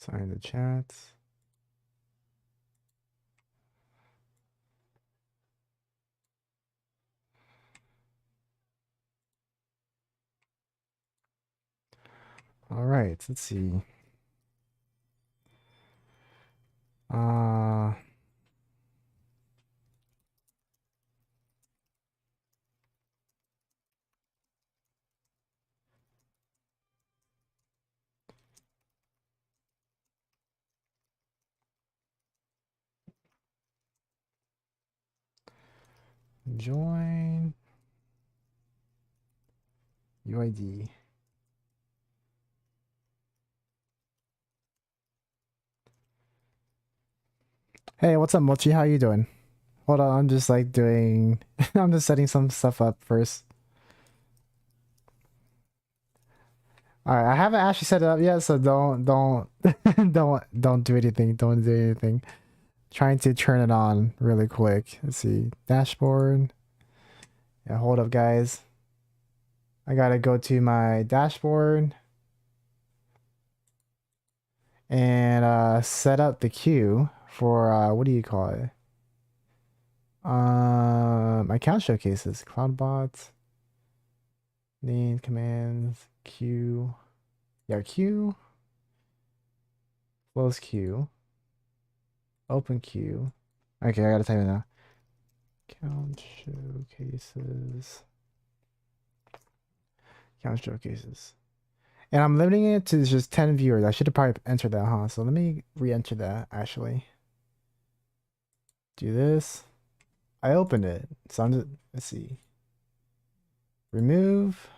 Sign the chat. All right, let's see. Join UID. Hey, what's up, Mochi? How you doing? Hold on, I'm just like doing. I'm just setting some stuff up first. All right, I haven't actually set it up yet, so don't don't do anything. Don't do anything. Trying to turn it on really quick. Let's see, dashboard. Yeah, hold up, guys. I gotta go to my dashboard and set up the queue for what do you call it? Account showcases, CloudBot, name commands, queue. Yeah, queue. Close queue. Open queue. Okay, I gotta type it now. Account showcases. Account showcases. And I'm limiting it to just 10 viewers. I should have probably entered that, huh? So let me re-enter that, actually. Do this. I opened it. So I'm just, let's see. Remove.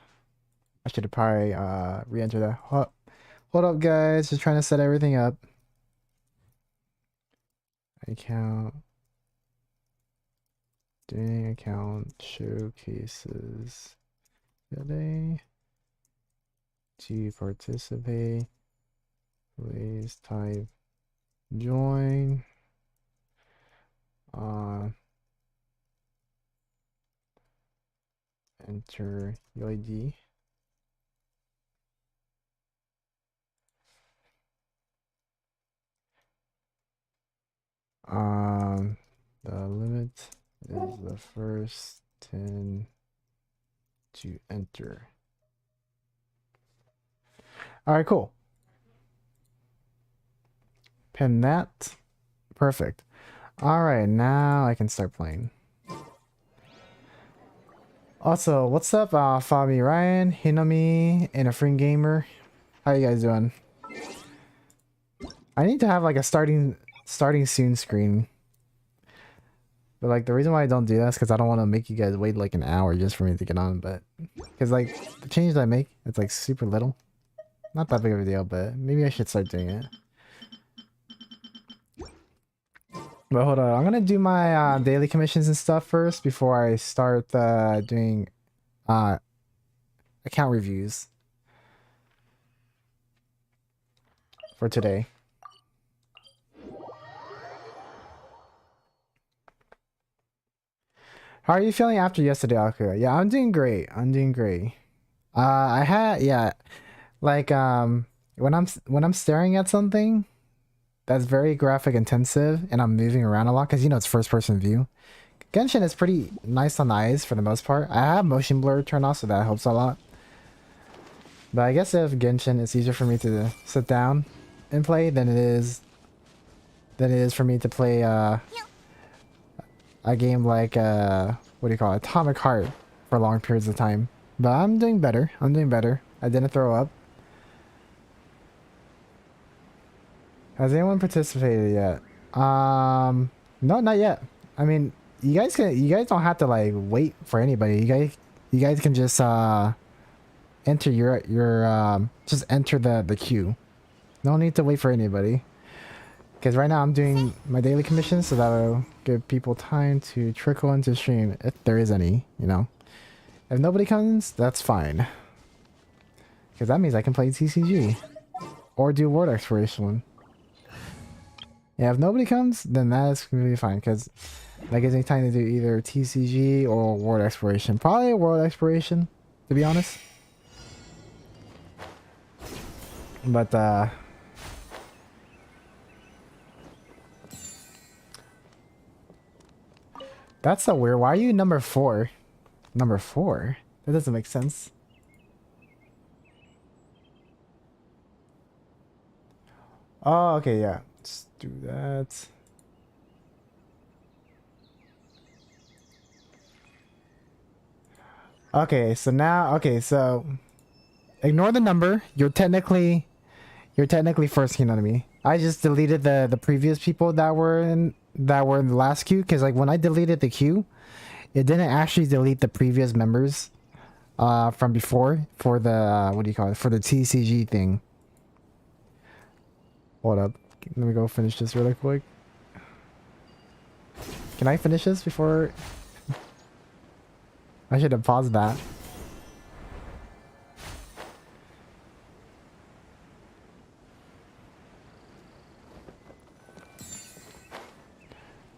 I should have probably re-entered that. Hold up, guys. Just trying to set everything up. Account. Doing account showcases. Today. To participate, please type join. Enter UID. The limit is the first 10 to enter. All right, cool. Pin that. Perfect. All right, now I can start playing. Also, what's up, Fabi, Ryan, Hinami, and a Free Gamer? How you guys doing? I need to have like a starting soon screen. But like the reason why I don't do that is because I don't want to make you guys wait like an hour just for me to get on. But because like the change that I make, it's like super little. Not that big of a deal, but maybe I should start doing it. But hold on, I'm gonna do my daily commissions and stuff first before I start doing account reviews for today. How are you feeling after yesterday, Akira? Yeah, I'm doing great. I'm doing great. I had like when I'm staring at something that's very graphic intensive and I'm moving around a lot because you know it's first person view. Genshin is pretty nice on the eyes for the most part. I have motion blur turned off, so that helps a lot. But I guess if Genshin, it's easier for me to sit down and play than it is for me to play a game like what do you call it, Atomic Heart for long periods of time. But I'm doing better. I'm doing better. I didn't throw up. Has anyone participated yet? No, not yet. I mean, you guys don't have to like wait for anybody. You guys can just enter your just enter the queue. No need to wait for anybody. Because right now I'm doing my daily commissions, so that'll give people time to trickle into stream if there is any, you know. If nobody comes, that's fine. Because that means I can play TCG. Or do word exploration. Yeah, if nobody comes, then that is completely fine. Because that gives me time to do either TCG or world exploration. Probably world exploration, to be honest. But That's so weird. Why are you number 4? Number 4? That doesn't make sense. Oh, okay, yeah. Let's do that. Okay, so now, okay, so ignore the number. You're technically first king enemy. I just deleted the previous people that were in the last queue because like when I deleted the queue, it didn't actually delete the previous members from before for the what do you call it, for the TCG thing. Hold up. Let me go finish this really quick. Can I finish this before? I should have paused that.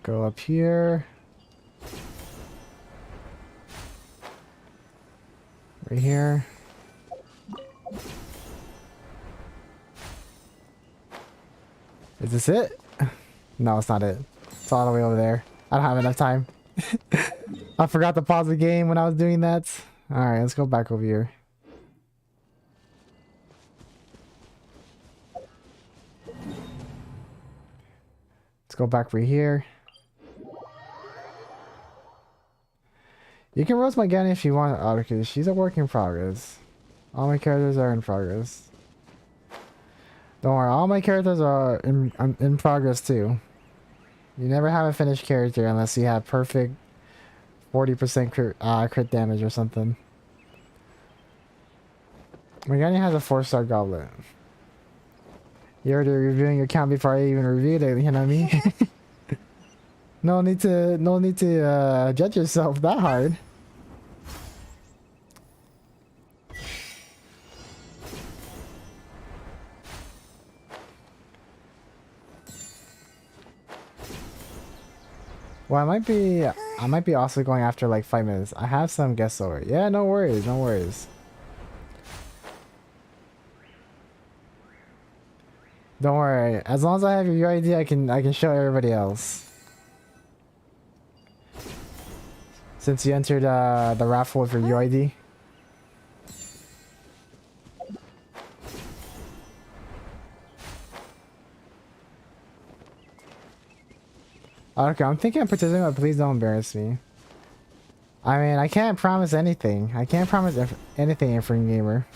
Go up here. Right here. Is this it? No, it's not it. It's all the way over there. I don't have enough time. I forgot to pause the game when I was doing that. Alright, let's go back over here. Let's go back right here. You can roast my Gani if you want, Aruku. She's a work in progress. All my characters are in progress. Don't worry, all my characters are in progress too. You never have a finished character unless you have perfect 40% crit damage or something. Megani has a 4-star goblet. You're already reviewing your account before I even reviewed it, you know what I mean? No need to judge yourself that hard. Well, I might be also going after like 5 minutes. I have some guests over. Yeah, no worries, no worries. Don't worry. As long as I have your UID, I can show everybody else. Since you entered the raffle with your UID. Okay, I'm thinking of participating, but please don't embarrass me. I mean, I can't promise anything. I can't promise anything in Free Gamer.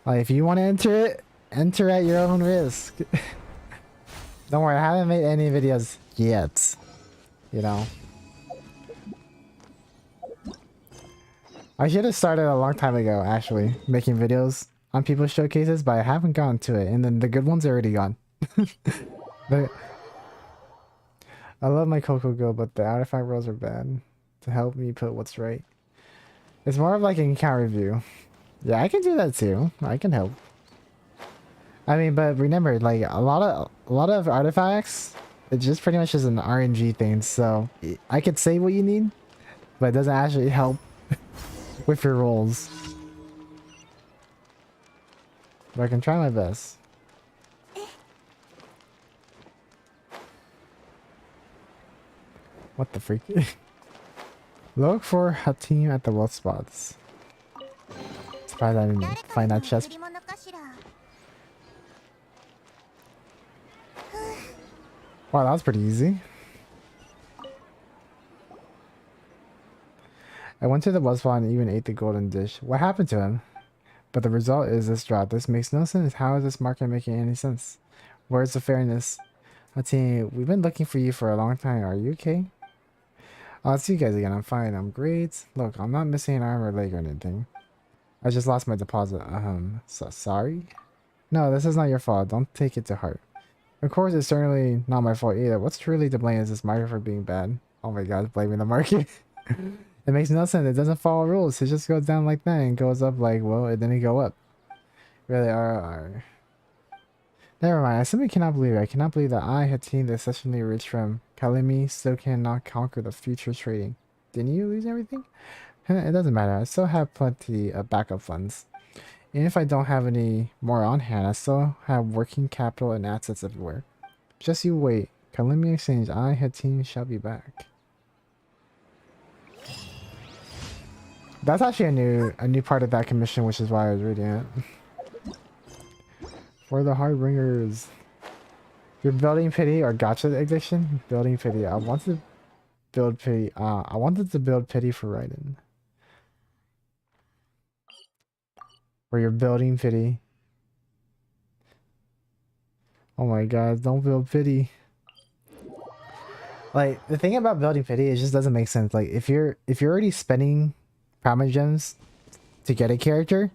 Like, if you want to enter it, enter at your own risk. Don't worry, I haven't made any videos yet. You know. I should have started a long time ago, actually, making videos on people's showcases, but I haven't gotten to it, and then the good ones are already gone. But I love my Coco Go, but the artifact rolls are bad. To help me put what's right. It's more of like an account review. Yeah, I can do that too. I can help. I mean, but remember, like a lot of artifacts, it's just pretty much just an RNG thing. So I could say what you need, but it doesn't actually help with your rolls. But I can try my best. What the freak? Look for a team at the wealth spots. Surprised I didn't find that chest. Wow, that was pretty easy. I went to the wealth spot and even ate the golden dish. What happened to him? But the result is this drop. This makes no sense. How is this market making any sense? Where's the fairness? Team, we've been looking for you for a long time. Are you okay? I'll see you guys again. I'm fine. I'm great. Look, I'm not missing an arm or leg or anything. I just lost my deposit. So sorry? No, this is not your fault. Don't take it to heart. Of course, it's certainly not my fault either. What's truly to blame is this market for being bad. Oh my god, blaming the market. It makes no sense. It doesn't follow rules. It just goes down like that and goes up like, well, it didn't go up. Really are. Never mind. I simply cannot believe it. I cannot believe that I had seen the exceptionally rich from Kalimi still cannot conquer the future trading. Didn't you lose everything? It doesn't matter. I still have plenty of backup funds. And if I don't have any more on hand, I still have working capital and assets everywhere. Just you wait. Kalimi Exchange, I had team shall be back. That's actually a new part of that commission, which is why I was reading it. For the Hardbringers. You're building pity or gotcha addiction? Building pity. I wanted to build pity. I wanted to build pity for Raiden. Where you're building pity. Oh my god, don't build pity. Like, the thing about building pity, it just doesn't make sense. Like, if you're already spending Primogems to get a character,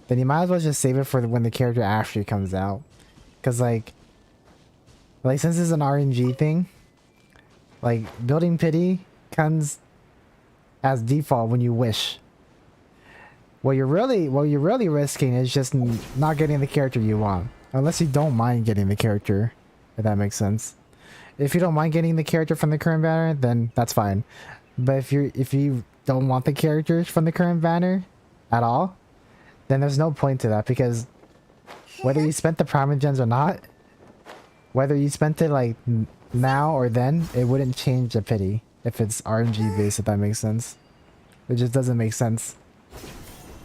then you might as well just save it for when the character actually comes out. Because, like, since it's an RNG thing, like, building pity comes as default when you wish. What you're really risking is just not getting the character you want. Unless you don't mind getting the character, if that makes sense. If you don't mind getting the character from the current banner, then that's fine. But if you don't want the characters from the current banner at all, then there's no point to that, because whether you spent the Primogems or not, whether you spent it like now or then, it wouldn't change the pity if it's RNG based, if that makes sense. It just doesn't make sense.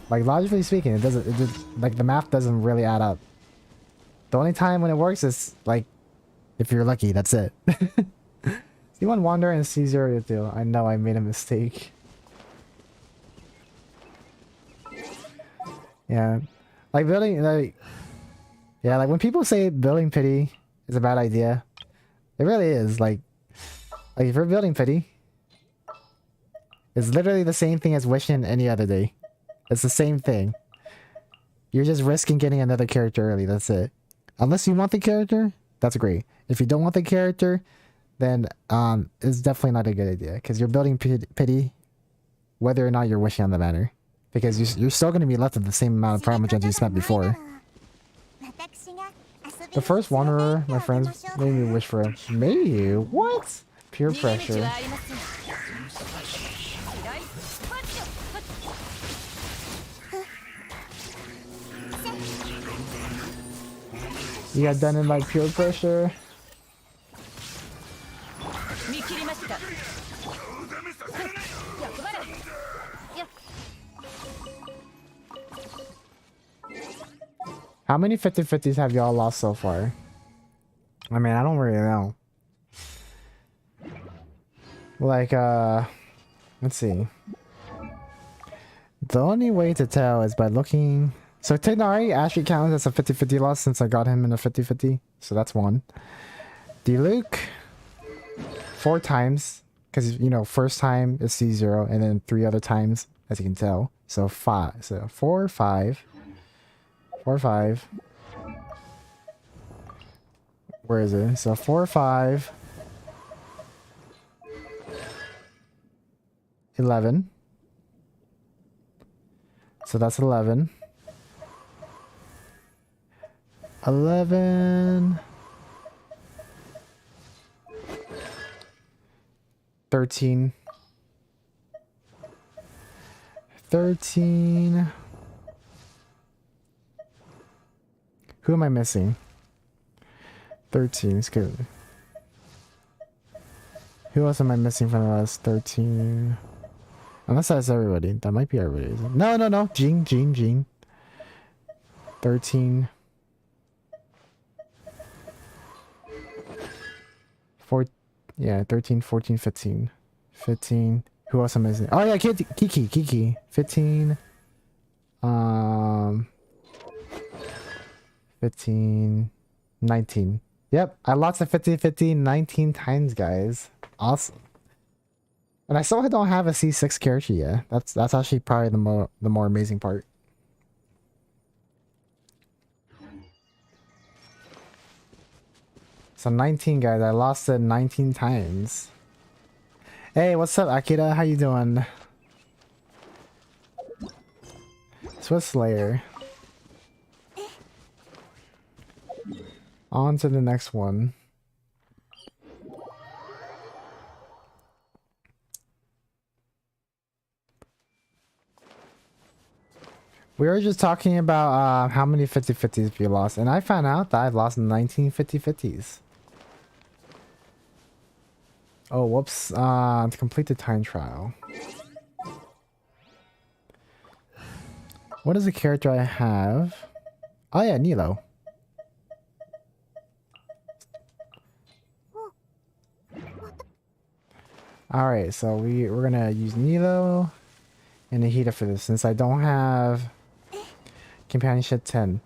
Like, logically speaking, like, the math doesn't really add up. The only time when it works is like if you're lucky, that's it. C1 Wander and C0 deal. I know I made a mistake. Yeah. Like building, like, yeah, like when people say building pity is a bad idea, it really is. Like if you're building pity, it's literally the same thing as wishing any other day. It's the same thing. You're just risking getting another character early, that's it. Unless you want the character, that's great. If you don't want the character, then it's definitely not a good idea, because you're building pity whether or not you're wishing on the banner, because you're still going to be left with the same amount of Primogems you spent before. The first Wanderer, my friends made me wish for him. Made you? What? Peer pressure. You got done in by peer pressure. How many 50-50s have y'all lost so far? I mean, I don't really know. Like, let's see. The only way to tell is by looking... So Tignari actually counts as a 50-50 loss since I got him in a 50-50. So that's one. Diluc, 4 times. Because, you know, first time is C0 and then 3 other times, as you can tell. So 5. So 4, 5. 4, 5. Where is it? So 4, 5. 11. So that's 11. 11. 13. 13. Who am I missing? 13 is good. Who else am I missing from the last 13? Unless that's everybody. That might be everybody. No. Jean. 13. 4. Yeah, 13, 14, 15. 15. Who else am I missing? Oh yeah, Kiki. 15. 15. 19. Yep, I lost a 50-50 19 times, guys. Awesome. And I still don't have a C6 character yet. That's actually probably the more amazing part. So 19, guys. I lost it 19 times. Hey, what's up, Akira? How you doing? Swift Slayer. On to the next one. We were just talking about how many 50-50s we lost, and I found out that I've lost 19 50-50s. Oh, whoops. To complete the time trial. What is the character I have? Oh yeah, Nilo. Alright, so we're gonna use Nilo and Nahida for this since I don't have companionship 10.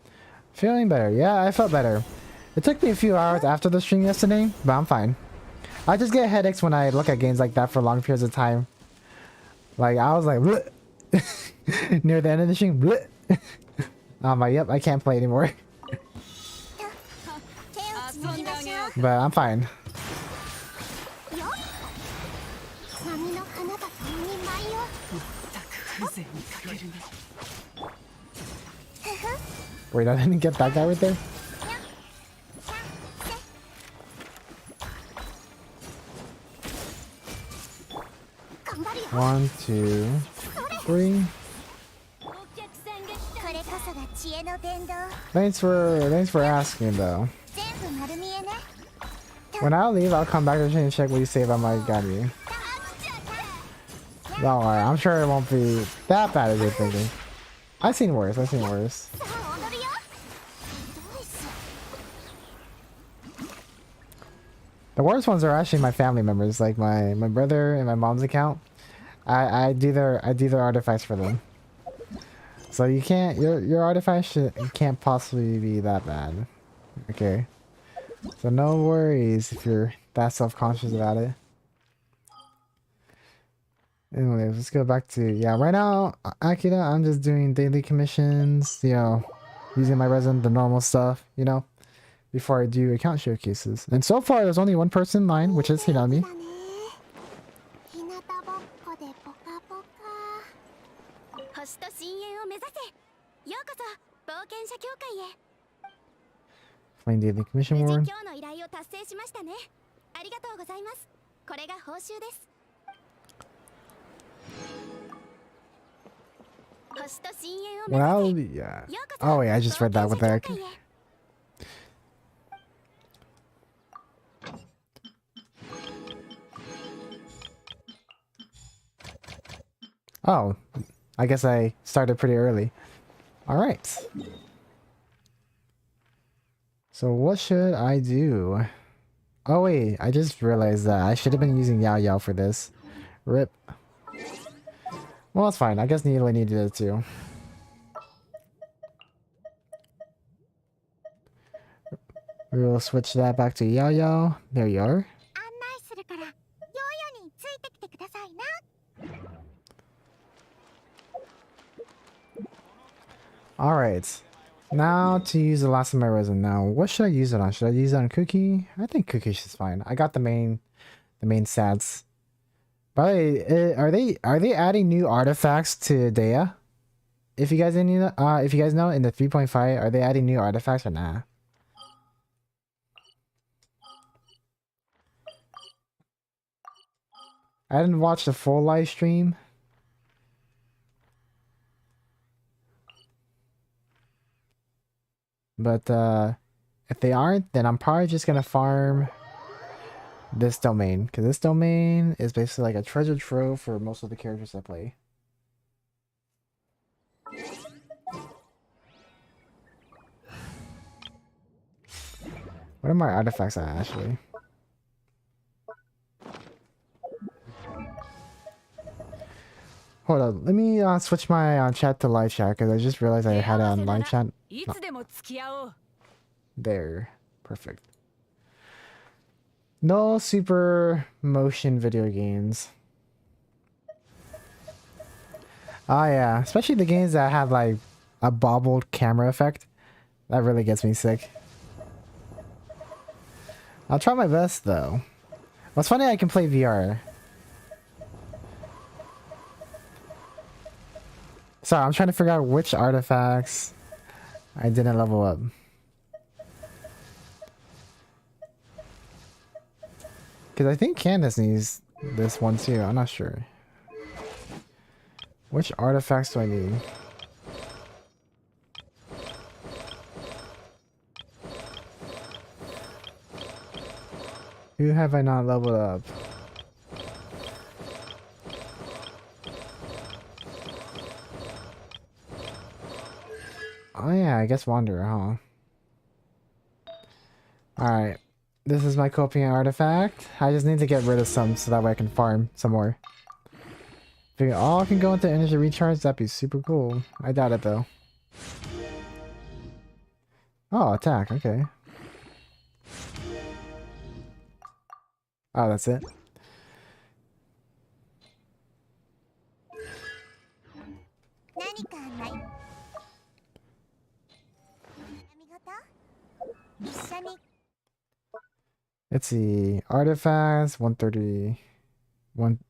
Feeling better. Yeah, I felt better. It took me a few hours after the stream yesterday, but I'm fine. I just get headaches when I look at games like that for long periods of time. Like, I was like, bleh. Near the end of the stream, bleh. I'm like, yep, I can't play anymore. But I'm fine. Wait, I didn't get that guy right there? One, two, three. Thanks for asking though. When I leave, I'll come back and check what you say about my Gabi. Don't worry, I'm sure it won't be that bad as you're thinking. I've seen worse, I've seen worse. The worst ones are actually my family members, like my brother and my mom's account. I do their artifacts for them. So you can't your artifact can't possibly be that bad. Okay. So no worries if you're that self-conscious about it. Anyways, let's go back to right now, Akira, I'm just doing daily commissions, you know, using my resin, the normal stuff, you know, before I do account showcases. And so far there's only one person in line, which is Hinami. Playing daily commission ward. Well, yeah. Oh wait, I just read that with the. Oh, I guess I started pretty early. All right. So what should I do? Oh wait, I just realized that I should have been using Yao Yao for this. Rip. Well, it's fine. I guess Needle needed it too. We will switch that back to Yao Yao. There you are. Alright. Now to use the last of my resin. Now, what should I use it on? Should I use it on Cookie? I think Cookie is fine. I got the main stats. By the way, are they adding new artifacts to Dea? If you guys know, in the 3.5, are they adding new artifacts or nah? I didn't watch the full live stream. But if they aren't, then I'm probably just gonna farm this domain, because this domain is basically like a treasure trove for most of the characters I play. What are my artifacts at, actually? Hold on, let me switch my chat to live chat, because I just realized I had it on live chat. No. There. Perfect. No super motion video games. Oh yeah, especially the games that have like a bobbled camera effect. That really gets me sick. I'll try my best though. What's funny, I can play VR. Sorry, I'm trying to figure out which artifacts I didn't level up. Because I think Candace needs this one too. I'm not sure. Which artifacts do I need? Who have I not leveled up? Yeah, I guess Wanderer, huh? Alright. This is my Copian artifact. I just need to get rid of some so that way I can farm some more. If it all can go into energy recharge, that'd be super cool. I doubt it though. Oh, attack, okay. Oh, that's it. Let's see. Artifacts 130.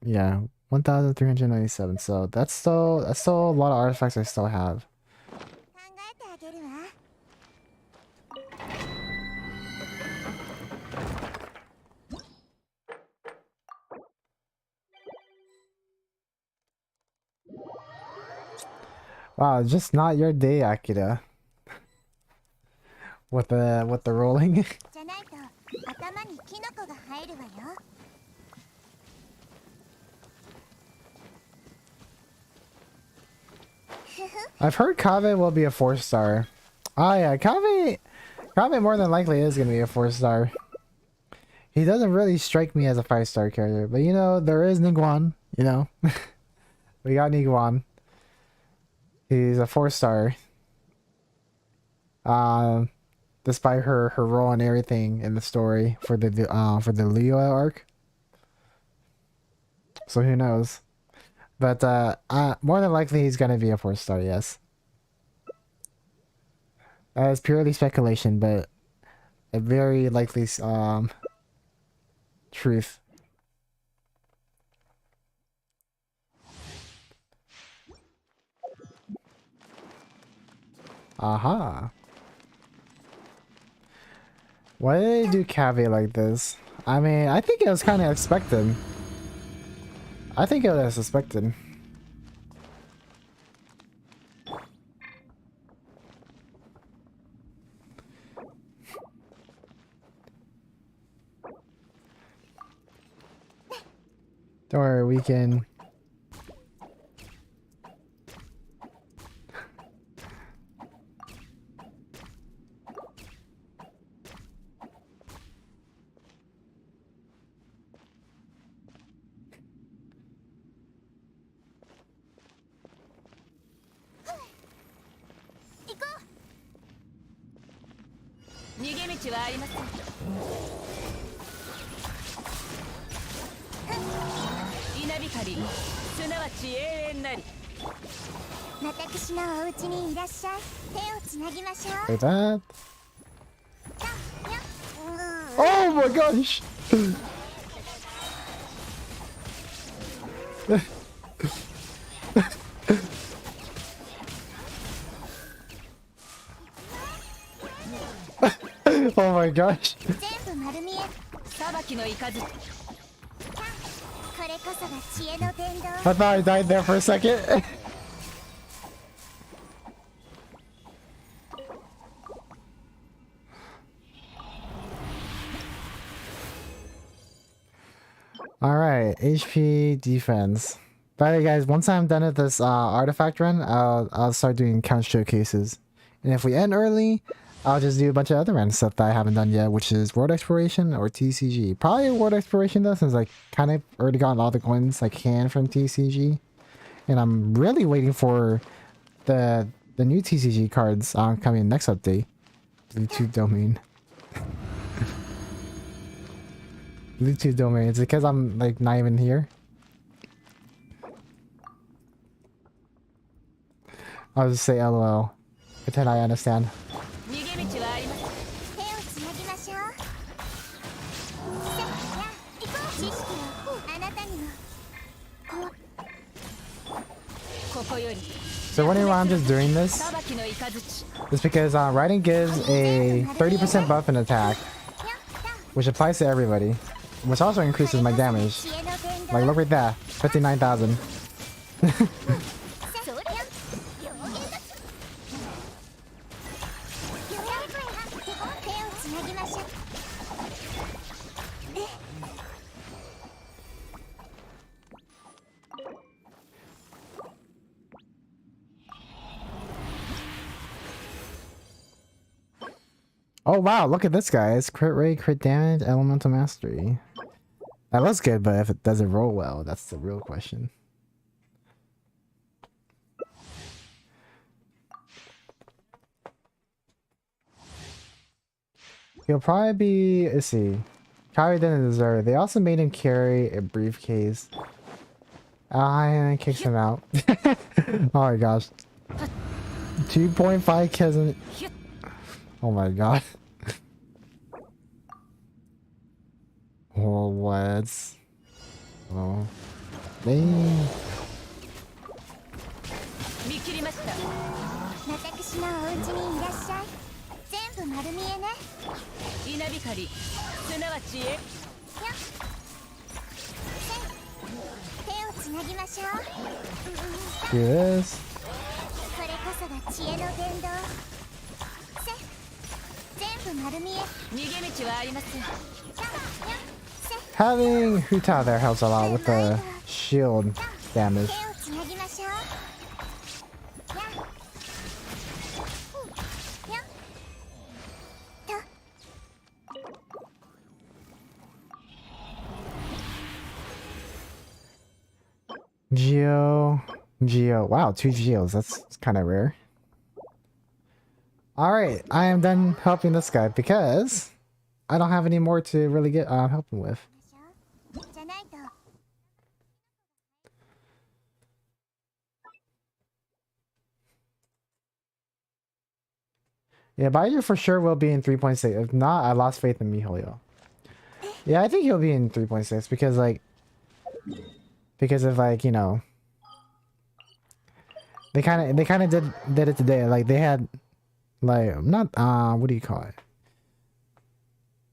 Yeah, 1397. So that's still a lot of artifacts I still have. Wow, just not your day, Akira. With the rolling. I've heard Kave will be a 4-star. Oh yeah, Kave more than likely is gonna be a 4-star. He doesn't really strike me as a 5-star character, but you know, there is Niguan, you know. We got Niguan. He's a 4-star. Despite her role and everything in the story for the Leo arc. So who knows? But more than likely he's gonna be a 4-star, yes. That is purely speculation, but a very likely truth. Aha. Why did they do Cavi like this? I mean, I think it was kind of expected. I think it was expected. Don't worry, we can... Like that. Oh my gosh! Oh my gosh. I thought I died there for a second. Alright, HP defense. By the way guys, once I'm done with this artifact run, I'll start doing count showcases. And if we end early, I'll just do a bunch of other random stuff that I haven't done yet, which is world exploration or TCG. Probably world exploration though, since I kind of already gotten all the coins I can from TCG. And I'm really waiting for the new TCG cards coming next update. Bluetooth domain. Bluetooth domain. Is it because I'm like not even here? I'll just say LOL. Pretend I understand. So wondering why I'm just doing this? It's because writing gives a 30% buff in attack, which applies to everybody, which also increases my damage. Like look at that, 59,000. Oh wow, look at this guy. It's crit rate, crit damage, elemental mastery. That looks good, but if it doesn't roll well, that's the real question. He'll probably be, let's see. Kyrie didn't deserve it. They also made him carry a briefcase. And kicks him out. Oh my gosh. 2.5 kills. Oh my god. Oh, what? Oh. Dang. 見切りました。私のお家にいらっしゃい。全部丸見えね。稲光、すなわちえ。手をつなぎましょう。Do this. これこそが知恵の伝道。全部丸見え。逃げ道はありません。Having Huta there helps a lot with the shield damage. Geo. Wow, 2 Geos. That's kind of rare. Alright, I am done helping this guy because I don't have any more to really get helping with. Yeah, Baidu for sure will be in 3.6. If not, I lost faith in MiHoYo. Yeah, I think he'll be in 3.6 because of like, you know, they kind of did it today. Like they had like not what do you call it?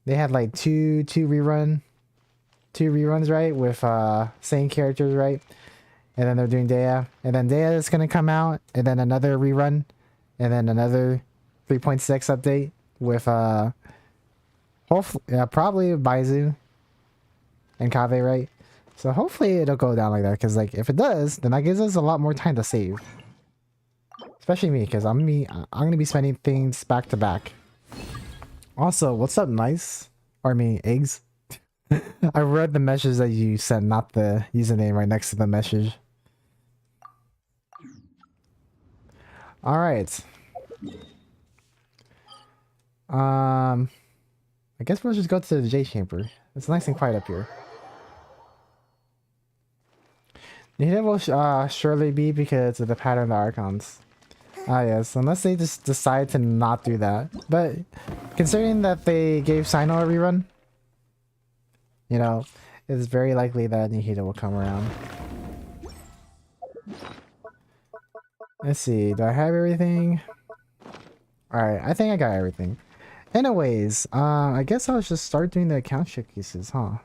They had like two reruns, right, with same characters, right? And then they're doing Dea, and then Dea is gonna come out, and then another rerun, and then another 3.6 update with hopefully probably Baizu and Kave, right? So hopefully it'll go down like that, because like if it does, then that gives us a lot more time to save. Especially me, because I'm gonna be spending things back to back. Also, what's up, Nice? Or I mean, Eggs? I read the message that you sent, not the username right next to the message. Alright. I guess we'll just go to the J chamber. It's nice and quiet up here. It will surely be because of the pattern of the Archons. Ah yes, unless they just decide to not do that. But considering that they gave Sino a rerun, you know, it's very likely that Nihida will come around. Let's see, do I have everything? Alright, I think I got everything. Anyways, I guess I'll just start doing the account showcases, huh?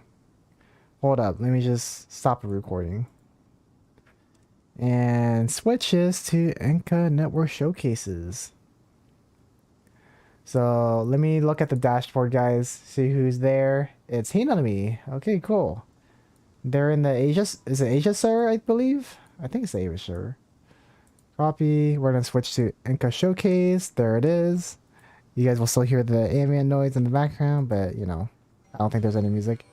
Hold up, let me just stop the recording. And switches to Enka Network Showcases. So let me look at the dashboard, guys. See who's there. It's Hinami. Okay, cool. They're in the Asia. Is it Asia server, I believe? I think it's the Asia server. Copy. We're gonna switch to Enka Showcase. There it is. You guys will still hear the ambient noise in the background, but you know, I don't think there's any music.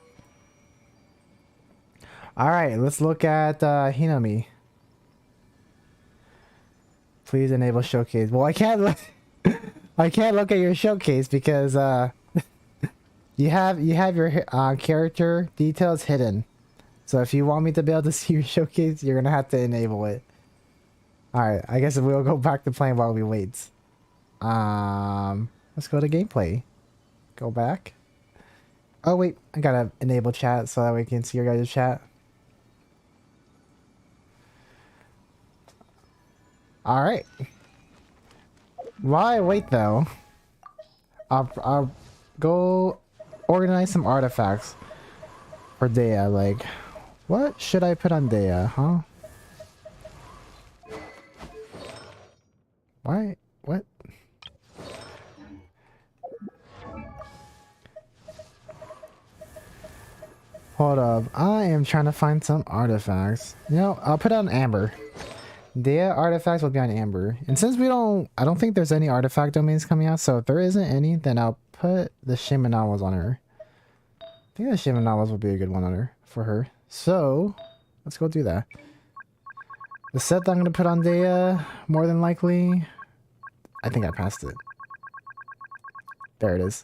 All right, let's look at Hinami. Please enable showcase. Well, I can't look. I can't look at your showcase because you have your character details hidden. So if you want me to be able to see your showcase, you're gonna have to enable it. All right, I guess we'll go back to playing while we wait. Let's go to gameplay. Go back. Oh wait, I gotta enable chat so that we can see your guys' chat. Alright. While I wait though, I'll go organize some artifacts for Dea. Like, what should I put on Dea, huh? Why? What? Hold up. I am trying to find some artifacts. You know, I'll put on Amber. Dea artifacts will be on Amber. And since I don't think there's any artifact domains coming out, so if there isn't any, then I'll put the Shimenawas on her. I think the Shimenawas would be a good one on her for her. So let's go do that. The set that I'm gonna put on Dea, more than likely. I think I passed it. There it is.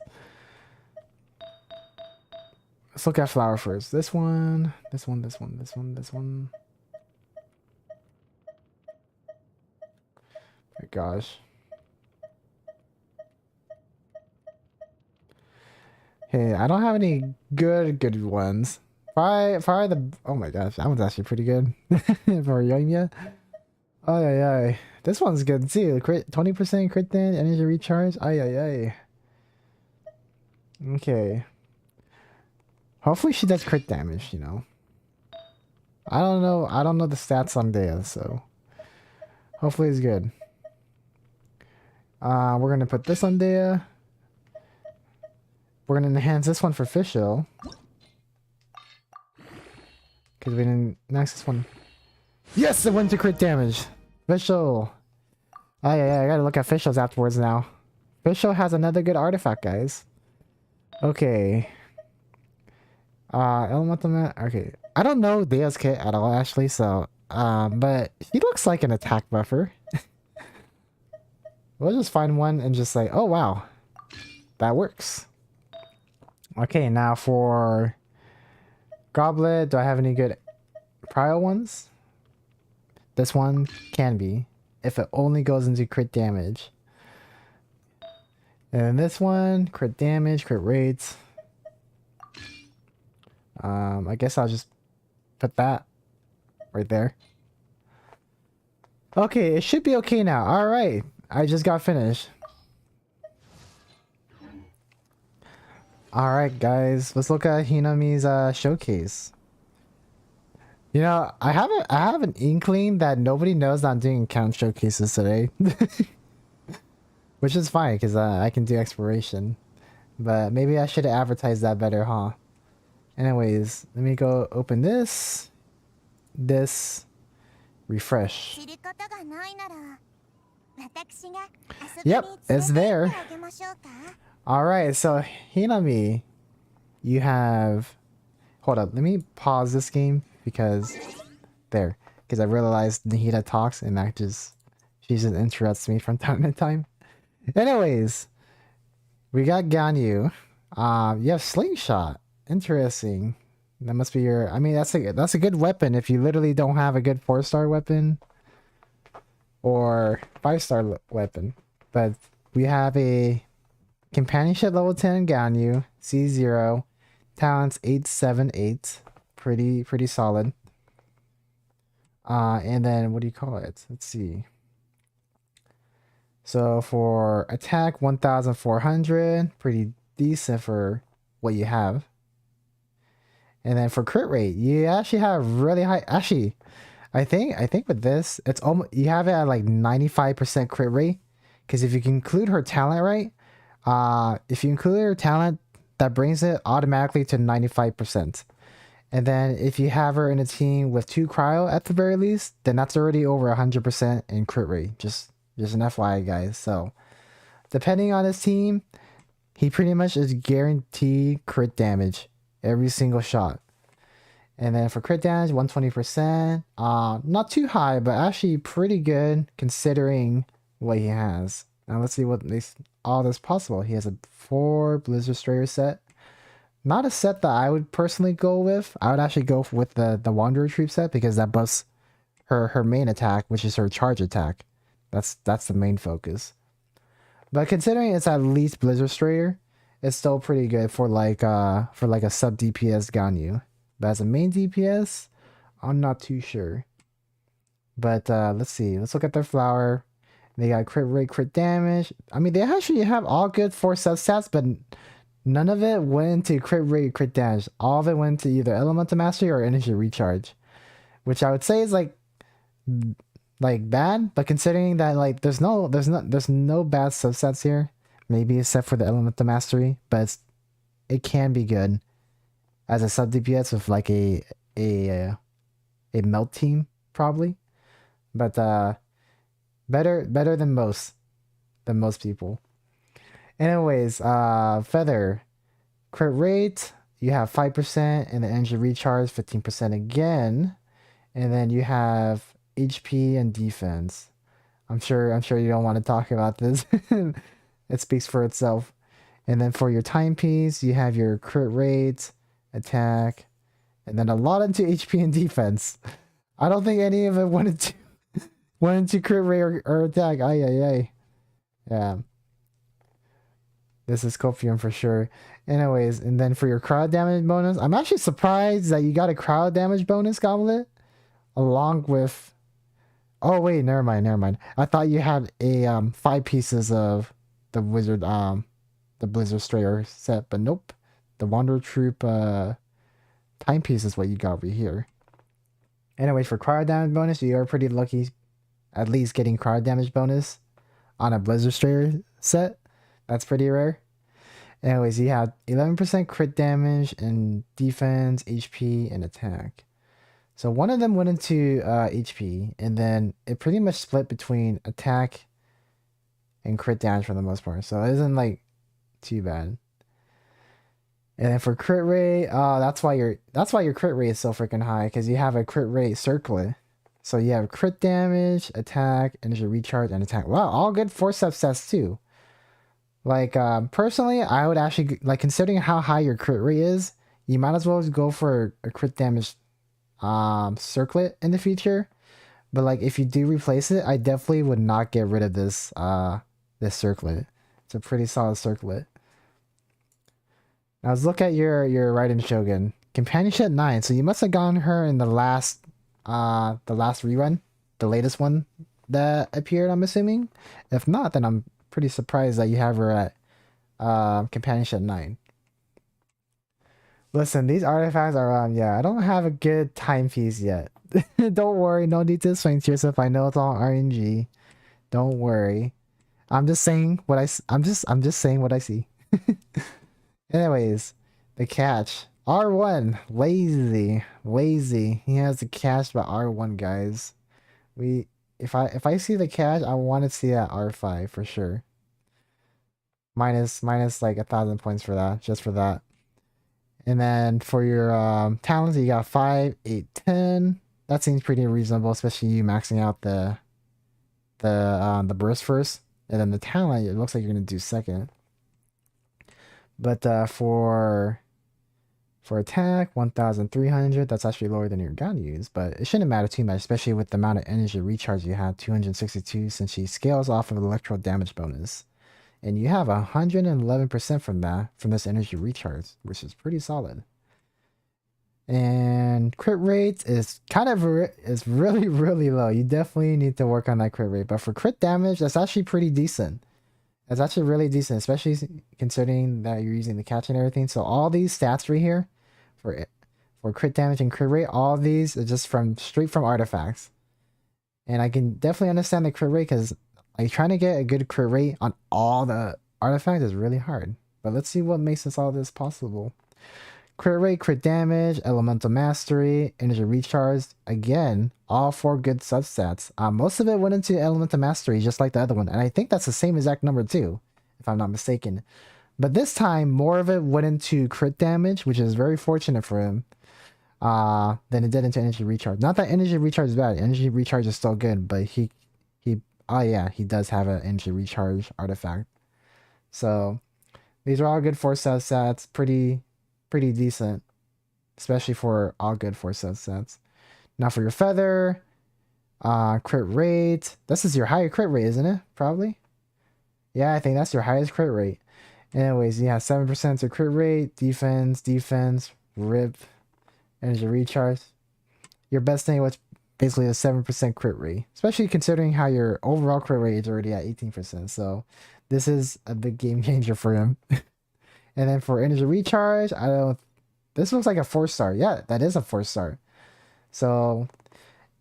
Let's look at flower first. This one, this one, this one, this one, this one. My gosh. Hey, I don't have any good ones. Probably the, oh my gosh, that one's actually pretty good. For Yoimiya. Oh yeah. This one's good too. Crit 20% crit damage, energy recharge. Ay. Okay. Hopefully she does crit damage, you know. I don't know the stats on Dea, so hopefully it's good. We're gonna put this on Dea. We're gonna enhance this one for Fischl. Because we didn't enhance this one. Yes, it went to crit damage. Fischl. Oh yeah, I gotta look at Fischl's afterwards now. Fischl has another good artifact, guys. Okay. Elemental Man. Okay. I don't know Dea's kit at all, actually, so but he looks like an attack buffer. We'll just find one and just say, oh wow. That works. Okay, now for Goblet, do I have any good prio ones? This one can be, if it only goes into crit damage. And then this one, crit damage, crit rates. I guess I'll just put that right there. Okay, it should be okay now. Alright, I just got finished. Alright guys, let's look at Hinami's showcase. You know, I have an inkling that nobody knows that I'm doing account showcases today. Which is fine, because I can do exploration. But maybe I should have advertised that better, huh? Anyways, let me go open this. This. Refresh. Yep, it's there. Alright, so Hinami, you have... Hold up, let me pause this game because... There. Because I realized Nahida talks and that just... She just interrupts me from time to time. Anyways, we got Ganyu. You have Slingshot. Interesting. That must be your... I mean, that's a good weapon if you literally don't have a good 4-star weapon. Or 5-star weapon. But we have a companionship level 10 Ganyu. C0. Talents 878. Pretty solid. And then what do you call it? Let's see. So for attack 1400. Pretty decent for what you have. And then for crit rate, you actually have really high. Actually, I think with this, it's almost, you have it at like 95% crit rate. Because if you can include her talent, right? If you include her talent, that brings it automatically to 95%. And then if you have her in a team with 2 cryo at the very least, then that's already over 100% in crit rate. Just an FYI, guys. So depending on his team, he pretty much is guaranteed crit damage every single shot. And then for crit damage, 120%. Not too high, but actually pretty good considering what he has. Now let's see what makes all this possible. He has a 4 Blizzard Strayer set. Not a set that I would personally go with. I would actually go with the Wanderer Troop set because that buffs her main attack, which is her charge attack. That's the main focus. But considering it's at least Blizzard Strayer, it's still pretty good for like a sub DPS Ganyu. But as a main DPS, I'm not too sure. But let's see. Let's look at their flower. They got crit rate, crit damage. I mean, they actually have all good 4 substats, but none of it went into crit rate, crit damage. All of it went to either Elemental Mastery or Energy Recharge, which I would say is like bad. But considering that like there's no bad substats here, maybe except for the Elemental Mastery, but it can be good as a sub DPS with like a melt team probably, but better than most people. Anyways, feather crit rate. You have 5% and the energy recharge 15% again, and then you have HP and defense. I'm sure you don't want to talk about this. It speaks for itself. And then for your timepiece, you have your crit rate, attack, and then a lot into HP and defense. I don't think any of it went into crit rate or attack. Ay ay ay. Yeah. This is Copium for sure. Anyways, and then for your crowd damage bonus, I'm actually surprised that you got a crowd damage bonus, Goblet, along with. Oh wait, never mind, never mind. I thought you had a 5 pieces of the wizard the Blizzard Strayer set, but nope. The Wanderer Troop timepiece is what you got over here. Anyways, for crowd damage bonus, you are pretty lucky, at least getting crowd damage bonus on a Blizzard Strayer set. That's pretty rare. Anyways, you have 11% crit damage and defense, HP, and attack. So one of them went into HP, and then it pretty much split between attack and crit damage for the most part. So it isn't like too bad. And then for crit rate, that's why your crit rate is so freaking high, because you have a crit rate circlet. So you have crit damage, attack, energy recharge, and attack. Wow, all good force-up sets too. Like personally, I would actually like, considering how high your crit rate is, you might as well go for a crit damage circlet in the future. But like if you do replace it, I definitely would not get rid of this this circlet. It's a pretty solid circlet. Now let's look at your Raiden Shogun. Companionship 9. So you must have gotten her in the last rerun, the latest one that appeared, I'm assuming. If not, then I'm pretty surprised that you have her at Companionship 9. Listen, these artifacts are yeah, I don't have a good timepiece yet. Don't worry, no need to explain to yourself. I know it's all RNG. Don't worry. I'm just saying what I'm just saying what I see. Anyways, the catch. R1, lazy. He has the catch by R1, guys. If I see the catch, I want to see that R5 for sure. Minus like 1,000 points for that, just for that. And then for your talents, you got 5, 8, 10. That seems pretty reasonable, especially you maxing out the burst first, and then the talent, it looks like you're gonna do second. But for attack, 1,300. That's actually lower than you're gonna use, but it shouldn't matter too much, especially with the amount of energy recharge you have, 262, since she scales off of electro damage bonus. And you have 111% from this energy recharge, which is pretty solid. And crit rate is really low. You definitely need to work on that crit rate. But for crit damage, that's actually pretty decent. That's actually really decent, especially considering that you're using the catch and everything. So all these stats right here for crit damage and crit rate, all of these are just straight from artifacts. And I can definitely understand the crit rate, because like trying to get a good crit rate on all the artifacts is really hard. But let's see what makes all this possible. Crit rate, crit damage, elemental mastery, energy recharge. Again, all 4 good substats. Most of it went into elemental mastery, just like the other one. And I think that's the same exact number too, if I'm not mistaken. But this time, more of it went into crit damage, which is very fortunate for him, than it did into energy recharge. Not that energy recharge is bad. Energy recharge is still good, but oh yeah, he does have an energy recharge artifact. So these are all good 4 substats. Pretty decent, especially for all good 4 substats. Now for your feather, crit rate. This is your higher crit rate, isn't it? Probably. Yeah, I think that's your highest crit rate. Anyways, you have 7% to crit rate, defense, rip, energy recharge. Your best thing was basically a 7% crit rate, especially considering how your overall crit rate is already at 18%. So this is a big game changer for him. And then for energy recharge, this looks like a 4-star. Yeah, that is a 4-star. So,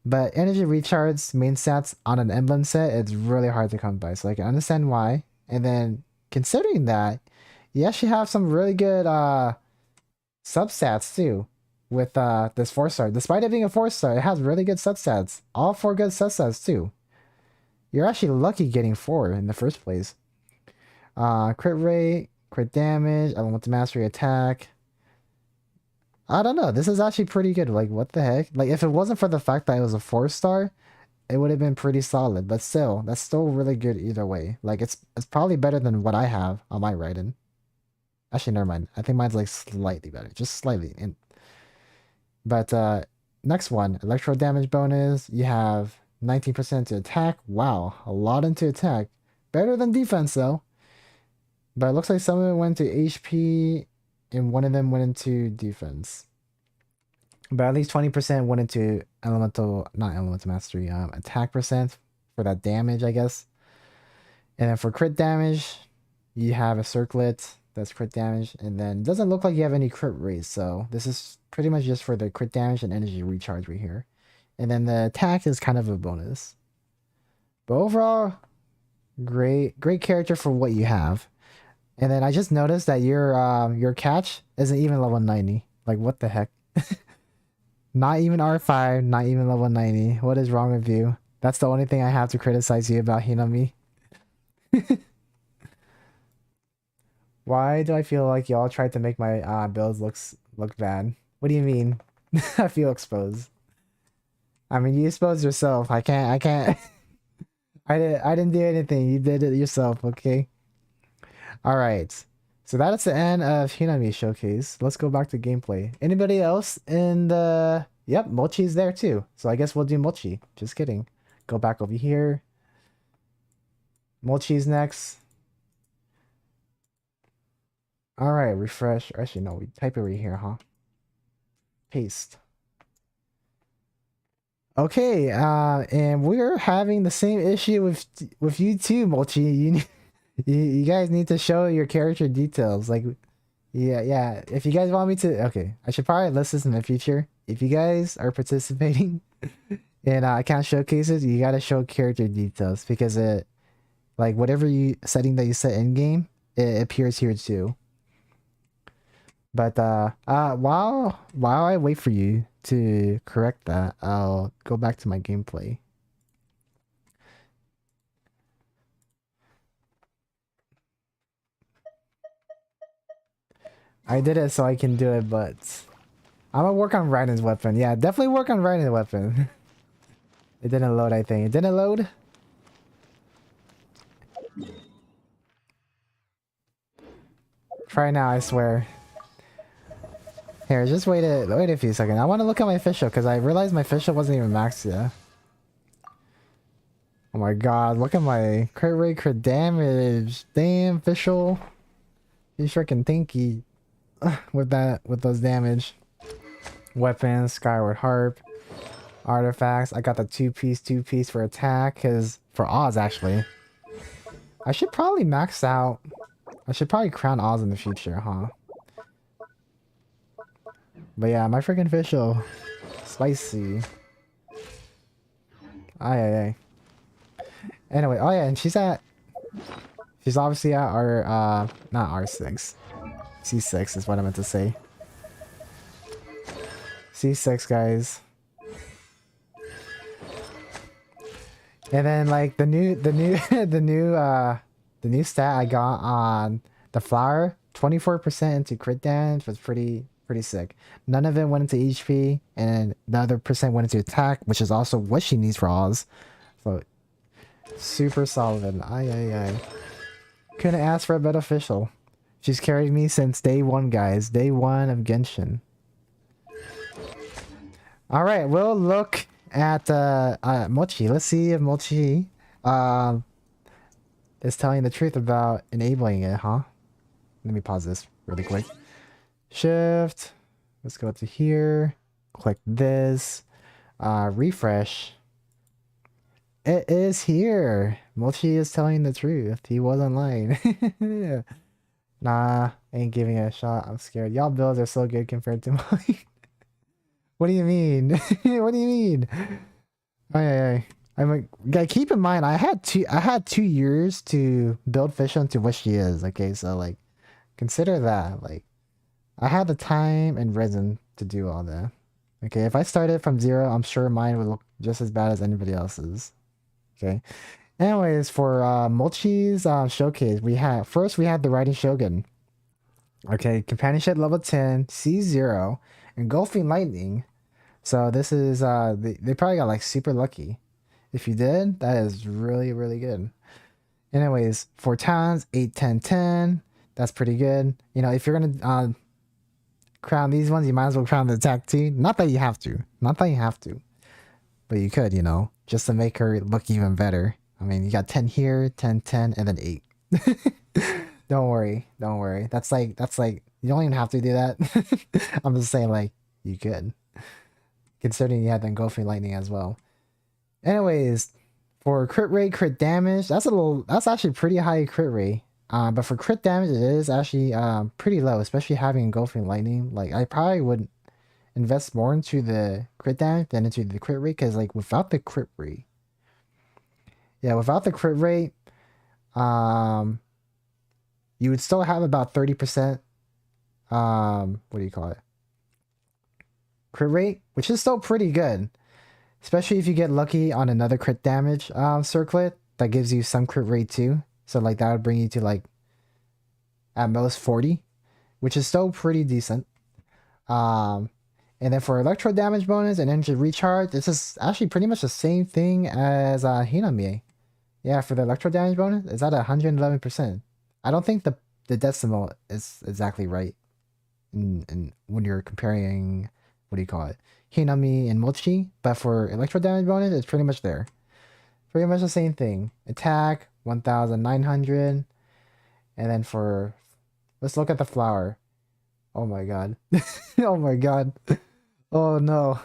but energy recharge main stats on an emblem set, it's really hard to come by. So I can understand why. And then considering that, you actually have some really good substats too with this 4-star. Despite it being a 4-star, it has really good substats. All 4 good substats too. You're actually lucky getting 4 in the first place. Crit rate, crit damage, elemental mastery attack. I don't know. This is actually pretty good. Like, what the heck? Like, if it wasn't for the fact that it was a 4-star, it would have been pretty solid. But still, that's still really good either way. Like, it's probably better than what I have on my Raiden. Actually, never mind. I think mine's like slightly better, just slightly. But next one, electro damage bonus. You have 19% to attack. Wow, a lot into attack. Better than defense though. But it looks like some of it went to HP and one of them went into defense. But at least 20% went into not elemental mastery, attack percent for that damage, I guess. And then for crit damage, you have a circlet that's crit damage. And then it doesn't look like you have any crit rates. So this is pretty much just for the crit damage and energy recharge right here. And then the attack is kind of a bonus. But overall, great character for what you have. And then I just noticed that your catch isn't even level 90. Like, what the heck? Not even R5, not even level 90. What is wrong with you? That's the only thing I have to criticize you about, Hinami. Why do I feel like y'all tried to make my builds look bad? What do you mean? I feel exposed. I mean, you exposed yourself. I can't I didn't do anything. You did it yourself, okay? All right. So that's the end of Hinami Showcase. Let's go back to gameplay. Anybody else in the... Yep, Mochi's there too. So I guess we'll do Mochi. Just kidding. Go back over here. Mochi's next. All right, refresh. Actually, no, we type it right here, huh? Paste. Okay, and we're having the same issue with you too, Mochi. You guys need to show your character details. Like, yeah. If you guys want me to, okay, I should probably list this in the future. If you guys are participating in account showcases, you gotta show character details because it, like, whatever setting that you set in game, it appears here too. But while I wait for you to correct that, I'll go back to my gameplay. I did it so I can do it, but I'm gonna work on Raiden's weapon. Yeah, definitely work on Raiden's weapon. It didn't load, I think. It didn't load? Try now, I swear. Here, just wait a few seconds. I want to look at my official because I realized my official wasn't even maxed yet. Oh my god, look at my crit rate, crit damage. Damn, official. You freaking tanky with those damage. Weapons, Skyward Harp, artifacts. I got the two-piece for attack, for Oz actually. I should probably max out. I should probably crown Oz in the future, huh? But yeah, my freaking official. Spicy. Aye. Anyway, oh yeah, and she's obviously at our, not R6. C6 is what I meant to say. C6, guys. And then like the new stat I got on the flower, 24% into crit damage was pretty sick. None of it went into HP, and the other percent went into attack, which is also what she needs for Oz. So super solid. Aye. Couldn't ask for a better official. She's carried me since day one, guys. Day one of Genshin. All right, we'll look at Mochi. Let's see if Mochi is telling the truth about enabling it, huh? Let me pause this really quick. Shift. Let's go to here. Click this. Refresh. It is here. Mochi is telling the truth. He wasn't lying. Nah, ain't giving it a shot. I'm scared. Y'all builds are so good compared to mine. What do you mean? What do you mean? Aye. I'm like, keep in mind, I had 2 years to build Fish into what she is. Okay, so like, consider that. Like, I had the time and resin to do all that. Okay, if I started from 0, I'm sure mine would look just as bad as anybody else's. Okay, Anyways, for Mochi's showcase, we had the Riding Shogun. Okay, companionship level 10, C0, engulfing lightning. So this is they probably got like super lucky. If you did, that is really, really good. Anyways, for towns, 8, 10, 10. That's pretty good. You know, if you're gonna crown these ones, you might as well crown the attack too. Not that you have to. Not that you have to. But you could, you know, just to make her look even better. I mean, you got 10 here, 10, 10, and then 8. Don't worry. Don't worry. That's like, you don't even have to do that. I'm just saying, like, you could. Considering you had the engulfing lightning as well. Anyways, for crit rate, crit damage, that's actually pretty high crit rate. But for crit damage, it is actually pretty low, especially having engulfing lightning. Like, I probably would invest more into the crit damage than into the crit rate, because like without the crit rate, um, you would still have about 30%. What do you call it? Crit rate, which is still pretty good. Especially if you get lucky on another crit damage circlet that gives you some crit rate too. So like that would bring you to like at most 40, which is still pretty decent. And then for electro damage bonus and energy recharge, this is actually pretty much the same thing as Hinami. Yeah, for the electro damage bonus, it's at 111%. I don't think the decimal is exactly right in when you're comparing, what do you call it, Hinami and Mochi, but for electro damage bonus, it's pretty much there. Pretty much the same thing. Attack, 1,900. And then for, let's look at the flower. Oh my god. Oh my god. Oh no.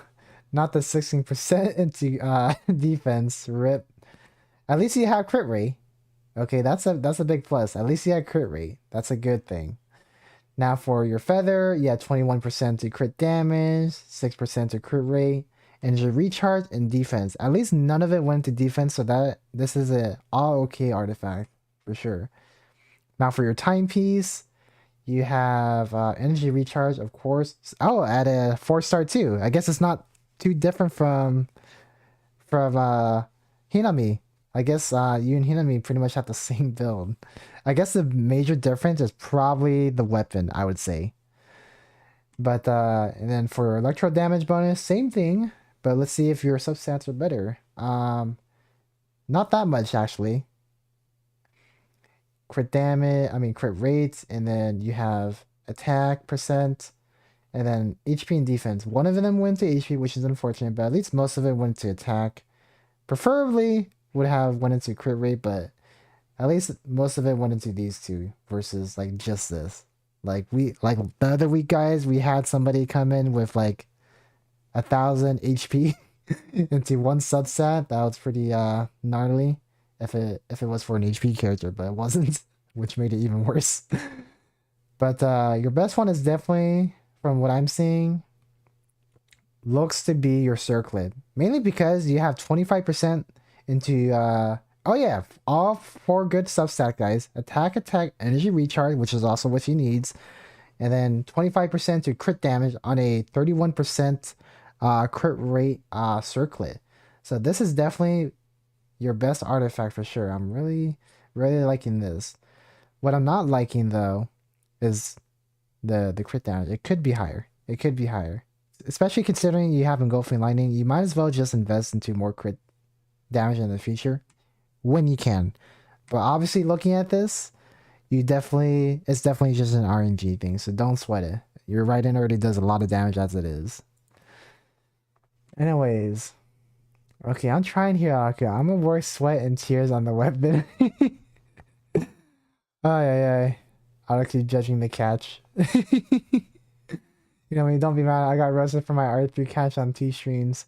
Not the 16% into defense. Rip. At least you have crit rate. Okay, that's a big plus. At least you have crit rate. That's a good thing. Now for your feather, you have 21% to crit damage, 6% to crit rate, and your recharge and defense. At least none of it went to defense, so that this is a all okay artifact for sure. Now for your timepiece, you have energy recharge, of course. Oh, at a 4-star too. I guess it's not too different from Hinami. I guess you and Hinami pretty much have the same build. I guess the major difference is probably the weapon, I would say. But and then for electro damage bonus, same thing. But let's see if your substats are better. Not that much actually. Crit damage, I mean crit rates, and then you have attack percent, and then HP and defense. One of them went to HP, which is unfortunate, but at least most of it went to attack. Preferably would have went into crit rate, but at least most of it went into these two versus like just this. Like the other week, guys, we had somebody come in with like 1,000 HP into one substat. That was pretty gnarly. If it was for an HP character, but it wasn't, which made it even worse. But your best one is definitely, from what I'm seeing, looks to be your circlet. Mainly because you have 25% into oh yeah, all 4 good substat, guys. Attack, energy recharge, which is also what she needs. And then 25% to crit damage on a 31% crit rate circlet. So this is definitely your best artifact for sure. I'm really, really liking this. What I'm not liking though is the crit damage. It could be higher. It could be higher. Especially considering you have engulfing lightning, you might as well just invest into more crit damage in the future when you can. But obviously looking at this, it's definitely just an RNG thing, so don't sweat it. Your Raiden already does a lot of damage as it is. Anyways, okay, I'm trying here. Okay, I'm gonna work sweat and tears on the weapon. Oh yeah. I'll keep judging the catch. You know, I mean, don't be mad. I got roasted for my R3 catch on 2 streams.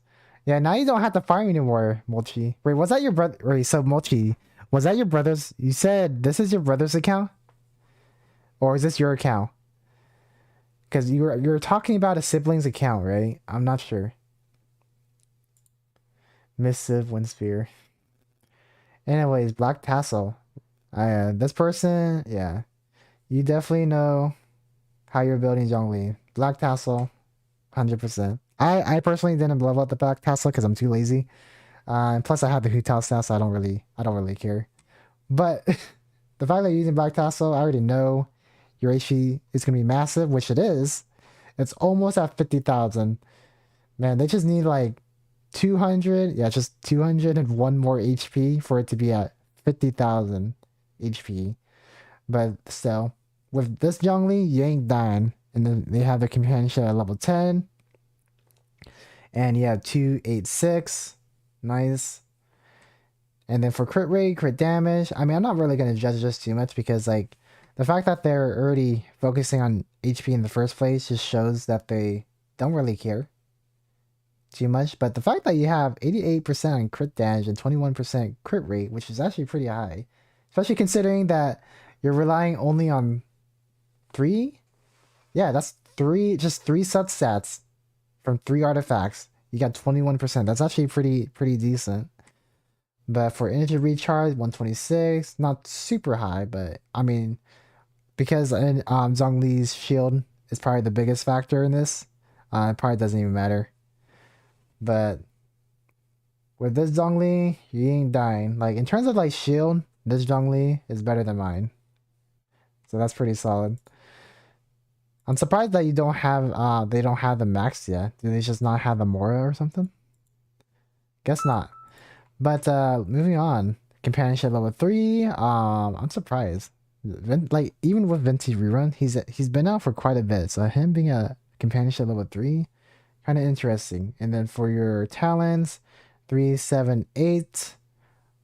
Yeah, now you don't have to fire anymore, Mochi. Wait, was that your brother? Wait, so Mochi, was that your brother's? You said this is your brother's account, or is this your account? Because you were talking about a sibling's account, right? I'm not sure. Missive Windspear. Anyways, Black Tassel. This person, yeah, you definitely know how you're building Zhongli. Black Tassel, 100%. I personally didn't level up the Black Tassel because I'm too lazy. And plus, I have the Hu Tassel now, so I don't really care. But the fact that you're using Black Tassel, I already know your HP is gonna be massive, which it is. It's almost at 50,000. Man, they just need like 200, yeah, just 201 more HP for it to be at 50,000 HP. But still, with this Zhongli, you ain't dying. And then they have the companionship at level 10. And you have 286. Nice. And then for crit rate, crit damage, I mean, I'm not really going to judge this too much because, like, the fact that they're already focusing on HP in the first place just shows that they don't really care too much. But the fact that you have 88% on crit damage and 21% crit rate, which is actually pretty high, especially considering that you're relying only on 3. Yeah, that's just 3 substats from 3 artifacts. You got 21%. That's actually pretty decent. But for energy recharge, 126, not super high, but I mean, because Zhongli's shield is probably the biggest factor in this, it probably doesn't even matter. But with this Zhongli, you ain't dying. Like, in terms of like shield, this Zhongli is better than mine. So that's pretty solid. I'm surprised that they don't have the max yet. Do they just not have the Mora or something? Guess not. But moving on, companionship level 3. I'm surprised. Like, even with Venti rerun, he's been out for quite a bit. So him being a companionship level 3, kind of interesting. And then for your talents, 3, 7, 8.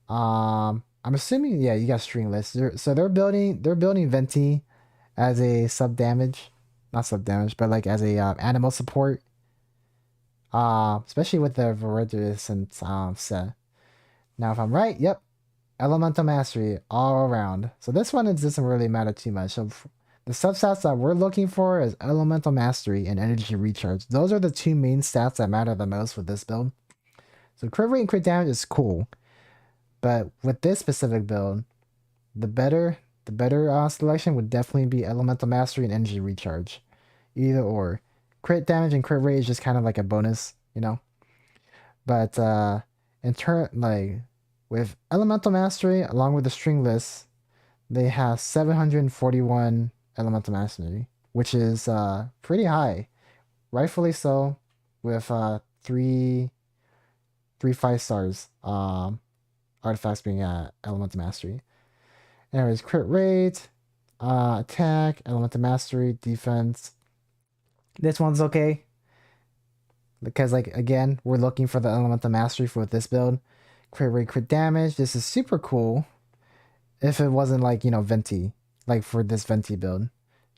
I'm assuming, yeah, you got stringless. So they're building Venti as a not sub damage, but like as a animal support. Especially with the Viridescent set. Now, if I'm right, yep, Elemental Mastery all around. So this one, it doesn't really matter too much. So the substats that we're looking for is Elemental Mastery and Energy Recharge. Those are the 2 main stats that matter the most with this build. So crit rate and crit damage is cool, but with this specific build, the better selection would definitely be Elemental Mastery and Energy Recharge. Either or. Crit damage and crit rate is just kind of like a bonus, you know? But in turn, like, with Elemental Mastery, along with the Stringless, they have 741 Elemental Mastery, which is pretty high. Rightfully so, with 3 5-stars artifacts being at Elemental Mastery. Anyways, crit rate, attack, Elemental Mastery, defense. This one's okay. Because, like, again, we're looking for the Elemental Mastery for this build. Crit rate, crit damage. This is super cool. If it wasn't, like, you know, Venti. Like, for this Venti build.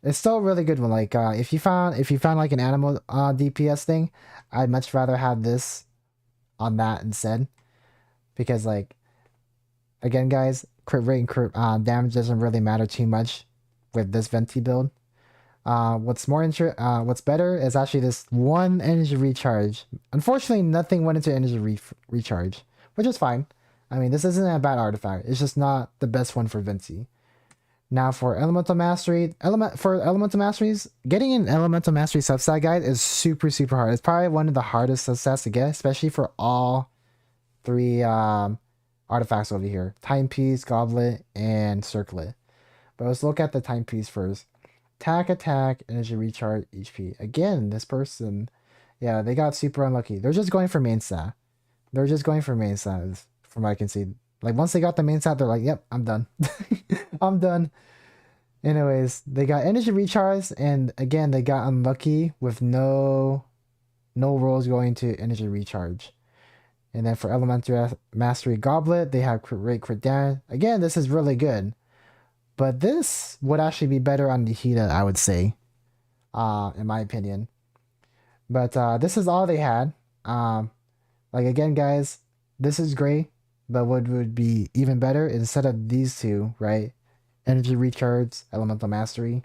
It's still a really good one. Like, if you found like an animal DPS thing, I'd much rather have this on that instead. Because, like, again, guys, crit rate and crit damage doesn't really matter too much with this Venti build. What's better is actually this 1 energy recharge. Unfortunately, nothing went into energy recharge, which is fine. I mean, this isn't a bad artifact. It's just not the best one for Venti. Now for Elemental Mastery, Elemental Masteries, getting an Elemental Mastery substat guide is super hard. It's probably one of the hardest substats to get, especially for all 3 artifacts over here: Timepiece, Goblet, and Circlet. But let's look at the Timepiece first. Attack, energy recharge, HP. Again, this person, yeah, they got super unlucky. They're just going for main stat. From what I can see. Like, once they got the main stat, they're like, yep, I'm done. I'm done. Anyways, they got energy recharge, and again, they got unlucky with no rolls going to energy recharge. And then for Elemental Mastery Goblet, they have crit rate, crit damage. Again, this is really good. But this would actually be better on Nihida, I would say, in my opinion. But this is all they had. Like, again, guys, this is great. But what would be even better, instead of these 2, right? Energy Recharge, Elemental Mastery.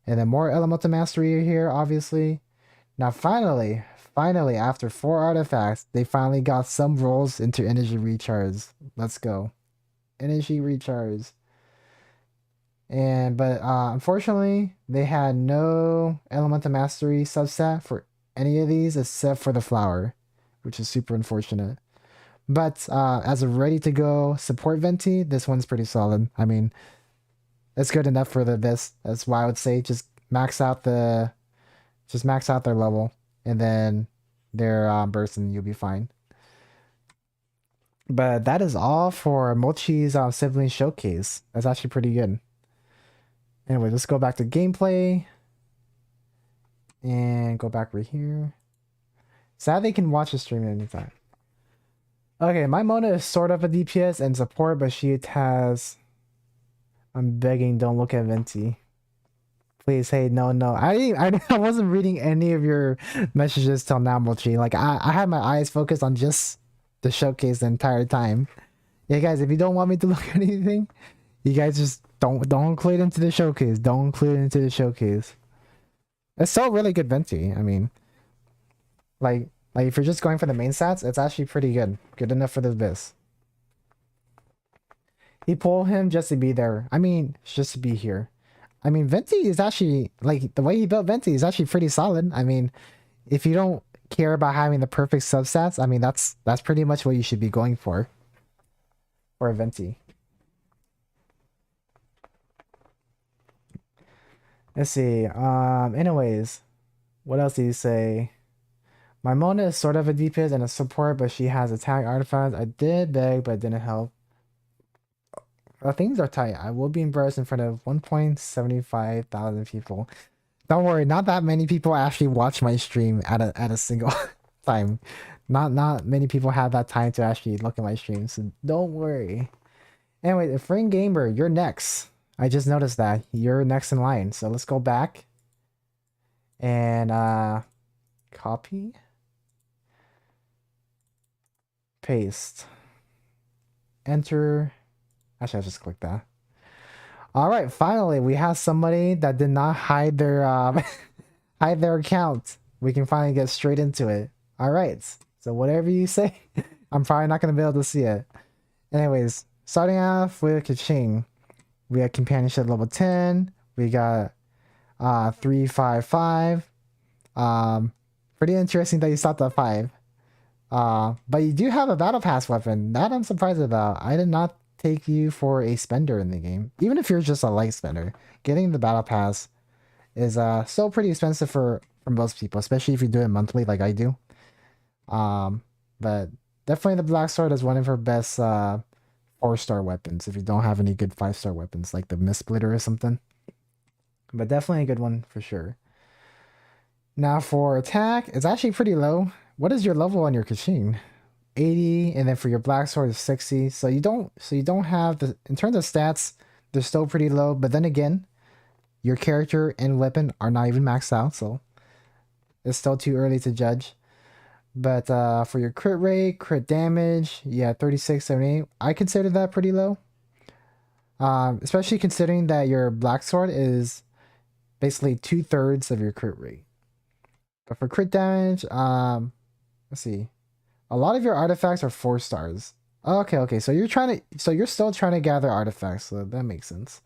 And then more Elemental Mastery here, obviously. Now, finally, after 4 artifacts, they finally got some rolls into Energy Recharge. Let's go. Energy Recharge. But unfortunately, they had no Elemental Mastery substat for any of these except for the flower, which is super unfortunate. But as a ready to go support Venti, this one's pretty solid. I mean, it's good enough for the this. That's why I would say just max out their level, and then their burst, and you'll be fine. But that is all for Mochi's sibling showcase. That's actually pretty good. Anyway, let's go back to gameplay and go back right here. Sad they can watch the stream at any time. Okay, my Mona is sort of a DPS and support, but she has. I'm begging, don't look at Venti. Please, hey, no. I wasn't reading any of your messages till now, Mochi. Like, I had my eyes focused on just the showcase the entire time. Yeah, guys, if you don't want me to look at anything, you guys just don't include it into the showcase. Don't include it into the showcase. It's still really good Venti. I mean, like if you're just going for the main stats, it's actually pretty good. Good enough for this biz. He pulled him just to be there. I mean, just to be here. I mean, Venti is actually, like, the way he built Venti is actually pretty solid. I mean, if you don't care about having the perfect substats, I mean, that's pretty much what you should be going for a Venti. Let's see. Anyways, what else do you say? My Mona is sort of a DPS and a support, but she has attack artifacts. I did beg, but it didn't help. Things are tight. I will be embarrassed in front of 1.75 thousand people. Don't worry, not that many people actually watch my stream at a single time. Not many people have that time to actually look at my stream, so don't worry. Anyway, the Fring Gamer, you're next. I just noticed that. You're next in line. So let's go back and copy. Paste. Enter. Actually, I'll just click that. All right, finally, we have somebody that did not hide their hide their account. We can finally get straight into it. All right, so whatever you say, I'm probably not gonna be able to see it. Anyways, starting off with Kaching, we got companionship level 10. We got 355. Pretty interesting that you stopped at 5. But you do have a battle pass weapon. That I'm surprised about. I did not take you for a spender in the game. Even if you're just a light spender, getting the battle pass is still pretty expensive for most people, especially if you do it monthly like I do. But definitely the Black Sword is one of her best 4-star weapons if you don't have any good 5-star weapons like the Mist Splitter or something. But definitely a good one for sure. Now for attack, it's actually pretty low. What is your level on your Kashin? 80, and then for your Black Sword is 60. So you don't have the, in terms of stats, they're still pretty low, but then again, your character and weapon are not even maxed out, so it's still too early to judge. But for your crit rate, crit damage, yeah, 36, 78. I consider that pretty low. Especially considering that your Black Sword is basically 2/3 of your crit rate. But for crit damage, let's see. A lot of your artifacts are 4 stars. Okay. So you're still trying to gather artifacts, so that makes sense.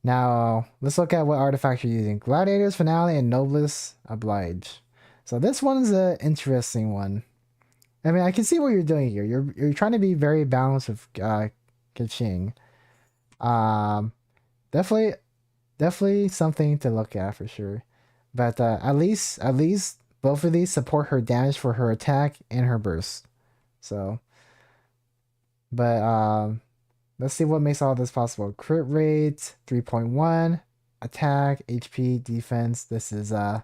Now, let's look at what artifacts you're using. Gladiator's Finale and Noblesse Oblige. So this one's an interesting one. I mean, I can see what you're doing here. You're trying to be very balanced with Kaching. Definitely something to look at for sure. But at least both of these support her damage for her attack and her burst. So, but let's see what makes all this possible. Crit rate 3.1, attack, HP, defense. This is I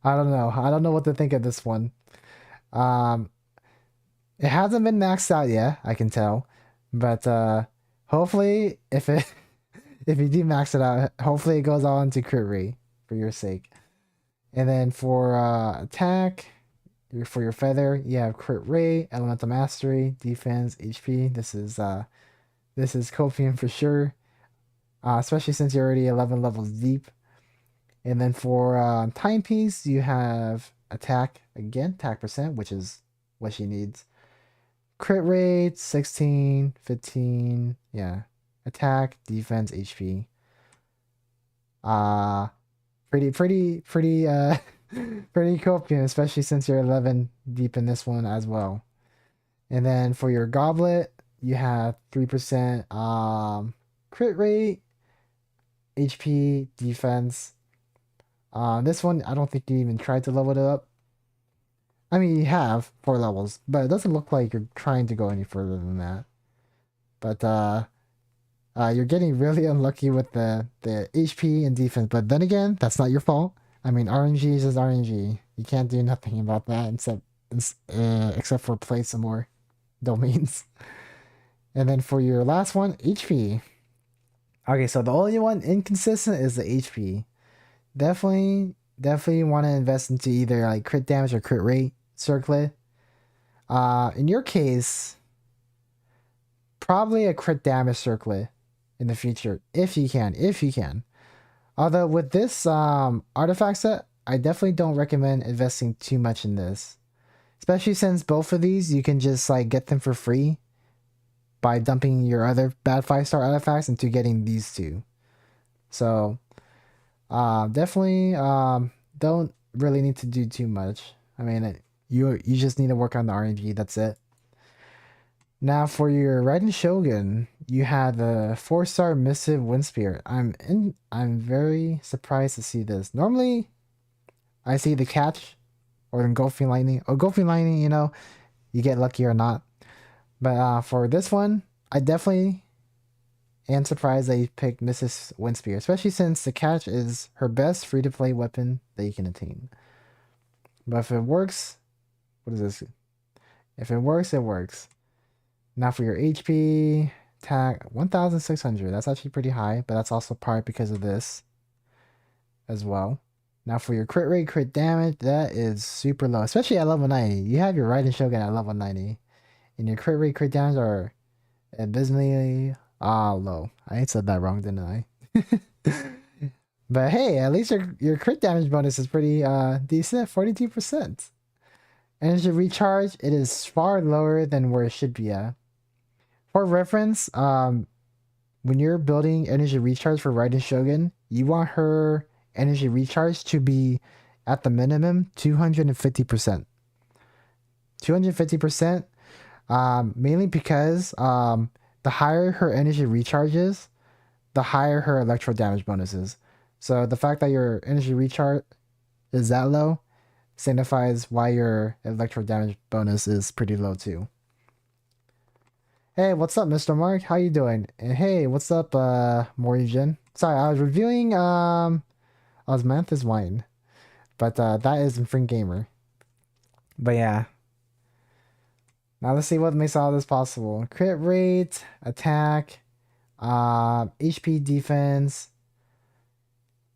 don't know. I don't know what to think of this one. It hasn't been maxed out yet, I can tell. But hopefully if you do max it out, hopefully it goes all into crit rate for your sake. And then for attack, for your feather, you have crit rate, elemental mastery, defense, HP. This is Copium for sure. Especially since you're already 11 levels deep. And then for timepiece, you have attack again, attack percent, which is what she needs. Crit rate 16, 15, yeah. Attack, defense, HP. Pretty Pretty copium, especially since you're 11 deep in this one as well. And then for your goblet, you have 3% crit rate, HP, defense. This one, I don't think you even tried to level it up. I mean, you have 4 levels, but it doesn't look like you're trying to go any further than that. But you're getting really unlucky with the HP and defense. But then again, that's not your fault. I mean, RNG is just RNG. You can't do nothing about that except for play some more domains. And then for your last one, HP. Okay, so the only one inconsistent is the HP. Definitely want to invest into either like crit damage or crit rate circlet. In your case, probably a crit damage circlet in the future if you can. Although with this artifact set, I definitely don't recommend investing too much in this, especially since both of these you can just like get them for free by dumping your other bad 5-star artifacts into getting these two. So definitely don't really need to do too much. I mean, you just need to work on the RNG. That's it. Now for your Raiden Shogun, you had the 4-star Missive Wind Spirit. I'm very surprised to see this. Normally, I see the catch or engulfing lightning. Engulfing lightning, you know, you get lucky or not. But for this one, I definitely am surprised that you picked Mrs. Wind Spirit, especially since the catch is her best free-to-play weapon that you can attain. But if it works, what is this? If it works, it works. Now for your HP, attack 1,600. That's actually pretty high, but that's also part because of this as well. Now for your crit rate, crit damage, that is super low, especially at level 90. You have your Raiden Shogun at level 90, and your crit rate, crit damage are abysmally low. I said that wrong, didn't I? But hey, at least your crit damage bonus is pretty decent, 42%. Energy recharge, it is far lower than where it should be at. For reference, when you're building energy recharge for Raiden Shogun, you want her energy recharge to be at the minimum 250%. 250%, mainly because the higher her energy recharges, the higher her electro damage bonus is. So the fact that your energy recharge is that low signifies why your electro damage bonus is pretty low too. Hey, what's up, Mr. Mark? How you doing? And hey, what's up, Morrigan? Sorry, I was reviewing Osmanthus wine, but that is Infring Gamer. But yeah. Now let's see what makes all this possible. Crit rate, attack, HP, defense,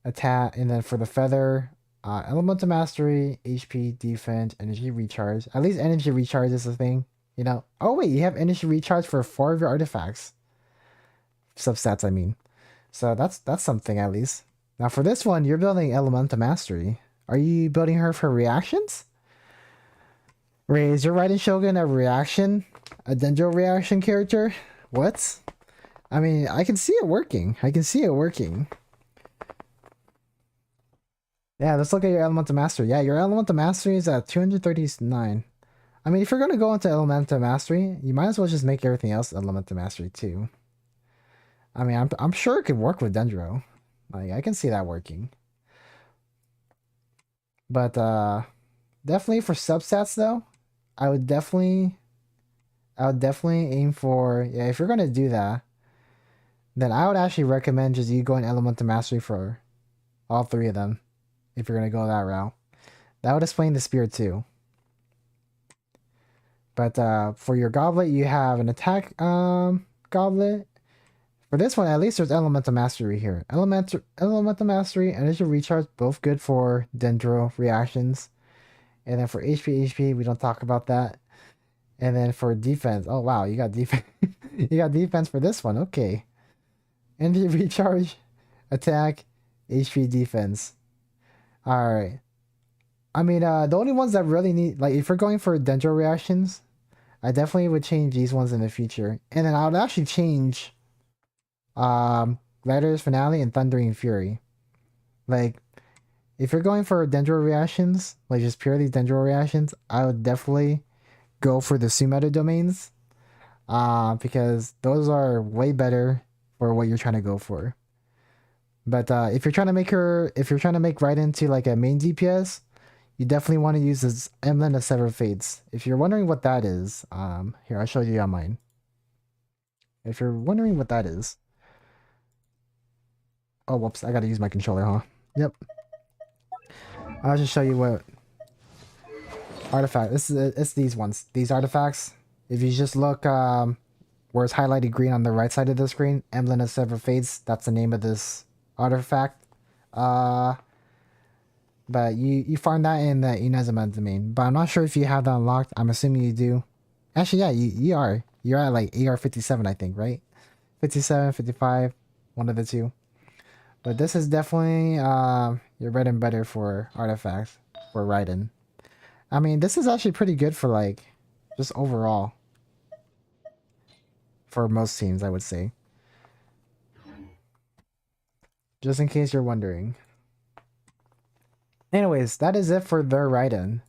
attack, and then for the feather, elemental mastery, HP, defense, energy recharge. At least energy recharge is a thing, you know. Oh wait, you have energy recharge for 4 of your artifacts. Substats, I mean. So that's something at least. Now for this one, you're building elemental mastery. Are you building her for reactions? Ray, is your Raiden Shogun a reaction? A Dendro reaction character? What? I mean, I can see it working. Yeah, let's look at your Elemental Mastery. Yeah, your Elemental Mastery is at 239. I mean, if you're going to go into Elemental Mastery, you might as well just make everything else Elemental Mastery too. I mean, I'm sure it could work with Dendro. Like, I can see that working. But, definitely for substats though, I would definitely aim for, yeah, if you're going to do that, then I would actually recommend just you going Elemental Mastery for all 3 of them. If you're going to go that route. That would explain the spirit too. But for your goblet, you have an attack goblet. For this one, at least there's Elemental Mastery here. Elemental Mastery, Energy Recharge, both good for Dendro reactions. And then for HP, we don't talk about that. And then for defense, oh wow, you got defense. You got defense for this one, okay. Energy Recharge, attack, HP, defense. Alright. I mean, the only ones that really need, like, if you're going for Dendro reactions, I definitely would change these ones in the future. And then I would actually change Gladiator's Finale and Thundering Fury. Like, if you're going for dendro reactions, like just purely dendro reactions, I would definitely go for the Sumeta domains. Because those are way better for what you're trying to go for. But if you're trying to make right into like a main DPS, you definitely want to use this Emblem of Severed Fates. If you're wondering what that is, here I'll show you on mine. If you're wondering what that is, oh whoops, I gotta use my controller, huh? Yep. I'll just show you what artifact. It's these ones. These artifacts. If you just look where it's highlighted green on the right side of the screen, Emblem of Severed Fates. That's the name of this artifact. But you find that in the Inazuma domain. But I'm not sure if you have that unlocked. I'm assuming you do. Actually, yeah, you are. You're at like AR 57, I think, right? 57, 55, one of the two. But this is definitely your bread and butter for artifacts for Raiden. I mean, this is actually pretty good for like just overall. For most teams, I would say. Just in case you're wondering. Anyways, that is it for their Raiden.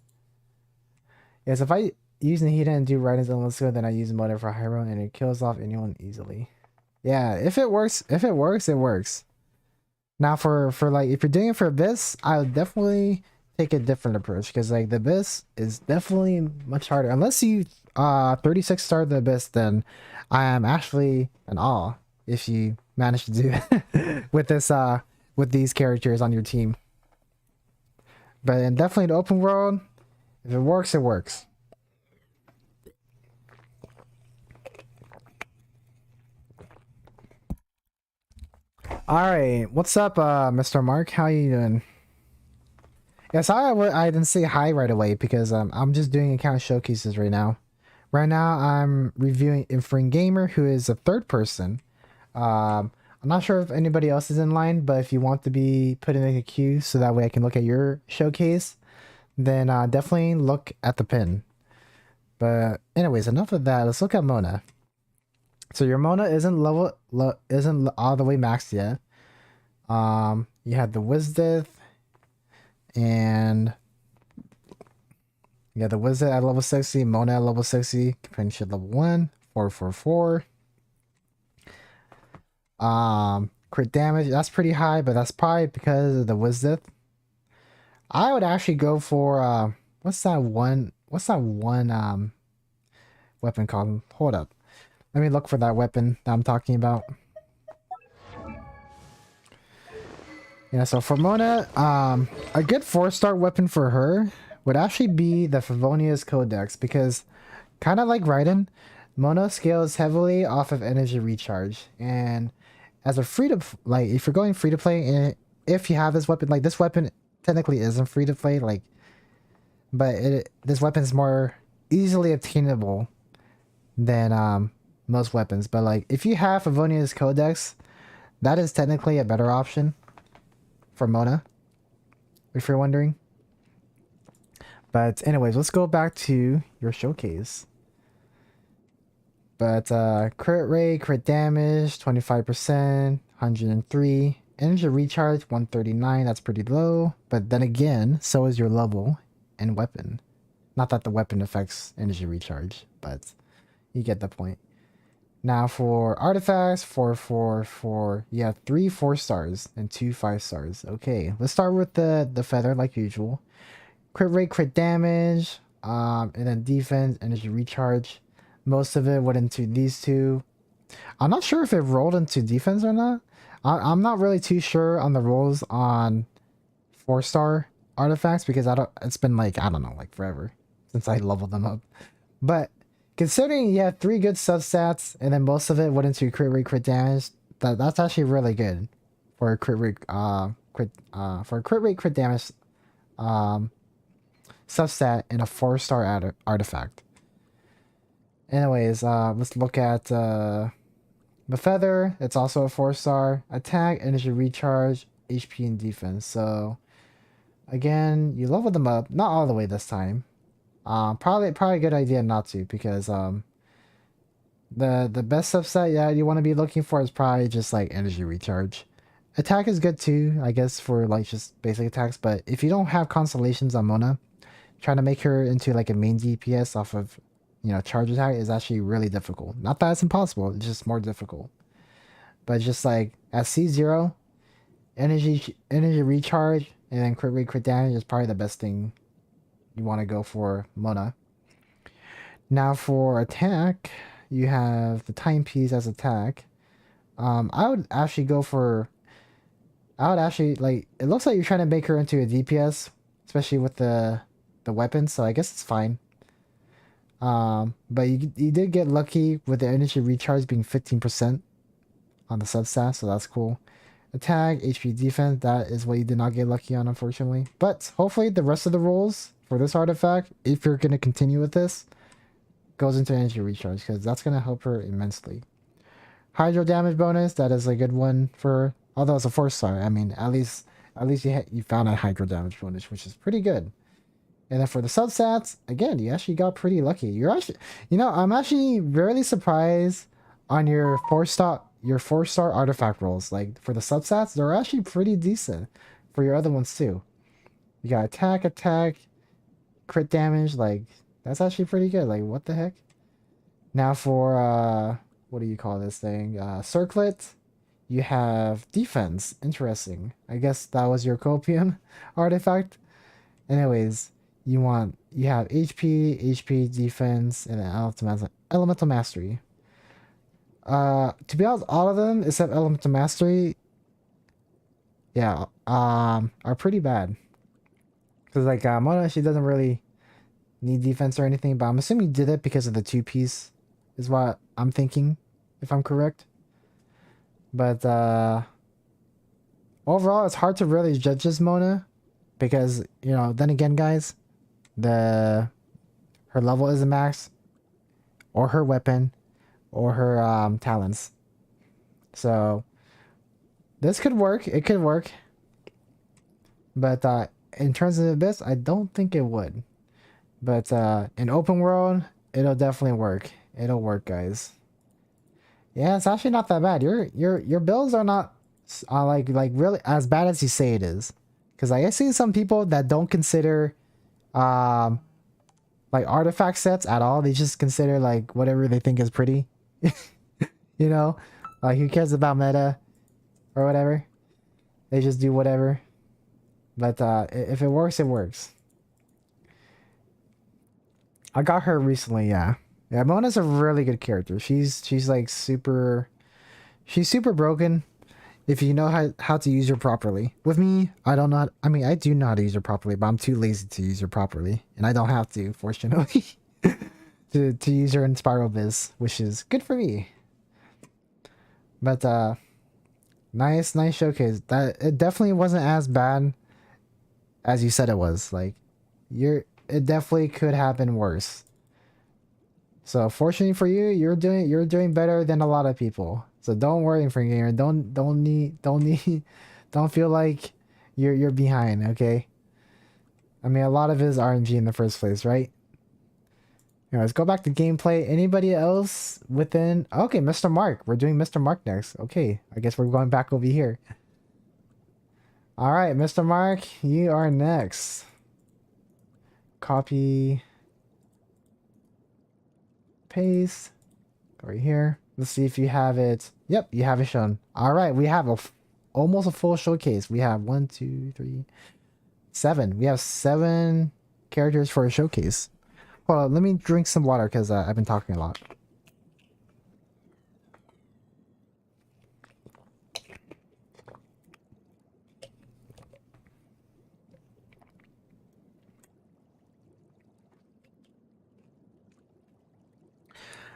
Yes, if I use Nahida and do Raiden's Let's Go, then I use Motor for Hyro and it kills off anyone easily. Yeah, if it works, it works. Now for like if you're doing it for Abyss, I would definitely take a different approach because like the Abyss is definitely much harder. Unless you 36 star the Abyss, then I am actually in awe if you manage to do it with this with these characters on your team. But in definitely the open world, if it works, it works. All right, what's up, Mr. Mark? How you doing? Yeah, sorry I didn't say hi right away because I'm just doing account showcases right now. Right now, I'm reviewing Infring Gamer, who is a third person. I'm not sure if anybody else is in line, but if you want to be put in a queue so that way I can look at your showcase, then definitely look at the pin. But anyways, enough of that. Let's look at Mona. So your Mona isn't isn't all the way maxed yet. You had the Wisdith, and yeah, the Wizard at level 60, Mona at level 60, companionship level 1, 444. Crit damage, that's pretty high, but that's probably because of the Wizard. I would actually go for what's that one weapon called? Hold up. Let me look for that weapon that I'm talking about. Yeah, so for Mona, a good 4-star weapon for her would actually be the Favonius Codex, because kind of like Raiden, Mona scales heavily off of energy recharge, and as a like if you're going free to play, and if you have this weapon, like this weapon technically isn't free to play, like, but this weapon is more easily obtainable than most weapons. But like if you have Favonius Codex, that is technically a better option for Mona, if you're wondering. But anyways, let's go back to your showcase. But crit rate, crit damage, 25%, 103. Energy recharge, 139. That's pretty low. But then again, so is your level and weapon. Not that the weapon affects energy recharge, but you get the point. Now for artifacts, 444. You have 3 4-stars and 2 5-stars. Okay, let's start with the feather like usual. Crit rate, crit damage, and then defense, energy recharge. Most of it went into these two. I'm not sure if it rolled into defense or not. I'm not really too sure on the rolls on 4-star artifacts because it's been like, I don't know, like forever since I leveled them up. But considering you have 3 good substats and then most of it went into crit rate, crit damage, that's actually really good for a crit rate, crit damage substat in a 4-star artifact. Anyways, let's look at the feather. It's also a 4-star. Attack, energy recharge, HP, and defense. So again, you level them up, not all the way this time. Probably a good idea not to, because the best subset, yeah, you want to be looking for is probably just like energy recharge. Attack is good too, I guess, for like just basic attacks. But if you don't have constellations on Mona, trying to make her into like a main DPS off of, charge attack is actually really difficult. Not that it's impossible, it's just more difficult. But just like at C0, energy recharge and then crit rate, crit damage is probably the best thing you want to go for Mona. Now for attack, you have the timepiece as attack. I would actually go for. I would actually like. It looks like you're trying to make her into a DPS, especially with the weapon. So I guess it's fine. But you did get lucky with the energy recharge being 15% on the substat, so that's cool. Attack, HP, defense, that is what you did not get lucky on, unfortunately. But hopefully the rest of the rolls for this artifact, if you're gonna continue with this, goes into energy recharge because that's gonna help her immensely. Hydro damage bonus, that is a good one for, although it's a 4-star. I mean, at least you found a hydro damage bonus, which is pretty good. And then for the substats, again, you actually got pretty lucky. You're actually, I'm actually really surprised on your 4-star artifact rolls. Like for the substats, they're actually pretty decent for your other ones too. You got attack, crit damage, like that's actually pretty good. Like what the heck? Now for what do you call this thing? Circlet. You have defense. Interesting. I guess that was your copium artifact. Anyways, you have HP, defense, and then elemental mastery. To be honest, all of them except elemental mastery, yeah, are pretty bad. Cause like Mona, she doesn't really need defense or anything, but I'm assuming you did it because of the 2-piece, is what I'm thinking, if I'm correct. But overall, it's hard to really judge this Mona because then again, guys, her level isn't max, or her weapon, or her talents. So this could work. It could work. But in terms of Abyss, I don't think it would. But in open world, it'll definitely work. It'll work, guys. Yeah, it's actually not that bad. Your builds are not like really as bad as you say it is. Because I see some people that don't consider like artifact sets at all. They just consider like whatever they think is pretty. Like who cares about meta or whatever? They just do whatever. But if it works, it works. I got her recently, yeah. Yeah, Mona's a really good character. She's like super broken if you know how to use her properly. With me, I don't know. I mean, I do know how to use her properly, but I'm too lazy to use her properly, and I don't have to, fortunately, to use her in Spiral Biz, which is good for me. But nice showcase. That it definitely wasn't as bad as you said it was. Like it definitely could have been worse. So fortunately for you, you're doing better than a lot of people. So don't worry, Frank Gamer. Don't feel like you're behind. Okay. I mean, a lot of it is RNG in the first place, right? Let's go back to gameplay. Anybody else within? Okay, Mr. Mark. We're doing Mr. Mark next. Okay, I guess we're going back over here. All right, Mr. Mark, you are next. Copy. Paste. Go right here. Let's see if you have it. Yep, you have it shown. All right, we have almost a full showcase. We have 1, 2, 3, 7. We have 7 characters for a showcase. Hold on, let me drink some water because I've been talking a lot.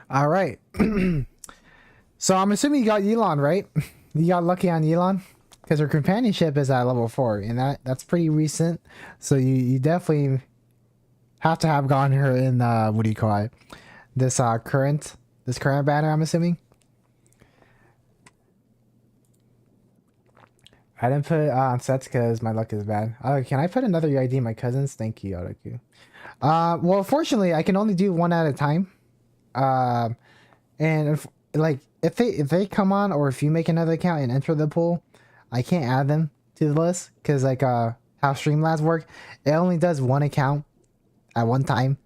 All right. So I'm assuming you got Elon, right? You got lucky on Elon because her companionship is at level 4, and that's pretty recent. So you definitely have to have gotten her in what do you call it? This current banner, I'm assuming. I didn't put on sets because my luck is bad. Oh, can I put another UID in my cousins? Thank you, Otaku. Well, fortunately, I can only do one at a time. And if they come on, or if you make another account and enter the pool, I can't add them to the list because like how Streamlabs work, it only does one account at one time.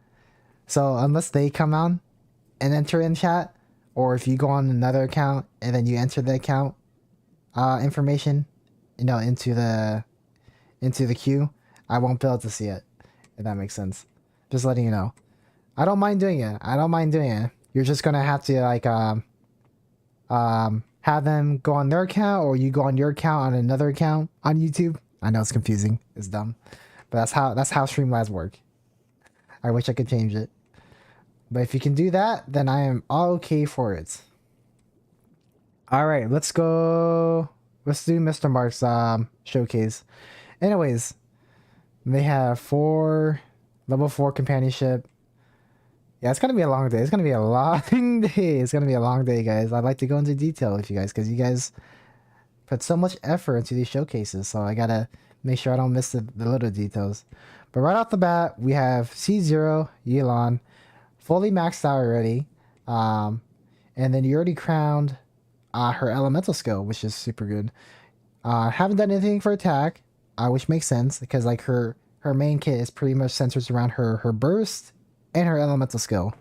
So unless they come on and enter in chat, or if you go on another account and then you enter the account information, you know, into the queue, I won't be able to see it. If that makes sense. Just letting you know. I don't mind doing it. I don't mind doing it. You're just gonna have to like have them go on their account, or you go on your account on another account on YouTube. I know it's confusing. It's dumb, but that's how Streamlabs work. I wish I could change it, but if you can do that, then I am all okay for it. All right, let's go. Let's do Mr. Mark's showcase. Anyways, they have level 4 companionship. Yeah, it's gonna be a long day. It's gonna be a long day. It's gonna be a long day, guys. I'd like to go into detail with you guys because you guys put so much effort into these showcases, so I gotta make sure I don't miss the little details. But right off the bat, we have C0 Yelan, fully maxed out already, and then you already crowned her elemental skill, which is super good. Haven't done anything for attack, which makes sense because like her main kit is pretty much centered around her burst and her elemental skill,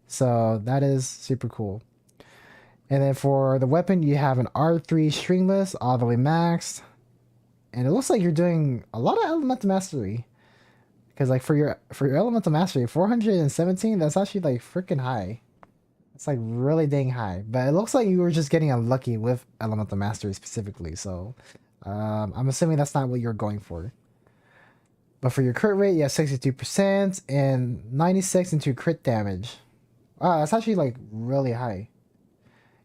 so that is super cool. And then for the weapon, you have an R3 stringless all the way maxed, and it looks like you're doing a lot of elemental mastery because like for your elemental mastery 417, that's actually like freaking high. It's like really dang high, but it looks like you were just getting unlucky with elemental mastery specifically, so I'm assuming that's not what you're going for. But for your crit rate, you have 62% and 96 into crit damage. Wow, that's actually like really high.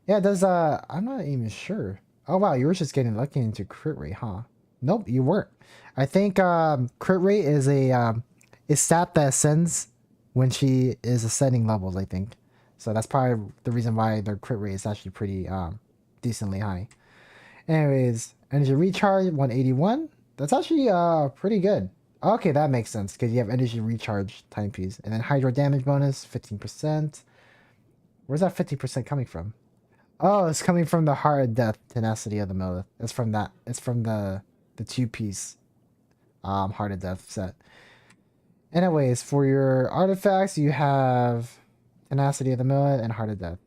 Yeah, it does. I'm not even sure. Oh wow, you were just getting lucky into crit rate, huh? Nope, you weren't. I think crit rate is a stat that ascends when she is ascending levels, I think. So that's probably the reason why their crit rate is actually pretty decently high. Anyways, energy recharge 181. That's actually pretty good. Okay, that makes sense because you have energy recharge timepiece. And then hydro damage bonus 15%. Where's that 50% coming from? Oh, it's coming from the Heart of Death tenacity of the Millith. It's from that. It's from the 2-piece Heart of Death set. Anyways, for your artifacts, you have tenacity of the Millith and Heart of Death.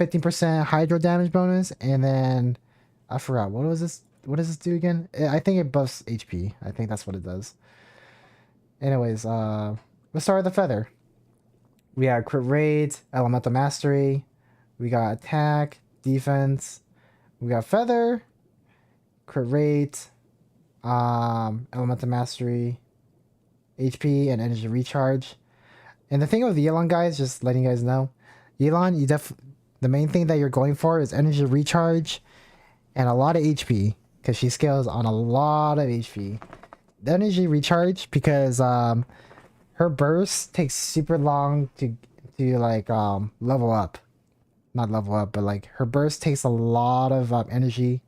15% hydro damage bonus, and then I forgot what was this. What does this do again? I think it buffs HP. I think that's what it does. Anyways, let's start with the feather. We have crit rate, elemental mastery. We got attack, defense. We got feather, crit rate, elemental mastery, HP, and energy recharge. And the thing with Yelan, guys, just letting you guys know, Yelan, the main thing that you're going for is energy recharge and a lot of HP because she scales on a lot of HP. The energy recharge because her burst takes super long to like level up. Not level up, but like her burst takes a lot of energy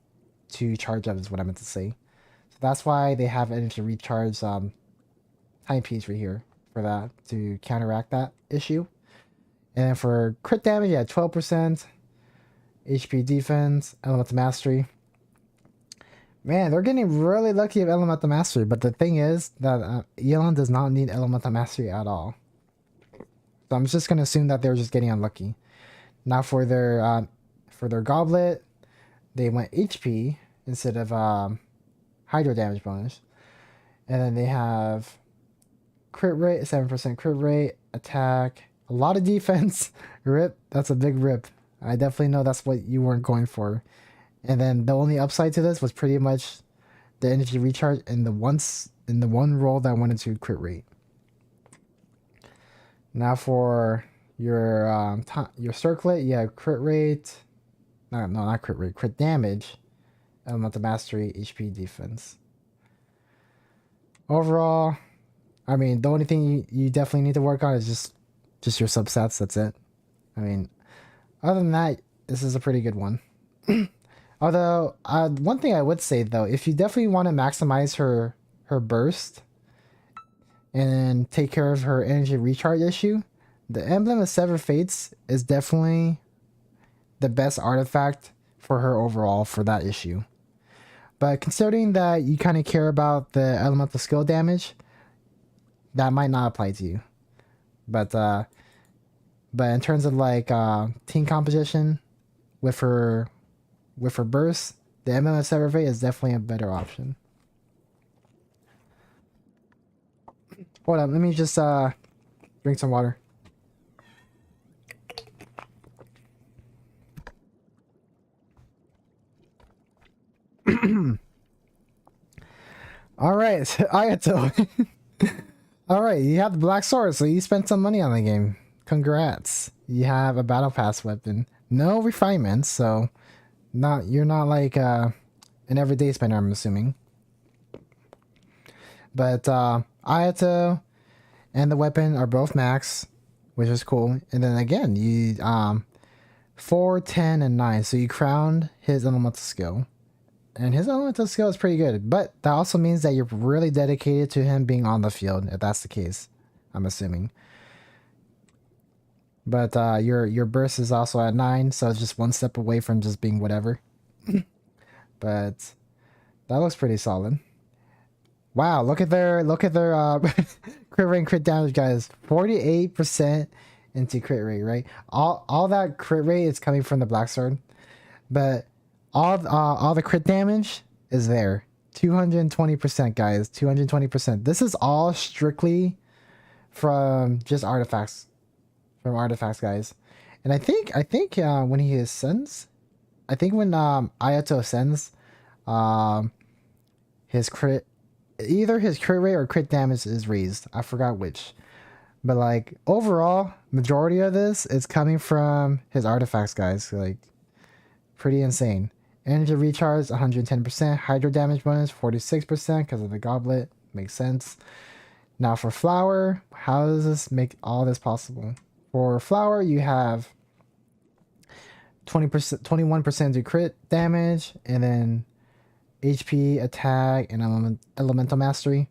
to charge up is what I meant to say. So that's why they have energy recharge timepiece right here for that to counteract that issue. And then for crit damage, yeah, 12%, HP defense, elemental mastery. Man, they're getting really lucky with elemental mastery, but the thing is that Yelan does not need elemental mastery at all. So I'm just gonna assume that they're just getting unlucky. Now for their goblet, they went HP instead of hydro damage bonus, and then they have crit rate, 7% crit rate, attack, a lot of defense. Rip, that's a big rip. I definitely know that's what you weren't going for. And then the only upside to this was pretty much the energy recharge and the one roll that went into crit rate. Now for your circlet, you have crit rate. No, not crit rate. Crit damage, elemental mastery, HP, defense. Overall, I mean, the only thing you definitely need to work on is just your substats. That's it. I mean, other than that, this is a pretty good one. Although, one thing I would say though, if you definitely want to maximize her burst and take care of her energy recharge issue, the Emblem of Severed Fates is definitely the best artifact for her overall for that issue. But considering that you kind of care about the elemental skill damage, that might not apply to you. But in terms of like team composition with her burst, the MMS Everfate is definitely a better option. Hold on, let me just drink some water. All right, Ayato. All right, you have the black sword, so you spent some money on the game. Congrats. You have a battle pass weapon. No refinements, so you're not like an everyday spender, I'm assuming. But Ayato and the weapon are both max, which is cool. And then again, you 4, 10, and 9. So you crowned his elemental skill. And his elemental skill is pretty good. But that also means that you're really dedicated to him being on the field, if that's the case, I'm assuming. But your burst is also at 9, so it's just one step away from just being whatever. But that looks pretty solid. Wow, look at their crit rate and crit damage, guys. 48% into crit rate, right? All that crit rate is coming from the black sword, but all the crit damage is there. 220%, guys. 220%. This is all strictly from just artifacts. From artifacts, guys. And I think when he ascends, I think when Ayato ascends, his crit, either his crit rate or crit damage is raised. I forgot which. But like overall, majority of this is coming from his artifacts, guys. Like pretty insane. Energy recharge 110%, hydro damage bonus 46% because of the goblet. Makes sense. Now for flower, how does this make all this possible? For flower, you have 20%, 21% to crit damage, and then HP, attack, and elemental mastery.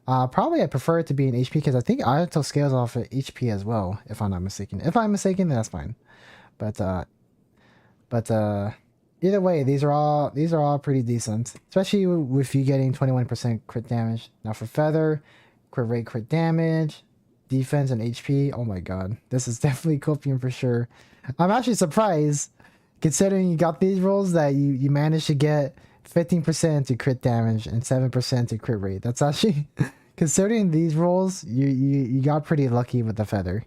Probably I prefer it to be an HP because I think Ayato scales off of HP as well, if I'm not mistaken. If I'm mistaken, then that's fine. But either way, these are all pretty decent, especially with you getting 21% crit damage. Now for feather, crit rate, crit damage, defense, and HP. Oh my god, this is definitely copium for sure. I'm actually surprised, considering you got these rolls, that you managed to get 15% to crit damage and 7% to crit rate. That's actually, considering these rolls, you got pretty lucky with the feather.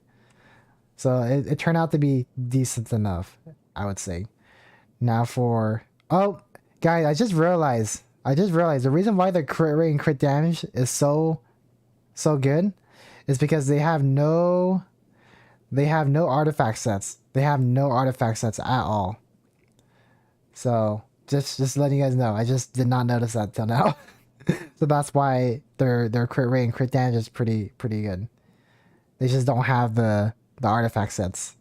So it turned out to be decent enough, I would say. Now for, oh guys, I just realized the reason why the crit rate and crit damage is so good is because they have no artifact sets. They have no artifact sets at all. So just letting you guys know, I just did not notice that till now. So that's why their crit rate and crit damage is pretty good. They just don't have the artifact sets.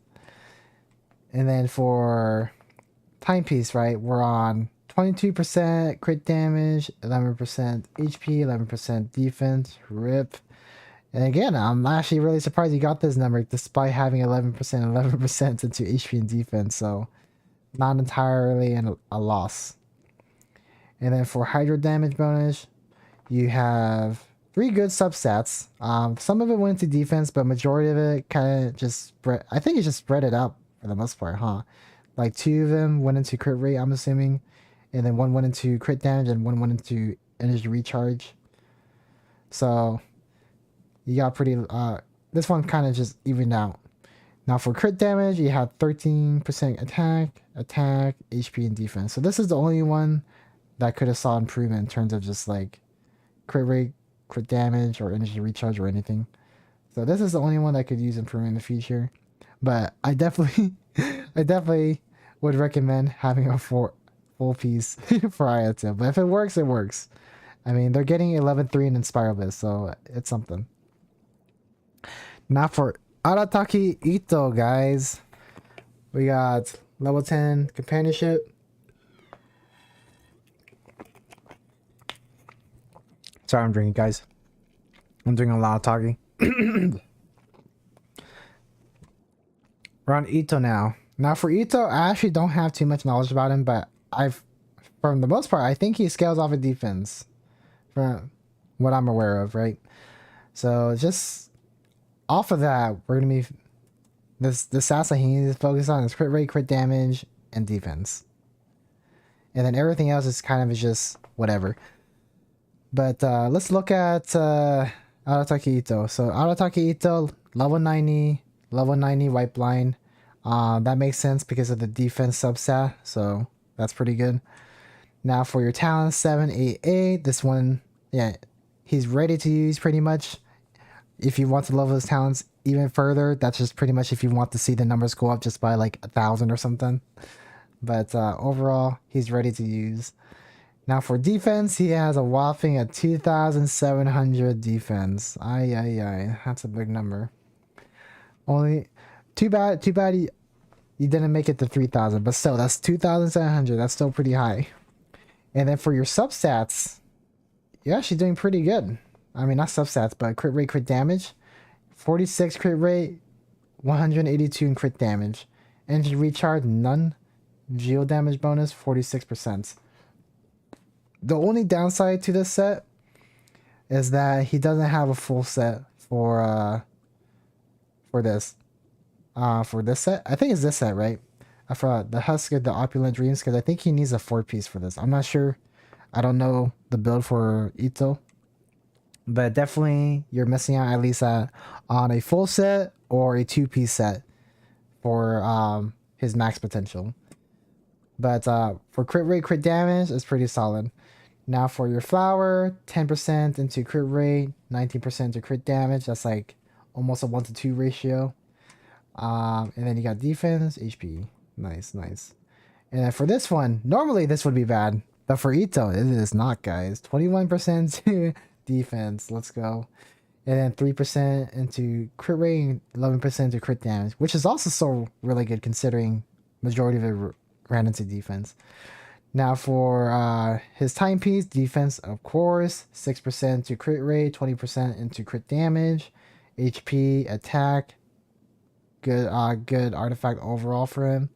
And then for timepiece, right, we're on 22% crit damage, 11% HP, 11% defense. Rip. And again, I'm actually really surprised you got this number despite having 11% into HP and defense. So not entirely a loss. And then for hydro damage bonus, you have 3 good substats. Some of it went to defense, but majority of it kind of just spread. I think it just spread it out for the most part, huh? Like 2 of them went into crit rate, I'm assuming, and then 1 went into crit damage and 1 went into energy recharge. So you got pretty. This one kind of just evened out. Now for crit damage, you have 13% attack, HP, and defense. So this is the only one that could have saw improvement in terms of just like crit rate, crit damage, or energy recharge or anything. So this is the only one that could use improvement in the future. But I definitely would recommend having a full piece for Ayato. But if it works, it works. I mean, they're getting 11-3 in Inspiral Biz, so it's something. Now for Arataki Ito, guys. We got level 10 companionship. Sorry, I'm drinking, guys. I'm doing a lot of talking. We're on Ito now. Now for Ito, I actually don't have too much knowledge about him, but I've from the most part, I think he scales off of defense, from what I'm aware of, right? So just off of that, we're gonna be this assassin. He needs to focus on his crit rate, crit damage, and defense, and then everything else is kind of just whatever. But let's look at Arataki Ito. So Arataki Ito, level 90 white blind. That makes sense because of the defense substat, so that's pretty good. Now for your talent 788, this one, yeah, he's ready to use pretty much. If you want to level his talents even further, that's just pretty much if you want to see the numbers go up just by like 1,000 or something. But overall, he's ready to use. Now for defense, he has a whopping at 2,700 defense. Ay, that's a big number. Only too bad you didn't make it to 3,000, but still, that's 2,700. That's still pretty high. And then for your substats, you're actually doing pretty good. I mean, not substats, but crit rate, crit damage. 46 crit rate, 182 in crit damage. Energy recharge, none. Geo damage bonus, 46%. The only downside to this set is that he doesn't have a full set for this. For this set, I think it's this set, right? For the Husk of the Opulent Dreams, because I think he needs a 4-piece for this. I'm not sure. I don't know the build for Ito, but definitely you're missing out at least on a full set or a 2-piece set for his max potential. But for crit rate, crit damage, it's pretty solid. Now for your flower, 10% into crit rate, 19% to crit damage. That's like almost a 1-to-2 ratio. And then you got defense, HP. Nice. And then for this one, normally this would be bad, but for Ito, it is not, guys. 21% to defense. Let's go. And then 3% into crit rate, 11% to crit damage, which is also so really good considering majority of it ran into defense. Now for his timepiece, defense, of course, 6% to crit rate, 20% into crit damage, HP, attack, good artifact overall for him.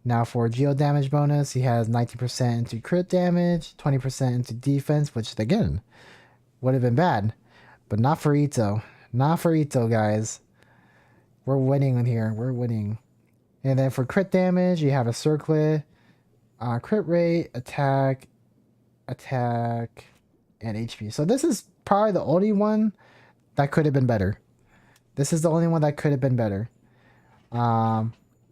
Now for geo damage bonus, he has 19% into crit damage, 20% into defense, which again would have been bad, but not for Ito. Not for Ito, guys. We're winning in here. We're winning. And then for crit damage, you have a circlet, crit rate, attack, and HP. So this is probably the only one that could have been better. This is the only one that could have been better.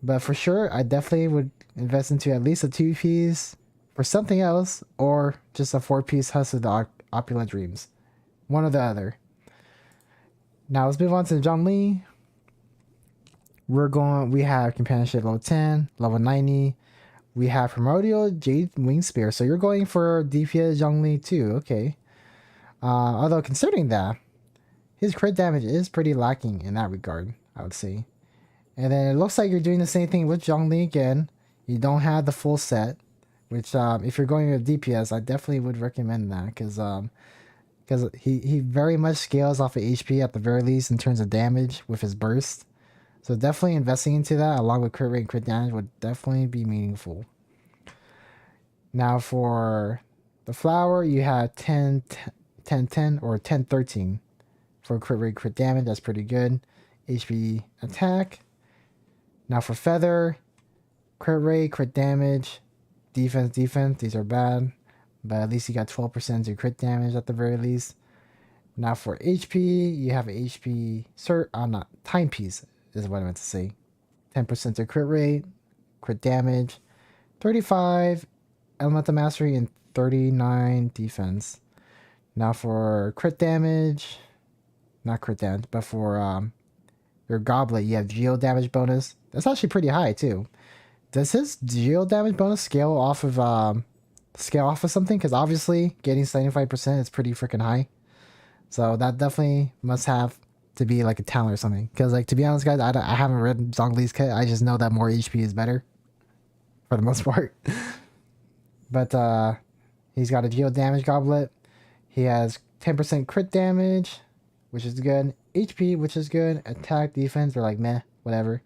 But for sure, I definitely would invest into at least a 2-piece for something else, or just a 4-piece Husk of the Opulent Dreams. One or the other. Now let's move on to Zhongli. We have Companionship level 10, level 90. We have Primordial Jade Wing Spear. So you're going for DPS Zhongli too, okay. Although considering that, his crit damage is pretty lacking in that regard, I would say. And then it looks like you're doing the same thing with Zhongli again. You don't have the full set, which if you're going with DPS, I definitely would recommend that, because he very much scales off of HP at the very least in terms of damage with his burst. So definitely investing into that along with crit rate and crit damage would definitely be meaningful. Now for the flower, you have 10, 10, 10 or 10, 13 for crit rate, crit damage. That's pretty good. HP, attack. Now for feather, crit rate, crit damage, defense. These are bad, but at least you got 12% to crit damage at the very least. Now for HP, you have a HP not timepiece is what I meant to say. 10% to crit rate, crit damage, 35 elemental mastery, and 39 defense. Now for crit damage, not crit damage, but for your goblet, you have geo damage bonus. That's actually pretty high too. Does his geo damage bonus scale off of something? Because obviously getting 75% is pretty freaking high. So that definitely must have to be like a talent or something. Because like, to be honest, guys, I haven't read Zhongli's kit. I just know that more HP is better for the most part. But he's got a geo damage goblet. He has 10% crit damage, which is good. HP, which is good. Attack, defense, are like meh, whatever.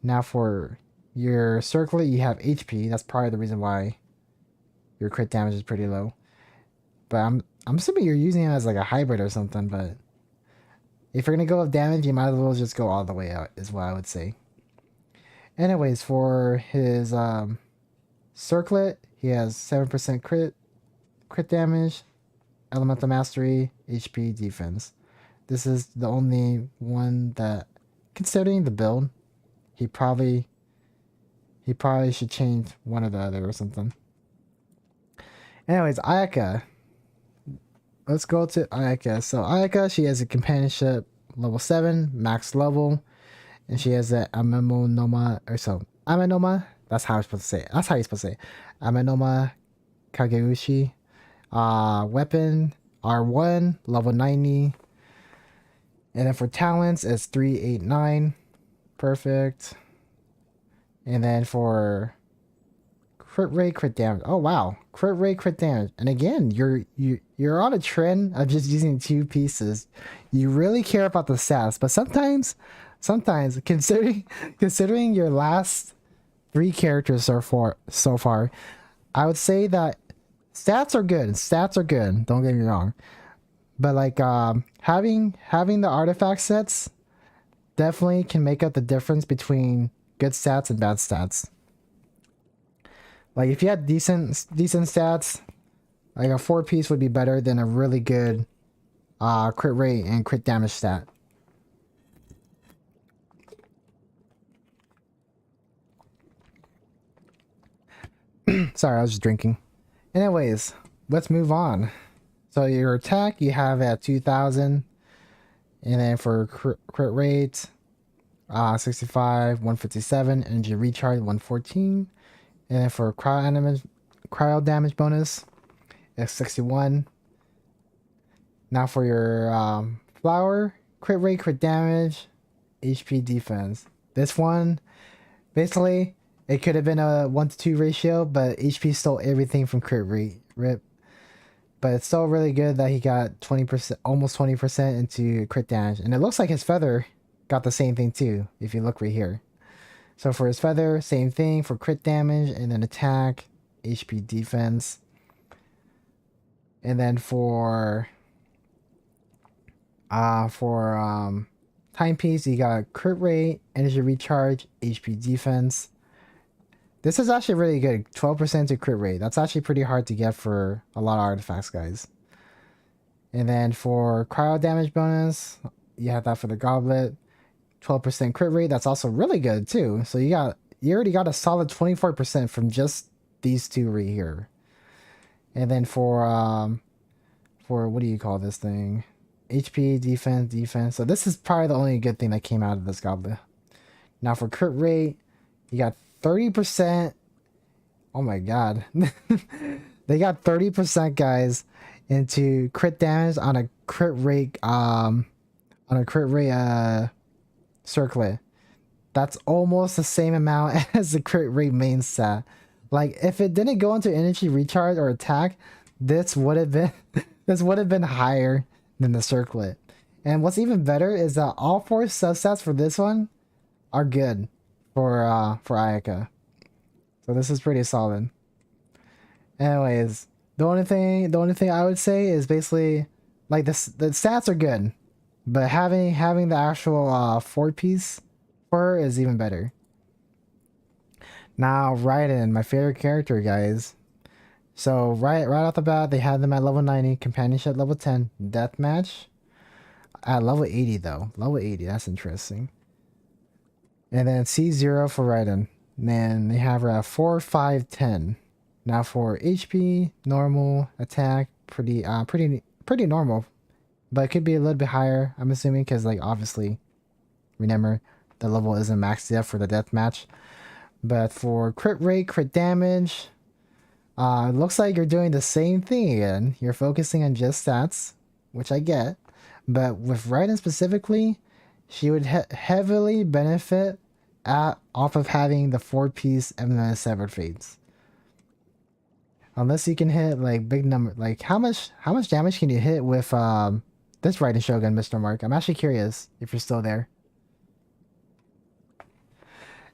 Now for your circlet, you have HP. That's probably the reason why your crit damage is pretty low. But I'm assuming you're using it as like a hybrid or something. But if you're gonna go with damage, you might as well just go all the way out, is what I would say. Anyways, for his circlet, he has 7% crit damage, elemental mastery, HP, defense. This is the only one that, considering the build, he probably should change one or the other or something. Anyways, Ayaka. Let's go to Ayaka. So Ayaka, she has a companionship level 7, max level, and she has a Amenoma, or so Amenoma. That's how I'm supposed to say it. That's how you're supposed to say it. Amenoma Kageushi. Weapon R1, level 90. And then for talents, it's 389. Perfect. And then for crit rate, crit damage. Oh wow, crit rate, crit damage. And again, you're on a trend of just using 2 pieces. You really care about the stats, but sometimes considering your last 3 characters so far, I would say that stats are good. Stats are good. Don't get me wrong, but like having the artifact sets definitely can make up the difference between good stats and bad stats. Like if you had decent stats, like a 4-piece would be better than a really good crit rate and crit damage stat. Sorry, I was just drinking. Anyways, let's move on. So your attack you have at 2000, and then for crit rate, 65, 157, energy recharge 114, and then for cryo damage bonus, it's 61. Now for your flower, crit rate, crit damage, HP, defense. This one, basically, it could have been a 1-to-2 ratio, but HP stole everything from crit rate. Rip. But it's still really good that he got 20%, almost 20% into crit damage. And it looks like his feather got the same thing too, if you look right here. So for his feather, same thing for crit damage, and then attack, HP, defense. And then for timepiece, you got crit rate, energy recharge, HP, defense. This is actually really good. 12% to crit rate. That's actually pretty hard to get for a lot of artifacts, guys. And then for cryo damage bonus, you have that for the goblet. 12% crit rate. That's also really good too. So you already got a solid 24% from just these 2 right here. And then for what do you call this thing? HP, defense. So this is probably the only good thing that came out of this goblet. Now for crit rate, you got 30%. Oh my god. They got 30%, guys, into crit damage on a crit rate circlet. That's almost the same amount as the crit rate main stat. Like if it didn't go into energy recharge or attack, this would have been higher than the circlet. And what's even better is that all 4 substats for this one are good for Ayaka. So this is pretty solid. Anyways, the only thing I would say is basically like the stats are good, but having the actual 4-piece for her is even better. Now Raiden, my favorite character, guys. So right off the bat, they had them at level 90, companionship level 10, deathmatch at level 80 though. Level 80, that's interesting. And then C0 for Raiden. Then they have her at 4, 5, 10. Now for HP, normal, attack, pretty normal. But it could be a little bit higher, I'm assuming, because like obviously, remember, the level isn't maxed yet for the deathmatch. But for crit rate, crit damage, it looks like you're doing the same thing again. You're focusing on just stats, which I get. But with Raiden specifically, she would heavily benefit off of having the 4-piece Eminent Severed Fates. Unless you can hit like big number, like how much damage can you hit with this Raiden Shogun, Mr. Mark? I'm actually curious if you're still there.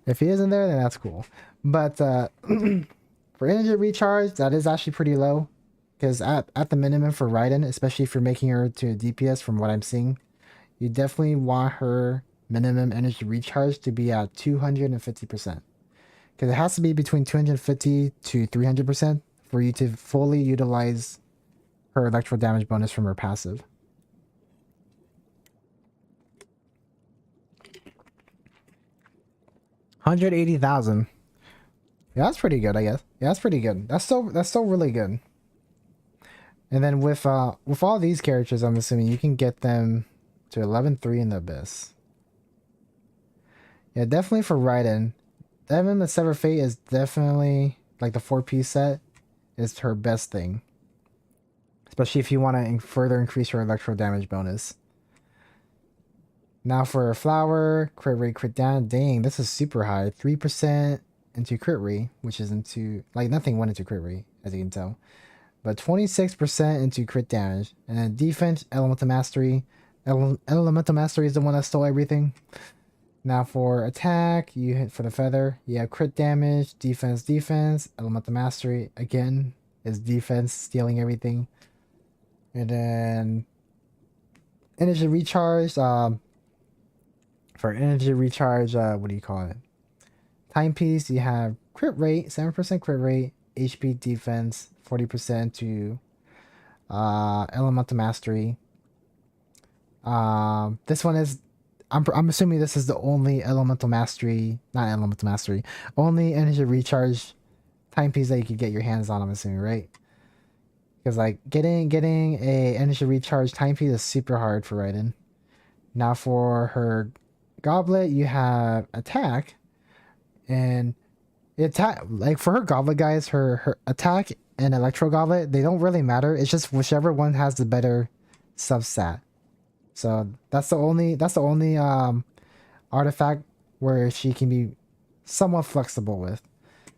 If he isn't there, then that's cool. But for For energy recharge, that is actually pretty low. Because at the minimum for Raiden, especially if you're making her to a DPS from what I'm seeing, you definitely want her minimum energy recharge to be at 250%. Because it has to be between 250 to 300% for you to fully utilize her electro damage bonus from her passive. $180,000. Yeah, that's pretty good, I guess. Yeah, that's pretty good. That's still really good. And then with all these characters, I'm assuming you can get them to 11.3 in the Abyss. Yeah, definitely for Raiden. Devin the Sever Fate is definitely like the 4-piece set is her best thing. Especially if you want to further increase your electro damage bonus. Now for Flower, crit rate, crit down. Dang, this is super high. 3% into crit rate, which is into, like, nothing went into crit rate, as you can tell. But 26% into crit damage. And then defense, Elemental Mastery. Elemental Mastery is the one that stole everything. Now for attack, you hit for the feather. You have crit damage, defense, Elemental Mastery. Again, is defense, stealing everything. And then energy recharge. For energy recharge, what do you call it? Timepiece, you have crit rate, 7% crit rate, HP defense, 40% to Elemental Mastery. This one is, I'm assuming this is the only Elemental Mastery, not Elemental Mastery, only energy recharge timepiece that you could get your hands on, I'm assuming, right? Because like getting a energy recharge timepiece is super hard for Raiden. Now for her goblet, you have attack, and attack, like for her goblet, guys, her attack and electro goblet, they don't really matter. It's just whichever one has the better substat. So that's the only artifact where she can be somewhat flexible with.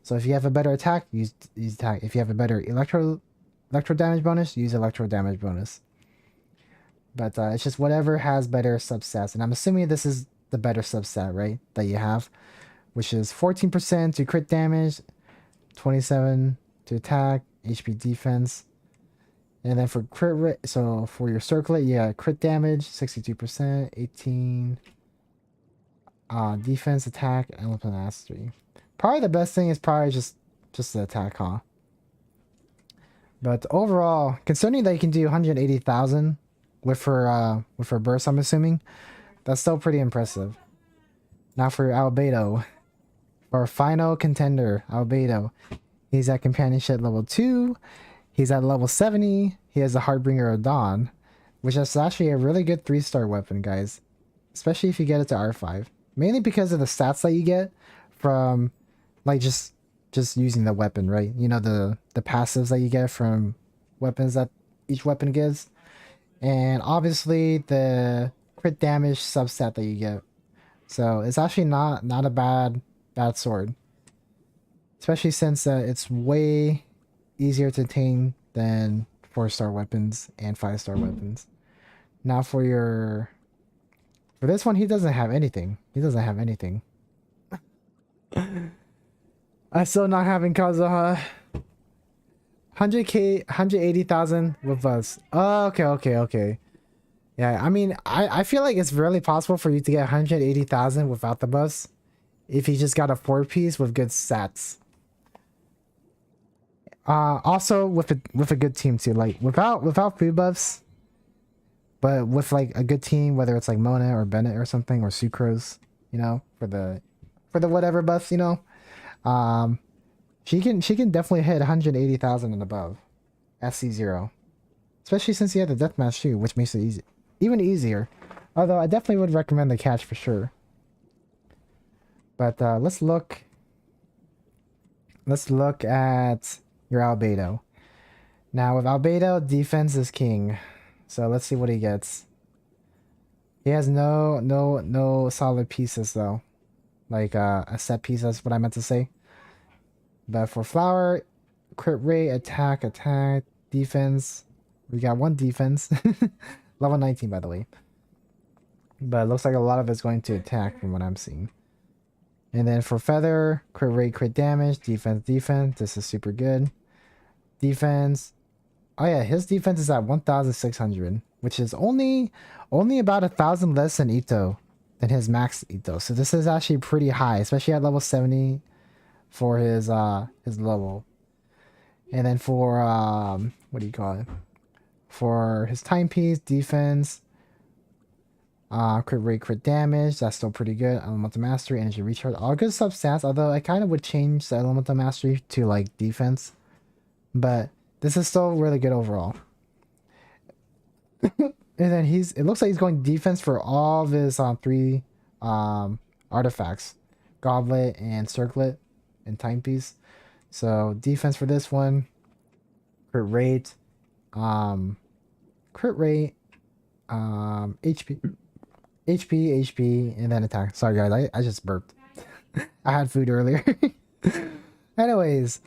So if you have a better attack, use attack. If you have a better electro damage bonus, use electro damage bonus. But it's just whatever has better substats, and I'm assuming this is the better substat, right, that you have, which is 14% to crit damage, 27 to attack, HP defense. And then for crit rate, so for your circlet, yeah, crit damage, 62%, 18 defense, attack, and weapon mastery. Probably the best thing is probably just the attack, huh? But overall, considering that you can do 180,000 with her burst, I'm assuming, that's still pretty impressive. Now for Albedo, our final contender, Albedo. He's at companionship level 2. He's at level 70. He has the Heartbringer of Dawn, which is actually a really good 3-star weapon, guys. Especially if you get it to R5. Mainly because of the stats that you get from, like, just using the weapon, right? You know, the passives that you get from weapons that each weapon gives. And obviously the crit damage substat that you get. So it's actually not a bad sword. Especially since it's way easier to attain than 4-star weapons and 5-star weapons. Now for this one, he doesn't have anything. He doesn't have anything. I'm still not having Kazuha. 100k, 180,000 with us. Oh, okay. Yeah, I mean, I feel like it's really possible for you to get 180,000 without the bus if you just got a 4-piece with good stats. Also with a good team too, like without food buffs, but with like a good team, whether it's like Mona or Bennett or something, or Sucrose, you know, for the whatever buffs, you know, she can definitely hit 180,000 and above, SC0, especially since you have the deathmatch too, which makes it even easier. Although I definitely would recommend the catch for sure. But let's look at your Albedo. Now with Albedo, defense is king. So let's see what he gets. He has no solid pieces though. Like a set piece, that's what I meant to say. But for Flower, crit rate, attack, defense. We got one defense. Level 19 by the way. But it looks like a lot of it's going to attack from what I'm seeing. And then for Feather, crit rate, crit damage, defense, defense. This is super good. Defense. Oh yeah, his defense is at 1,600, which is only about 1,000 less than Ito, than his max Ito. So this is actually pretty high, especially at level 70 for his level. And then for what do you call it? For his timepiece, defense, crit rate, crit damage, that's still pretty good. Elemental mastery, energy recharge, all good stats. Although I kind of would change the elemental mastery to like defense, but this is still really good overall. And then it looks like he's going defense for all of his 3 artifacts, goblet and circlet and timepiece. So defense for this one, crit rate, HP, and then attack. Sorry guys, I just burped. I had food earlier. Anyways,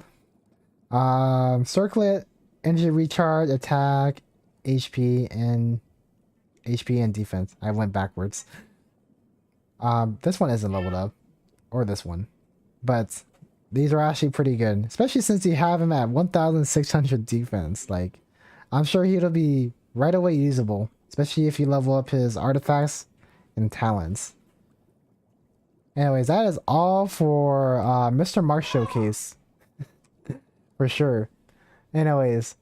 circlet, energy recharge, attack, HP and defense. I went backwards. This one isn't leveled up, or this one, but these are actually pretty good, especially since you have him at 1,600 defense. Like, I'm sure he'll be right away usable, especially if you level up his artifacts and talents. Anyways, that is all for Mr. Mark Showcase. For sure. Anyways,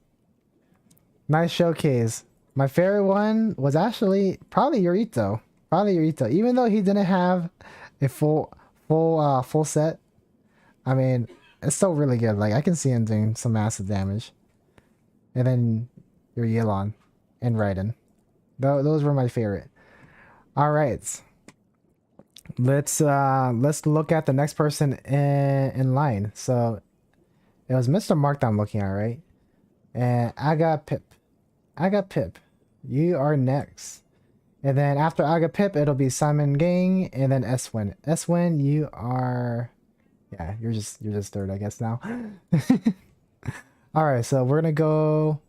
nice showcase. My favorite one was actually probably Yurito. Even though he didn't have a full set. I mean, it's still really good. Like, I can see him doing some massive damage. And then your Yelan and Raiden. Those were my favorite. All right. Let's look at the next person in line. So it was Mr. Mark that I'm looking at, right? And I got Pip. You are next. And then after I got Pip, it'll be Simon Gang and then Eswin. Eswin, you are, yeah, you're just third, I guess now. All right, so we're gonna go.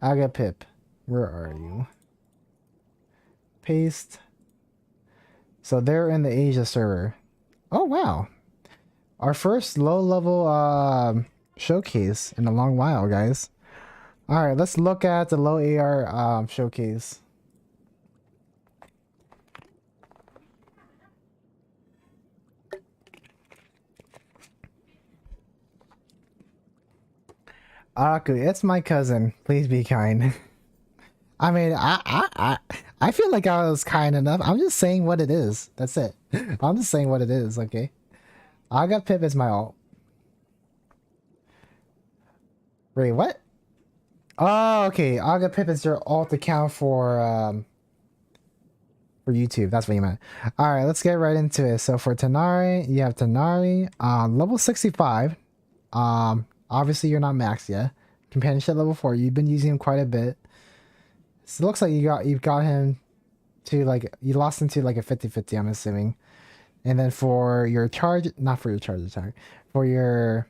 I got Pip. Where are you? Paste. So they're in the Asia server. Oh wow, our first low level showcase in a long while, guys. All right, let's look at the low AR showcase. Araku, it's my cousin. Please be kind. I mean, I feel like I was kind enough. I'm just saying what it is. That's it. I'm just saying what it is, okay? I got Pip as my alt. Wait, what? Oh, okay. Aga Pip is your alt account for YouTube. That's what you meant. All right, let's get right into it. So for Tanari, you have Tanari, level 65. Obviously you're not maxed yet. Companionship level 4. You've been using him quite a bit. So it looks like you got him to like, you lost him to like a 50-50, I'm assuming. And then for your charge, not for your charge attack, for your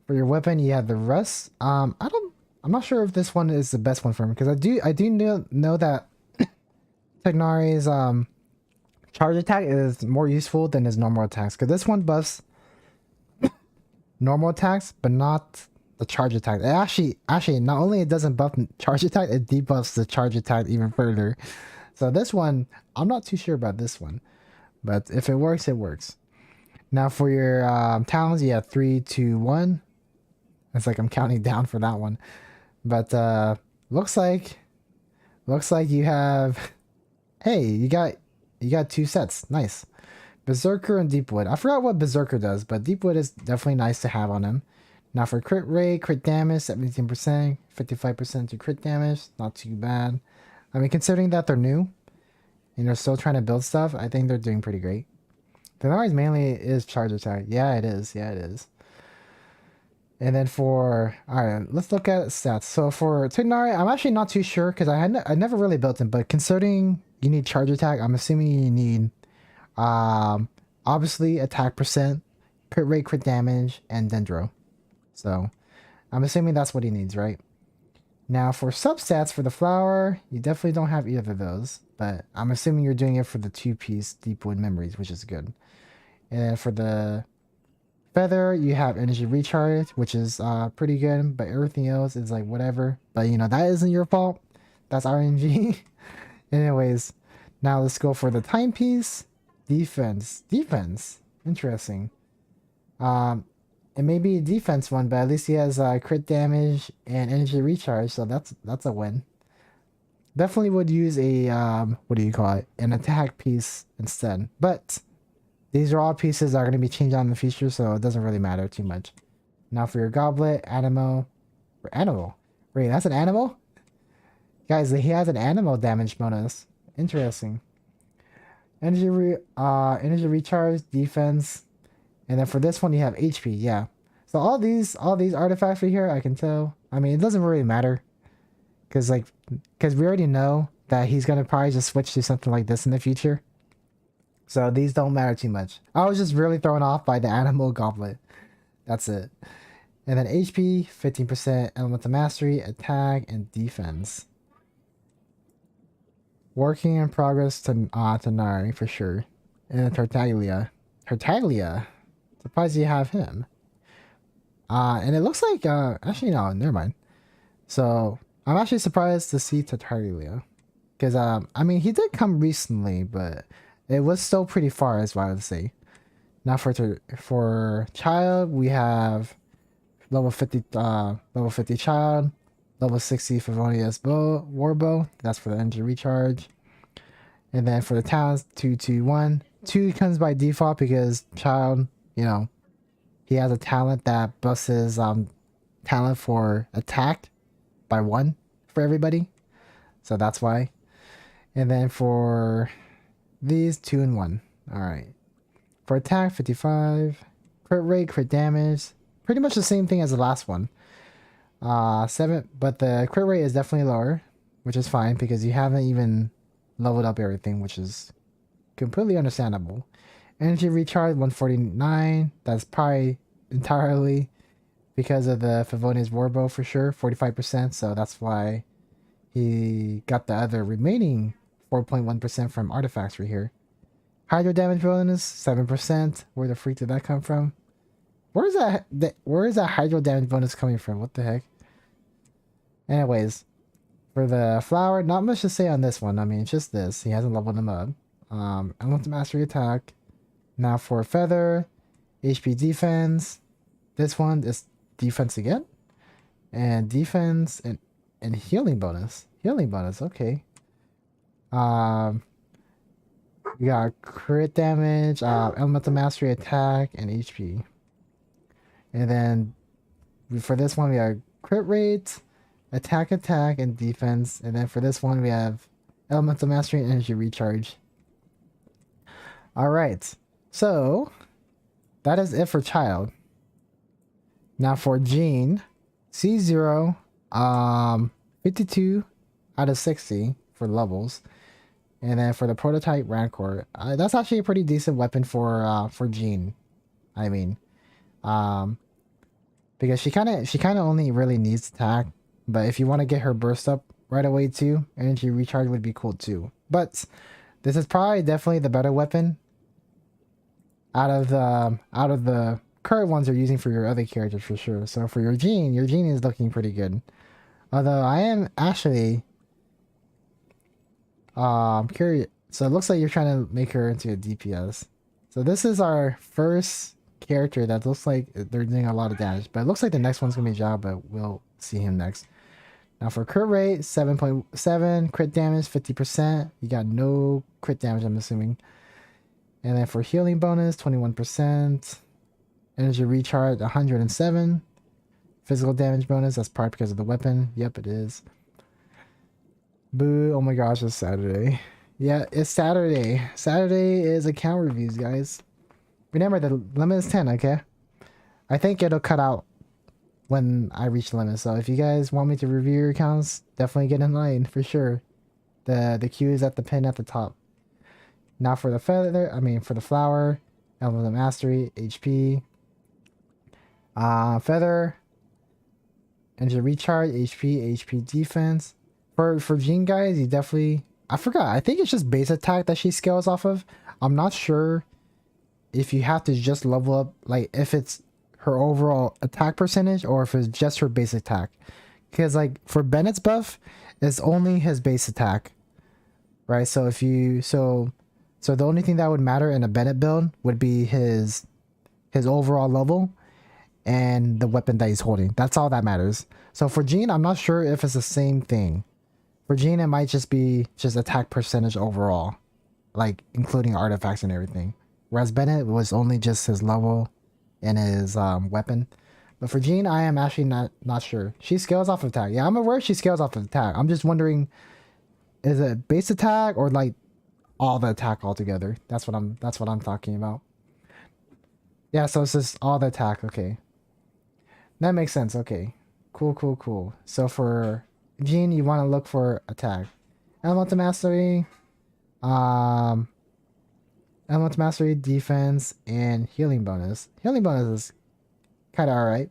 weapon, you have the rust. I'm not sure if this one is the best one for him, because I do know that Tagnari's charge attack is more useful than his normal attacks, because this one buffs normal attacks but not the charge attack. It actually not only it doesn't buff charge attack, it debuffs the charge attack even further. So this one, I'm not too sure about this one, but if it works, it works. Now for your talents, you have 3, 2, 1. It's like I'm counting down for that one, but looks like you have, hey, you got 2 sets. Nice. Berserker and Deepwood. I forgot what Berserker does, but Deepwood is definitely nice to have on him. Now for crit rate, crit damage, 17%, 55% to crit damage. Not too bad. I mean, considering that they're new and they're still trying to build stuff, I think they're doing pretty great. The noise mainly is charge attack. Yeah, it is. And then for, alright, let's look at stats. So for Tignari, I'm actually not too sure, because I never really built him, but considering you need charge attack, I'm assuming you need obviously attack percent, crit rate, crit damage, and dendro. So I'm assuming that's what he needs, right? Now for substats for the flower, you definitely don't have either of those, but I'm assuming you're doing it for the 2-piece Deepwood memories, which is good. And then for the feather, you have energy recharge, which is pretty good, but everything else is like whatever. But you know, that isn't your fault. That's RNG. Anyways, now let's go for the timepiece. Defense. Interesting. It may be a defense one, but at least he has crit damage and energy recharge, so that's a win. Definitely would use a what do you call it? An attack piece instead. But these are all pieces that are going to be changed on in the future, so it doesn't really matter too much. Now for your goblet, animal. Wait, that's an animal? Guys, he has an animal damage bonus. Interesting. Energy recharge, defense, and then for this one you have HP. Yeah. So all these artifacts right here, I can tell. I mean, it doesn't really matter, because we already know that he's gonna probably just switch to something like this in the future. So these don't matter too much. I was just really thrown off by the animal goblet. That's it. And then HP, 15%, elemental mastery, attack, and defense. Working in progress to Nari for sure. And Tartaglia. Surprised you have him. And it looks like actually no, never mind. So I'm actually surprised to see Tartaglia. Because I mean he did come recently, but it was still pretty far is what I would say. Now for child, we have level 50 child, level 60 Favonius Warbow. That's for the energy recharge. And then for the talents, 221. 2 comes by default because child, you know, he has a talent that busts his talent for attack by 1 for everybody. So that's why. And then for these, 2 and 1. Alright. For attack, 55. Crit rate, crit damage. Pretty much the same thing as the last one. 7, but the crit rate is definitely lower, which is fine because you haven't even leveled up everything, which is completely understandable. Energy recharge, 149. That's probably entirely because of the Favonius Warbow for sure, 45%. So that's why he got the other remaining 4.1% from artifacts right here. Hydro damage bonus, 7%. Where the freak did that come from? Where is that hydro damage bonus coming from? What the heck? Anyways, for the flower, not much to say on this one. I mean, it's just this. He hasn't leveled him up. Elemental mastery attack. Now for feather, HP defense. This one is defense again, and defense and healing bonus. Okay. We got crit damage, elemental mastery attack, and HP. And then for this one we have crit rate, attack, and defense. And then for this one we have elemental mastery and energy recharge. All right, so that is it for child. Now for Jean, C0, 52 out of 60 for levels. And then for the prototype Rancor, that's actually a pretty decent weapon for Jean. I mean, because she kind of only really needs attack, but if you want to get her burst up right away too, energy recharge would be cool too. But this is probably definitely the better weapon out of the current ones you're using for your other characters for sure. So for your Jean is looking pretty good. Although I am actually curious. So it looks like you're trying to make her into a DPS. So this is our first character that looks like they're doing a lot of damage, but it looks like the next one's gonna be Jao, but we'll see him next. Now for crit rate, 7.7, crit damage 50%. You got no crit damage, I'm assuming. And then for healing bonus, 21%. Energy recharge, 107. Physical damage bonus, that's probably because of the weapon. Yep, it is. Boo, oh my gosh, it's Saturday. Yeah, it's Saturday. Saturday is account reviews, guys. Remember, the limit is 10, okay? I think it'll cut out when I reach the limit. So if you guys want me to review your accounts, definitely get in line for sure. The queue is at the pin at the top. Now for the feather, for the flower, elemental mastery, HP. Feather, energy recharge, HP defense. For Jean, guys, you definitely, I forgot. I think it's just base attack that she scales off of. I'm not sure if you have to just level up, like if it's her overall attack percentage or if it's just her base attack. Because like for Bennett's buff, it's only his base attack, right? So if you so the only thing that would matter in a Bennett build would be his overall level and the weapon that he's holding. That's all that matters. So for Jean, I'm not sure if it's the same thing. For Jean, it might just be just attack percentage overall, like including artifacts and everything. Whereas Bennett was only just his level and his weapon. But for Jean, I am actually not sure. She scales off of attack. Yeah, I'm aware she scales off of attack. I'm just wondering, is it base attack or like all the attack altogether? That's what I'm talking about. Yeah, so it's just all the attack. Okay, that makes sense. Okay, cool. So for Jean, you want to look for attack, elemental mastery, elemental mastery, defense, and healing bonus. Healing bonus is kind of alright.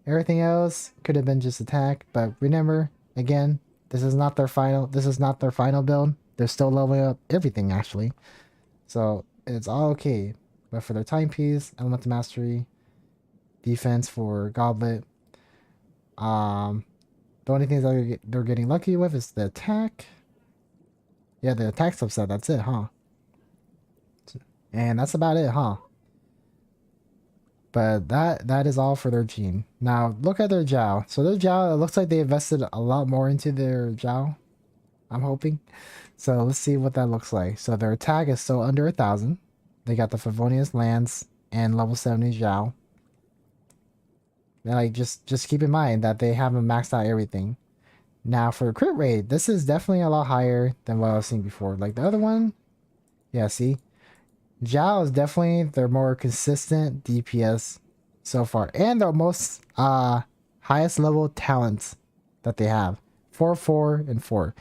Everything else could have been just attack, but remember, again, this is not their final build. They're still leveling up everything actually. So it's all okay. But for their timepiece, elemental mastery, defense for goblet, the only things that they're getting lucky with is the attack. Yeah, the attack subset, that's it, huh? And that's about it, huh? But that is all for their Jean. Now look at their Zhao. So their Zhao, it looks like they invested a lot more into their Zhao. I'm hoping. So let's see what that looks like. So their attack is still under 1,000. They got the Favonius Lance and level 70 Zhao. And like just keep in mind that they haven't maxed out everything. Now for the crit rate, this is definitely a lot higher than what I was seeing before. Like the other one, yeah, see? Zhao is definitely their more consistent DPS so far. And the most highest level talents that they have. 4, 4, and 4.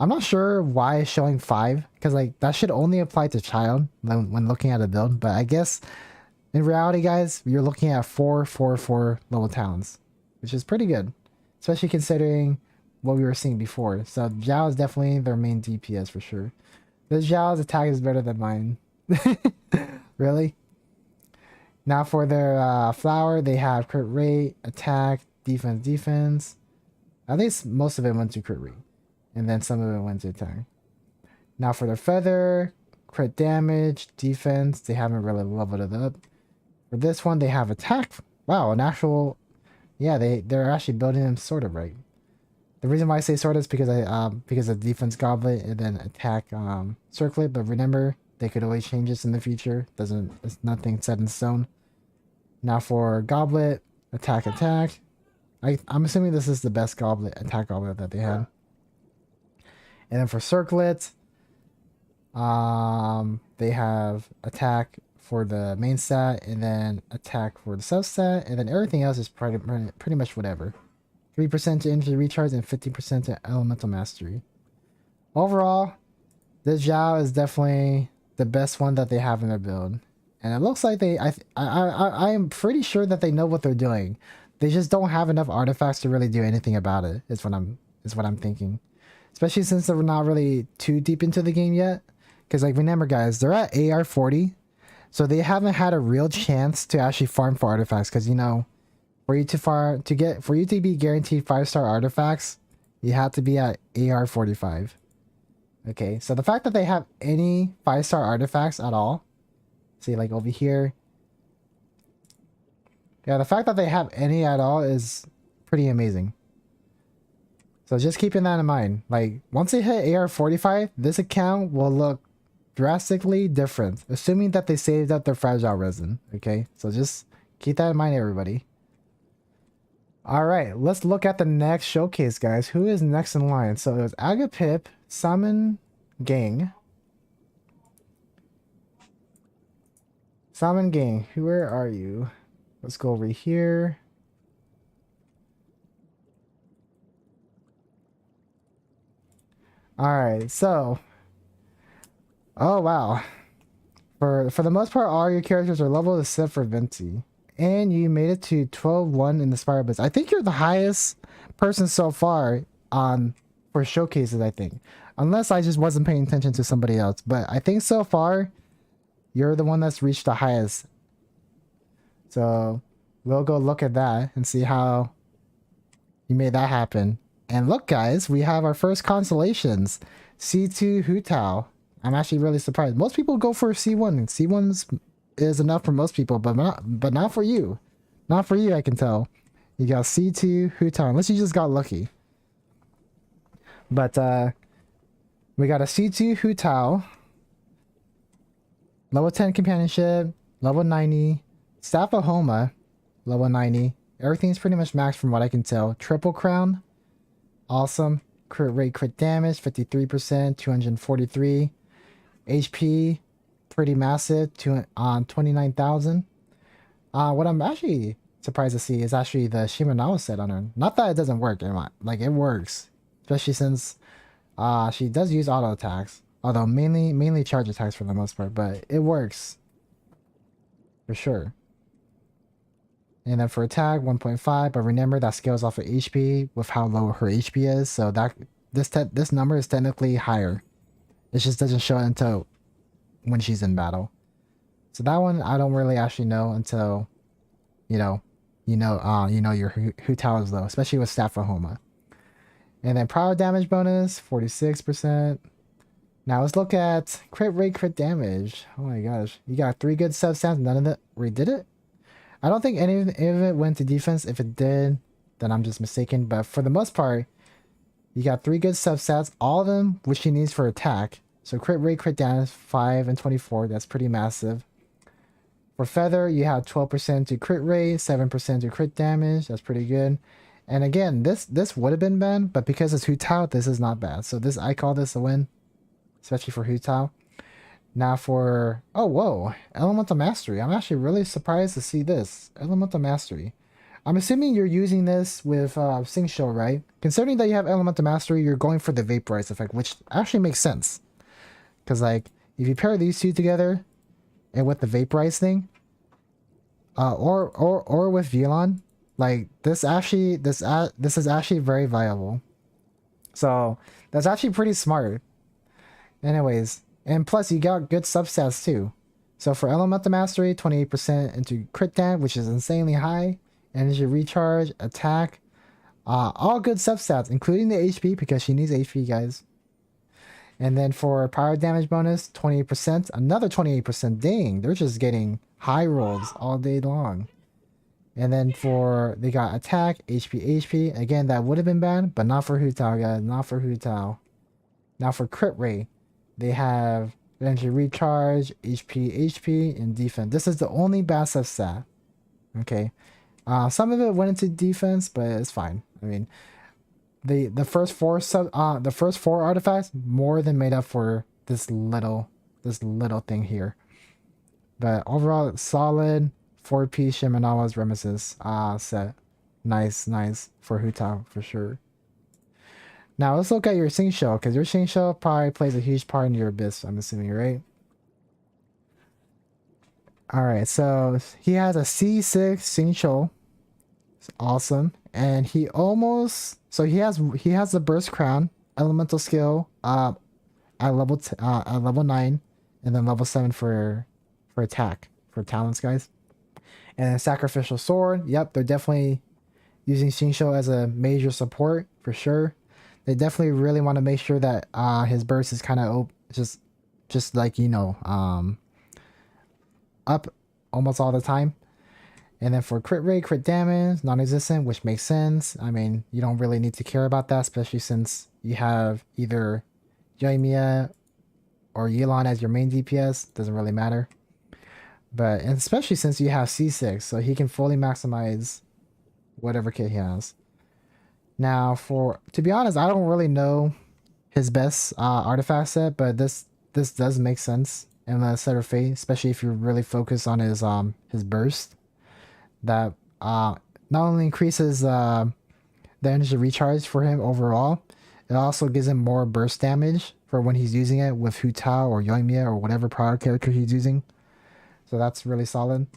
I'm not sure why it's showing 5. Because like that should only apply to child when looking at a build. But I guess in reality, guys, you're looking at 4, 4, 4 level talents. Which is pretty good. Especially considering what we were seeing before. So Zhao is definitely their main DPS for sure. This Zhao's attack is better than mine. Really? Now for their flower, they have crit rate, attack, defense. At least most of it went to crit rate. And then some of it went to attack. Now for their feather, crit damage, defense, they haven't really leveled it up. For this one, they have attack. Wow, an actual... Yeah, they're actually building them sort of right. The reason why I say sort of is because of defense goblet and then attack circlet. But remember, they could always change this in the future. It's nothing set in stone. Now for goblet, attack. I'm assuming this is the best attack goblet that they had. And then for circlet, they have attack for the main stat and then attack for the substat, and then everything else is pretty much whatever. 3% to energy recharge and 50% to elemental mastery. Overall, this Zhao is definitely the best one that they have in their build. And it looks like I am pretty sure that they know what they're doing. They just don't have enough artifacts to really do anything about it. Is what I'm thinking. Especially since they're not really too deep into the game yet. Because like remember guys, they're at AR 40. So they haven't had a real chance to actually farm for artifacts. Because you know, for you to be guaranteed 5-star artifacts, you have to be at AR 45. Okay, so the fact that they have any 5-star artifacts at all, see like over here, yeah, the fact that they have any at all is pretty amazing. So just keeping that in mind. Like once they hit AR 45, this account will look drastically different, assuming that they saved up their fragile resin. Okay, so just keep that in mind, everybody. All right, let's look at the next showcase, guys. Who is next in line? So it was Agapip, Salmon Gang. Salmon Gang, where are you? Let's go over here. All right, so, oh wow. For the most part, all your characters are leveled except for Venti. And you made it to 12-1 in the Spiral Blitz. I think you're the highest person so far for showcases, I think. Unless I just wasn't paying attention to somebody else. But I think so far, You're the one that's reached the highest. So we'll go look at that and see how you made that happen. And look, guys, we have our first constellations. C2 Hutao. I'm actually really surprised. Most people go for C1. C1's is enough for most people, but not for you. Not for you, I can tell. You got C2 Hutao, unless you just got lucky. But we got a C2 Hutao. Level 10 companionship, level 90. Staff of Homa, level 90. Everything's pretty much maxed from what I can tell. Triple Crown, awesome. Crit rate, crit damage, 53%, 243. HP, pretty massive, 29,000. What I'm actually surprised to see is actually the Shimenawa set on her. Not that it doesn't work, like it works. Especially since she does use auto attacks. Although mainly charge attacks for the most part, but it works. For sure. And then for attack, 1.5, but remember that scales off of HP with how low her HP is, so that this number is technically higher. It just doesn't show it until when she's in battle. So that one I don't really actually know until you know your Hutao is low, especially with Staff of Homa. And then power damage bonus, 46%. Now let's look at crit rate, crit damage. Oh my gosh. You got 3 good substats, none of it redid it? I don't think any of it went to defense. If it did, then I'm just mistaken. But for the most part, you got 3 good substats, all of them which she needs for attack. So crit rate, crit damage, 5 and 24. That's pretty massive. For Feather, you have 12% to crit rate, 7% to crit damage. That's pretty good. And again, this would have been bad, but because it's Hutao, this is not bad. So I call this a win. Especially for Hutao. Now for... Oh, whoa. Elemental Mastery. I'm actually really surprised to see this. Elemental Mastery. I'm assuming you're using this with Xingqiu, right? Considering that you have Elemental Mastery, you're going for the Vaporize effect, which actually makes sense. Because, like, if you pair these two together, and with the Vaporize thing, or with Velon, like, this is actually very viable. So, that's actually pretty smart. Anyways, and plus you got good substats too. So for Elemental Mastery, 28% into crit damage, which is insanely high. Energy recharge, attack, all good substats, including the HP because she needs HP, guys. And then for power damage bonus, 28%, another 28%. Dang, they're just getting high rolls all day long. And then they got attack, HP. Again, that would have been bad, but not for Hutao, guys. Not for Hutao. Now for crit rate. They have energy recharge, HP, and defense. This is the only bad substat. Okay. Some of it went into defense, but it's fine. I mean, the first four artifacts more than made up for this little thing here. But overall, it's solid. 4-piece Shimenawa's Remesis set. Nice for Hutao for sure. Now let's look at your Xingqiu, because your Xingqiu probably plays a huge part in your Abyss, I'm assuming, right? Alright, so he has a C6 Xingqiu. It's awesome. And he has the Burst Crown, Elemental Skill at level 9, and then level 7 for attack, for talents, guys. And then Sacrificial Sword, yep, they're definitely using Xingqiu as a major support, for sure. They definitely really want to make sure that his burst is kind of just like, up almost all the time. And then for crit rate, crit damage, non-existent, which makes sense. I mean, you don't really need to care about that, especially since you have either Yoimiya or Yelan as your main DPS. Doesn't really matter. But, and especially since you have C6, so he can fully maximize whatever kit he has. Now, to be honest, I don't really know his best artifact set, but this does make sense in the Set of Fate, especially if you really focus on his burst. That not only increases the energy recharge for him overall, it also gives him more burst damage for when he's using it with Hutao or Yoimiya or whatever prior character he's using. So that's really solid.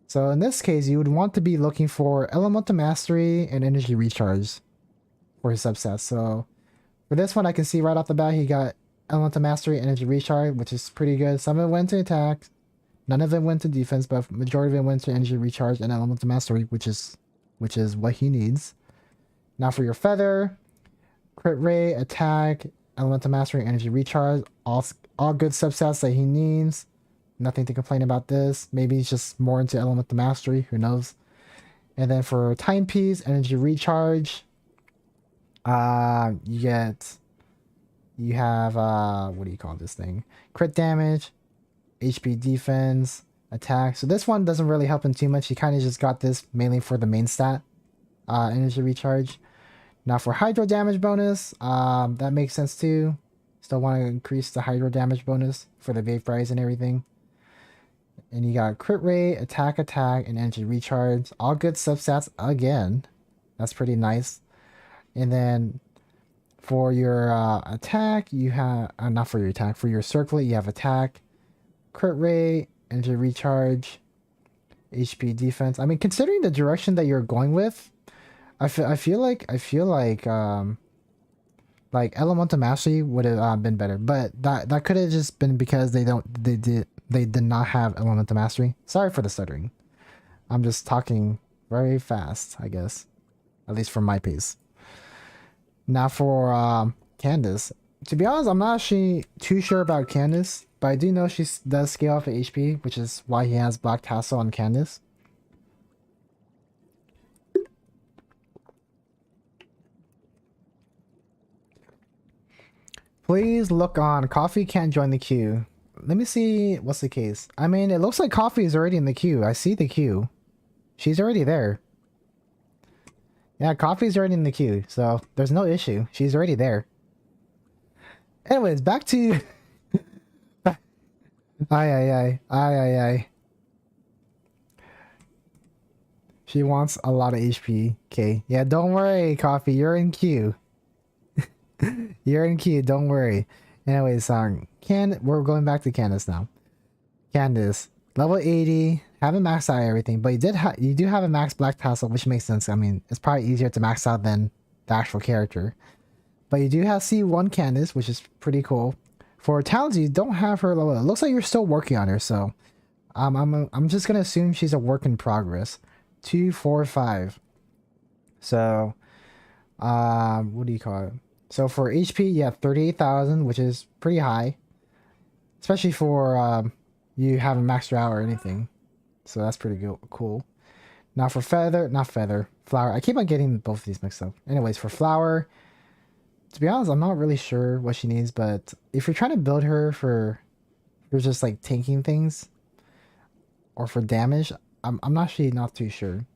So in this case, you would want to be looking for Elemental Mastery and Energy Recharge for his subsets. So for this one, I can see right off the bat, he got Elemental Mastery, Energy Recharge, which is pretty good. Some of it went to attack, None of it went to defense, but majority of it went to energy recharge and elemental mastery, which is what he needs. Now for your feather, crit rate, attack, elemental mastery, energy recharge, all good subsets that he needs. Nothing to complain about this. Maybe he's just more into elemental mastery. Who knows? And then for timepiece, energy recharge, you have what do you call this thing? Crit damage, HP defense, attack. So this one doesn't really help him too much. He kind of just got this mainly for the main stat, energy recharge. Now for hydro damage bonus, that makes sense too. Still want to increase the hydro damage bonus for the vape price and everything. And you got crit rate, attack, and energy recharge. All good substats again. That's pretty nice. And then for your attack, you have not for your attack, for your circlet, you have attack, crit rate, energy recharge, HP defense. I mean, considering the direction that you're going with, I feel like elemental mastery would have been better, but that could have just been because they did not have elemental mastery. Sorry for the stuttering. I'm just talking very fast, I guess, at least for my pace. Now for Candace. To be honest, I'm not actually too sure about Candace, but I do know she does scale off of HP, which is why he has Black Tassel on Candace. Please look on. Coffee can't join the queue. Let me see what's the case. I mean, it looks like Coffee is already in the queue. I see the queue. She's already there. Yeah, Coffee's already in the queue, so there's no issue. She's already there. Anyways, back to... Ay. She wants a lot of HP. Okay. Yeah, don't worry, Coffee. You're in queue. You're in queue. Don't worry. Anyways, we're going back to Candace now. Candace, level 80. Haven't maxed out everything, but you do have a max Black Tassel, which makes sense. I mean, it's probably easier to max out than the actual character. But you do have C1 Candace, which is pretty cool. For talents, you don't have her level. It looks like you're still working on her, so I'm just gonna assume she's a work in progress. 2, 4, 5. So, what do you call it? So for HP, you have 38,000, which is pretty high, especially for you haven't maxed her out or anything. So that's pretty cool. Now for flower. I keep on getting both of these mixed up. Anyways, for flower, to be honest, I'm not really sure what she needs, but if you're trying to build her for just like tanking things or for damage, I'm actually not too sure.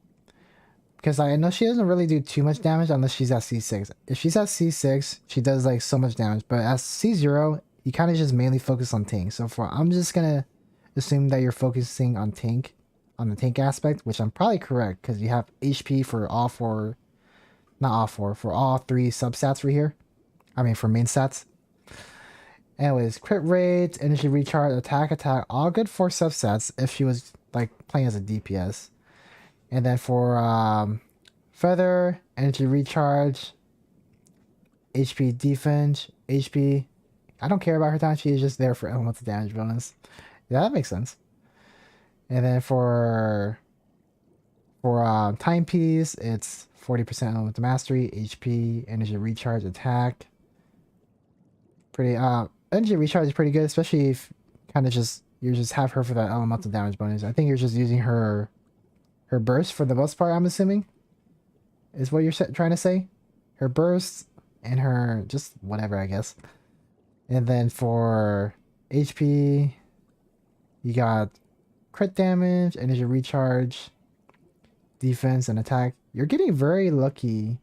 Because I know she doesn't really do too much damage unless she's at C6. If she's at C6, she does like so much damage. But at C0, you kind of just mainly focus on tank. So I'm just going to assume that you're focusing on the tank aspect, which I'm probably correct because you have HP for all four, not all four, for all 3 substats right here. I mean, for main stats. Anyways, crit rate, energy recharge, attack, all good for subsets if she was like playing as a DPS. And then for feather, energy recharge, HP defense, HP. I don't care about her time. She is just there for elemental damage bonus. Yeah, that makes sense. And then for timepiece, it's 40% elemental mastery, HP, energy recharge, attack. Pretty energy recharge is pretty good, especially if kind of you just have her for that elemental damage bonus. I think you're just using her burst for the most part, I'm assuming, is what you're trying to say. Her burst and her just whatever, I guess. And then for HP, you got crit damage, energy recharge, defense, and attack. You're getting very lucky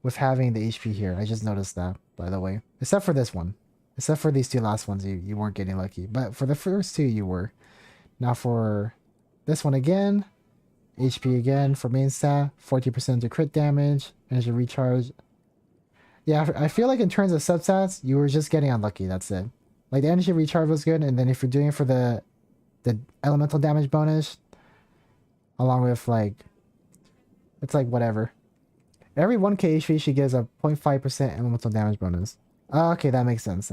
with having the HP here. I just noticed that, by the way. Except for this one. Except for these 2 last ones, you weren't getting lucky. But for the first 2, you were. Now for this one again, HP again for main stat, 40% to crit damage, energy recharge. Yeah, I feel like in terms of substats, you were just getting unlucky, that's it. Like the energy recharge was good, and then if you're doing it for the elemental damage bonus, along with like, it's like whatever. Every 1k HP, she gives a 0.5% elemental damage bonus. Okay, that makes sense.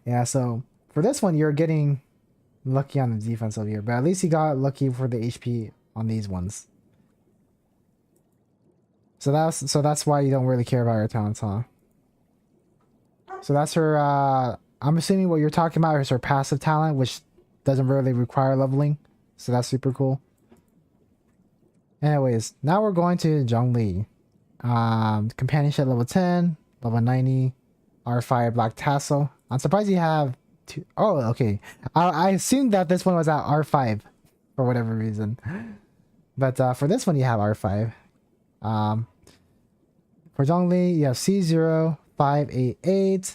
Yeah, so for this one, you're getting lucky on the defense over here, but at least you got lucky for the HP on these ones. So that's why you don't really care about her talents, huh? So that's her. I'm assuming what you're talking about is her passive talent, which doesn't really require leveling. So that's super cool. Anyways, now we're going to Zhongli. Companionship level 10, level 90, R5 Black Tassel. I'm surprised you have two. Oh, okay. I assumed that this one was at R5 for whatever reason. But for this one, you have R5. For Zhongli, you have C0588.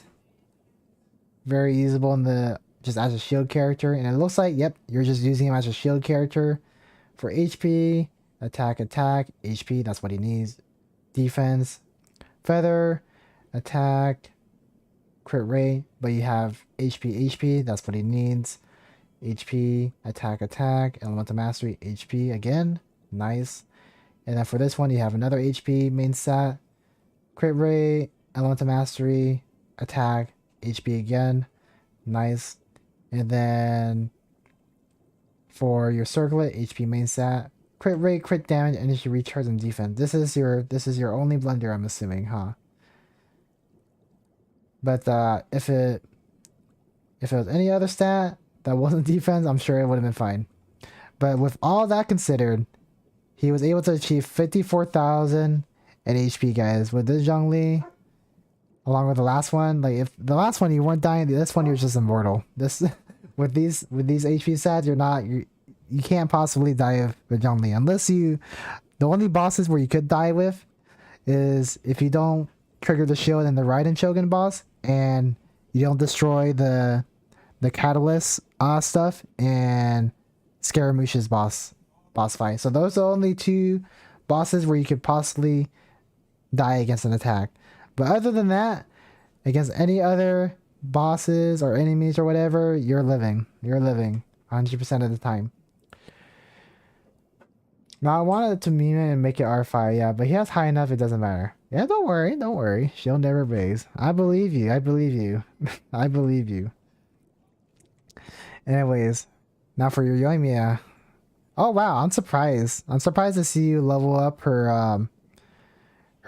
Very usable in the just as a shield character. And it looks like, yep, you're just using him as a shield character. For HP, attack, HP, that's what he needs. Defense, feather, attack, crit rate, but you have HP, that's what he needs. HP, attack, elemental mastery, HP again, nice. And then for this one, you have another HP main stat, crit rate, elemental mastery, attack, HP again, nice. And then for your circlet, HP main stat, crit rate, crit damage, energy recharge, and defense. This is your only blender, I'm assuming, huh? But if it was any other stat that wasn't defense, I'm sure it would have been fine. But with all that considered, he was able to achieve 54,000 in HP, guys. With this Zhongli, along with the last one, like if the last one you weren't dying, this one you're just immortal. This with these HP stats, you can't possibly die with Zhongli unless the only bosses where you could die with is if you don't trigger the shield in the Raiden Shogun boss and you don't destroy the catalyst stuff and Scaramouche's boss fight. So those are the only two bosses where you could possibly die against an attack. But other than that, against any other bosses or enemies or whatever, you're living 100% of the time. Now I wanted to meme it and make it R5, yeah, but he has high enough, it doesn't matter. Yeah, don't worry. She'll never raise. I believe you. I believe you. Anyways, now for your Yoimiya. Oh wow, I'm surprised. I'm surprised to see you level up her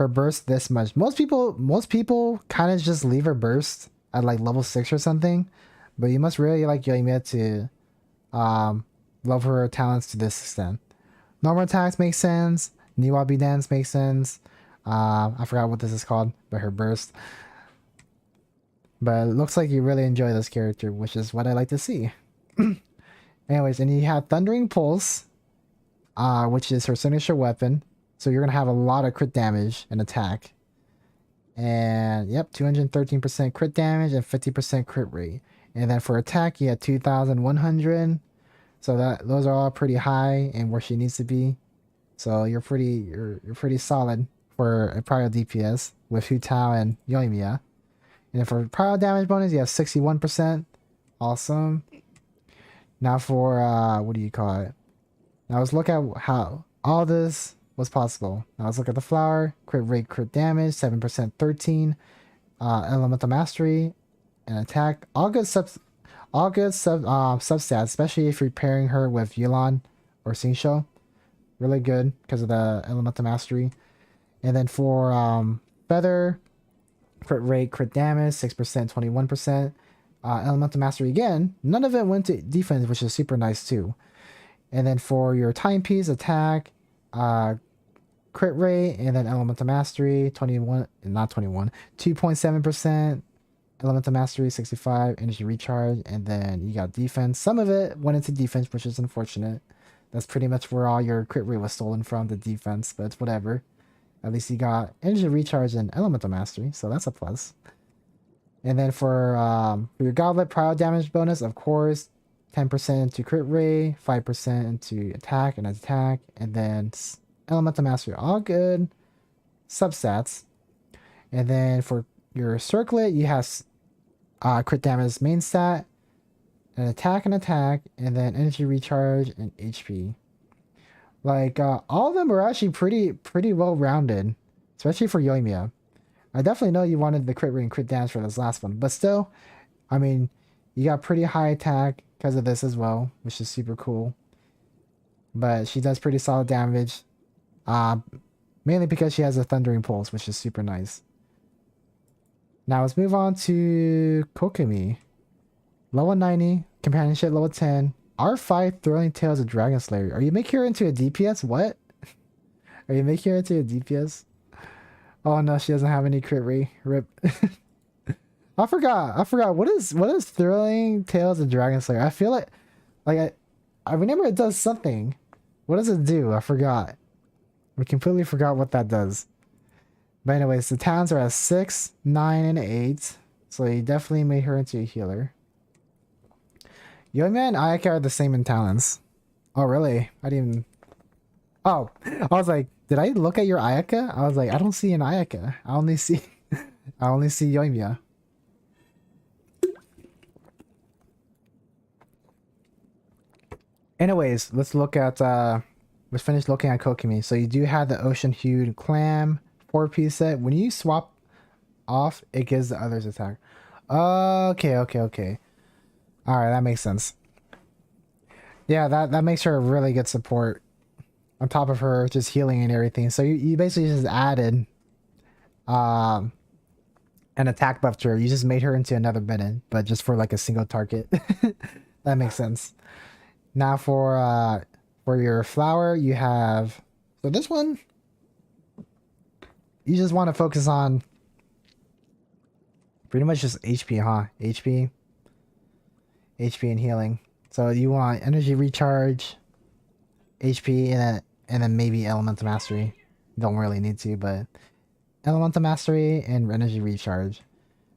burst this much. Most people kind of just leave her burst at like level 6 or something, but you must really like Yoimiya to love her talents to this extent. Normal attacks make sense. Niwabi dance makes sense. I forgot what this is called, but her burst. But it looks like you really enjoy this character, which is what I like to see. Anyways, and you have Thundering Pulse, which is her signature weapon. So you're going to have a lot of crit damage and attack. And yep, 213% crit damage and 50% crit rate. And then for attack, you have 2,100. So those are all pretty high and where she needs to be. So you're pretty solid for a prior DPS with Hu Tao and Yoimiya. And then for prior damage bonus, you have 61%. Awesome. Now for what do you call it? Now let's look at how all this was possible. Now let's look at the flower. Crit rate, crit damage, 7%, 13. Elemental mastery and attack. All good substats, especially if you're pairing her with Yulan or Xingqiu. Really good because of the elemental mastery. And then for feather, crit rate, crit damage, 6%, 21%. Elemental mastery again. None of it went to defense, which is super nice too. And then for your timepiece, attack, crit rate, and then elemental mastery, 2.7%. Elemental mastery, 65, energy recharge, and then you got defense. Some of it went into defense, which is unfortunate. That's pretty much where all your crit rate was stolen from, the defense, but it's whatever. At least you got energy recharge and elemental mastery, so that's a plus. And then for your goblet prior damage bonus, of course, 10% into crit rate, 5% into attack, and then elemental mastery, all good substats. And then for your circlet, you have crit damage main stat, an attack, and then energy recharge and HP. Like all of them are actually pretty well rounded, especially for Yoimiya. I definitely know you wanted the crit rate and crit damage for this last one, but still, I mean, You got pretty high attack because of this as well, which is super cool. But she does pretty solid damage. Mainly because she has a Thundering Pulse, which is super nice. Now let's move on to Kokumi. Level 90, Companionship level 10. R5 Thrilling Tales of Dragon Slayer. Are you making her into a DPS? What? Are you making her into a DPS? Oh no, she doesn't have any crit rate. Rip. I forgot. What is Thrilling Tales of Dragon Slayer? I feel I remember it does something. What does it do? I forgot. We completely forgot what that does. But anyways, the talents are at 6, 9, and 8. So you definitely made her into a healer. Yoimiya and Ayaka are the same in talents. Oh really? I didn't even... Oh, I was like, did I look at your Ayaka? I was like, I don't see an Ayaka. I only see Yoimiya. Anyways, let's finish looking at Kokumi. So you do have the Ocean Hued Clam 4-piece set. When you swap off, it gives the others attack. Okay. Alright, that makes sense. Yeah, that makes her a really good support. On top of her just healing and everything. So you basically just added an attack buff to her. You just made her into another minion, but just for like a single target. That makes sense. Now for your flower, you have... So this one, you just want to focus on pretty much just HP, huh? HP and healing. So you want energy recharge, HP, and then maybe elemental mastery. Don't really need to, but elemental mastery and energy recharge.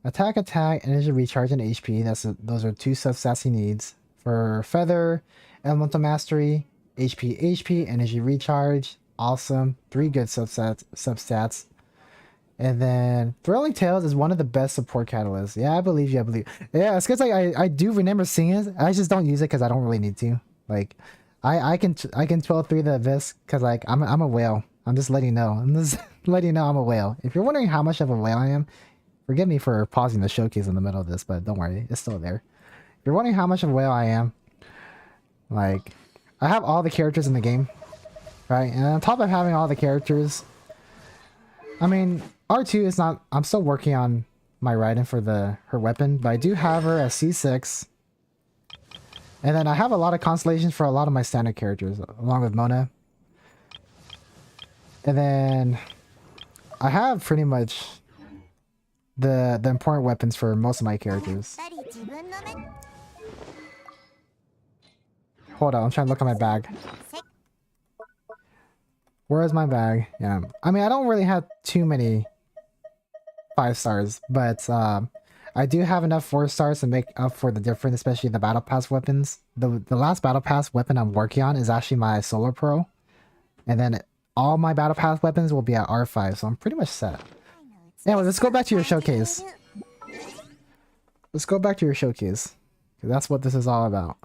Attack, energy recharge, and HP. Those are 2 substats he needs. For feather, elemental mastery, HP, energy recharge. Awesome. 3 good substats. And then Thrilling Tales is one of the best support catalysts. Yeah, I believe you. Yeah, it's because I do remember seeing it. I just don't use it because I don't really need to. Like, I can 12-3 the Abyss because like I'm a whale. I'm just letting you know. I'm a whale. If you're wondering how much of a whale I am, forgive me for pausing the showcase in the middle of this, but don't worry, it's still there. If you're wondering how much of a whale I am, like, I have all the characters in the game, right? And on top of having all the characters, I mean, R2 is not... I'm still working on my Raiden for her weapon, but I do have her at C6. And then I have a lot of constellations for a lot of my standard characters, along with Mona. And then I have pretty much the important weapons for most of my characters. Hold on, I'm trying to look at my bag. Where is my bag? Yeah, I mean, I don't really have too many 5 stars, but I do have enough 4 stars to make up for the difference, especially the battle pass weapons. The last battle pass weapon I'm working on is actually my Solar Pro, and then all my battle pass weapons will be at R5, so I'm pretty much set. Anyway, let's go back to your showcase. Let's go back to your showcase, because that's what this is all about.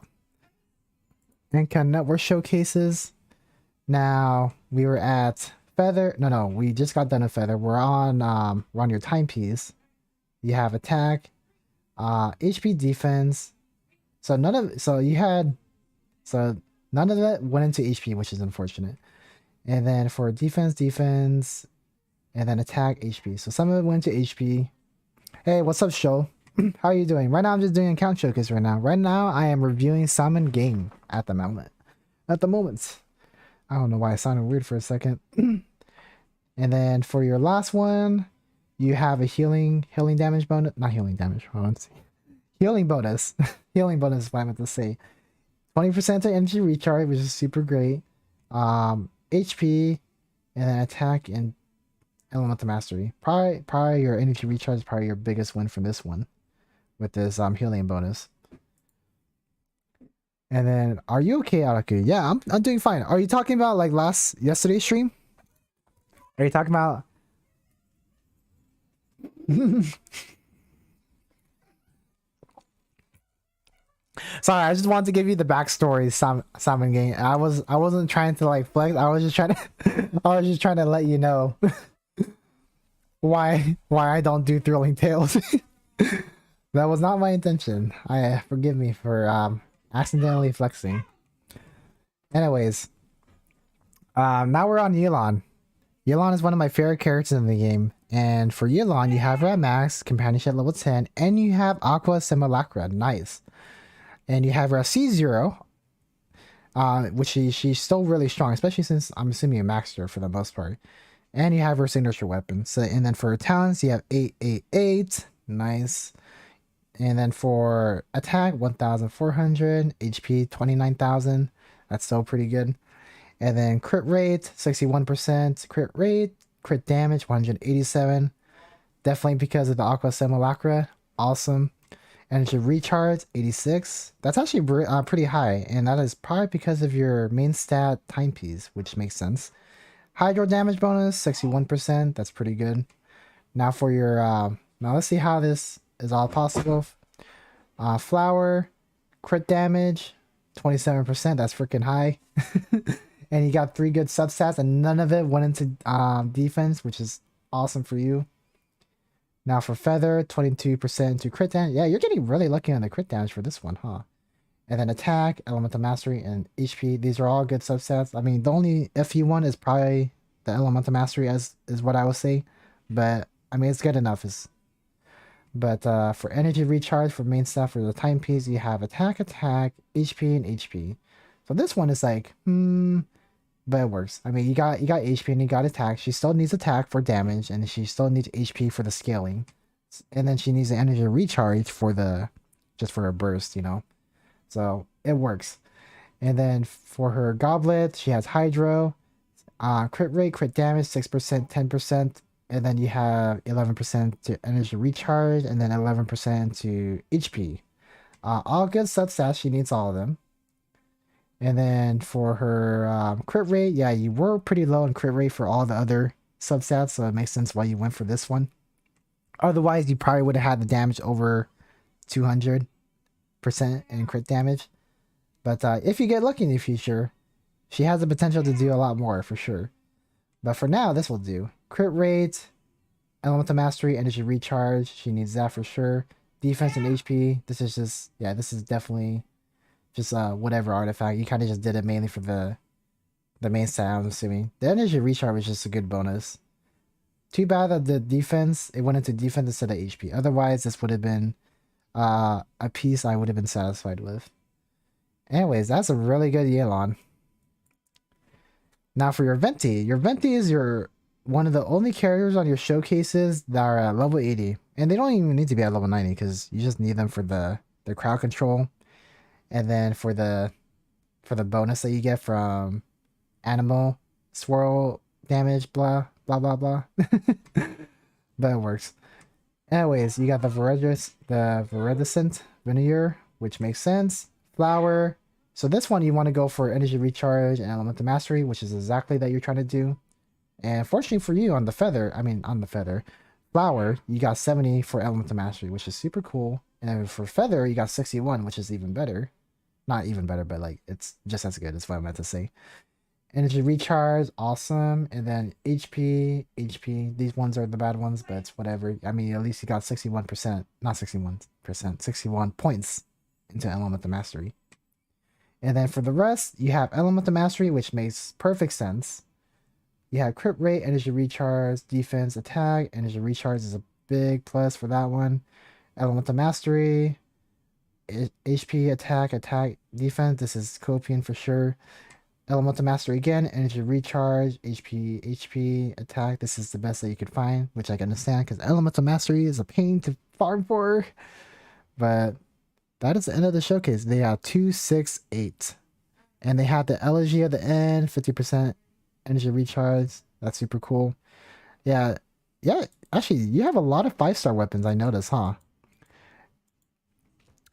Enka Network showcases. Now we were at Feather. No, we just got done with Feather. We're on your timepiece. You have attack, HP, defense. So none of that went into HP, which is unfortunate. And then for defense, and then attack, HP. So some of it went to HP. Hey, what's up, show? How are you doing? Right now, I'm just doing account showcase right now. Right now, I am reviewing Summon Game at the moment. I don't know why it sounded weird for a second. And then for your last one, you have a healing damage bonus. Not healing damage. Healing bonus. Healing bonus is what I meant to say. 20% to energy recharge, which is super great. HP, and then attack and elemental mastery. Probably your energy recharge is probably your biggest win from this one, with this healing bonus. And then, are you okay, Araku? Yeah, I'm doing fine. Are you talking about like yesterday's stream? Are you talking about? Sorry, I just wanted to give you the backstory, Salmon Game. I wasn't trying to like flex. I was just trying to let you know why I don't do Thrilling Tales. That was not my intention. I forgive me for accidentally flexing. Anyways, now we're on Yulon. Yulon is one of my favorite characters in the game. And for Yulon, you have her at max, companionship level 10, and you have Aqua Simulacra. Nice. And you have her at C0, which she's still really strong, especially since I'm assuming you maxed her for the most part. And you have her signature weapon. So, and then for her talents, you have 888. Nice. And then for attack, 1,400. HP, 29,000. That's still pretty good. And then crit rate, 61%. Crit rate, crit damage, 187. Definitely because of the Aqua Simulacra. Awesome. Energy recharge, 86. That's actually pretty high. And that is probably because of your main stat timepiece, which makes sense. Hydro damage bonus, 61%. That's pretty good. Now for your... now let's see how this is all possible. Flower, crit damage, 27%. That's freaking high. And you got 3 good substats, and none of it went into defense, which is awesome for you. Now for feather, 22% to crit damage. Yeah, you're getting really lucky on the crit damage for this one, huh? And then attack, elemental mastery, and HP. These are all good substats. I mean, the only FE one is probably the elemental mastery, is what I would say. But I mean, it's good enough. But for energy recharge, for main stuff, for the timepiece, you have attack, HP, and HP. So this one is like, but it works. I mean, you got HP and you got attack. She still needs attack for damage, and she still needs HP for the scaling. And then she needs the energy recharge for just for her burst, you know. So it works. And then for her goblet, she has hydro, crit rate, crit damage, 6%, 10%. And then you have 11% to energy recharge, and then 11% to HP. All good substats. She needs all of them. And then for her crit rate, yeah, you were pretty low in crit rate for all the other substats, so it makes sense why you went for this one. Otherwise, you probably would have had the damage over 200% in crit damage. But if you get lucky in the future, she has the potential to do a lot more for sure. But for now, this will do. Crit rate, elemental mastery, energy recharge. She needs that for sure. Defense and HP. This is just, yeah, this is definitely just whatever artifact. You kind of just did it mainly for the main stat, I'm assuming. The energy recharge was just a good bonus. Too bad that the defense, it went into defense instead of HP. Otherwise, this would have been a piece I would have been satisfied with. Anyways, that's a really good Yelan. Now for your Venti. Your Venti is one of the only characters on your showcases that are at level 80. And they don't even need to be at level 90 because you just need them for the crowd control. And then for the bonus that you get from animal swirl damage, blah, blah, blah, blah. But it works. Anyways, you got the Viridescent Veneer, which makes sense. Flower. So this one you want to go for energy recharge and elemental mastery, which is exactly that you're trying to do. And fortunately for you on the flower, you got 70 for elemental mastery, which is super cool. And for feather, you got 61, which is even better. Not even better, but like it's just as good. Is what I meant to say. Energy recharge, awesome. And then HP. These ones are the bad ones, but it's whatever. I mean, at least you got 61%, not 61%, 61 points into elemental mastery. And then for the rest, you have elemental mastery, which makes perfect sense. You have crit rate, energy recharge, defense, attack. Energy recharge is a big plus for that one. Elemental mastery, HP, attack, defense. This is Copian for sure. Elemental mastery again, energy recharge, HP, attack. This is the best that you could find, which I can understand because elemental mastery is a pain to farm for. But that is the end of the showcase. They have 2, 6, 8. And they have the elegy at the end, 50% energy recharge. That's super cool. Yeah. Actually, you have a lot of 5-star weapons, I noticed, huh?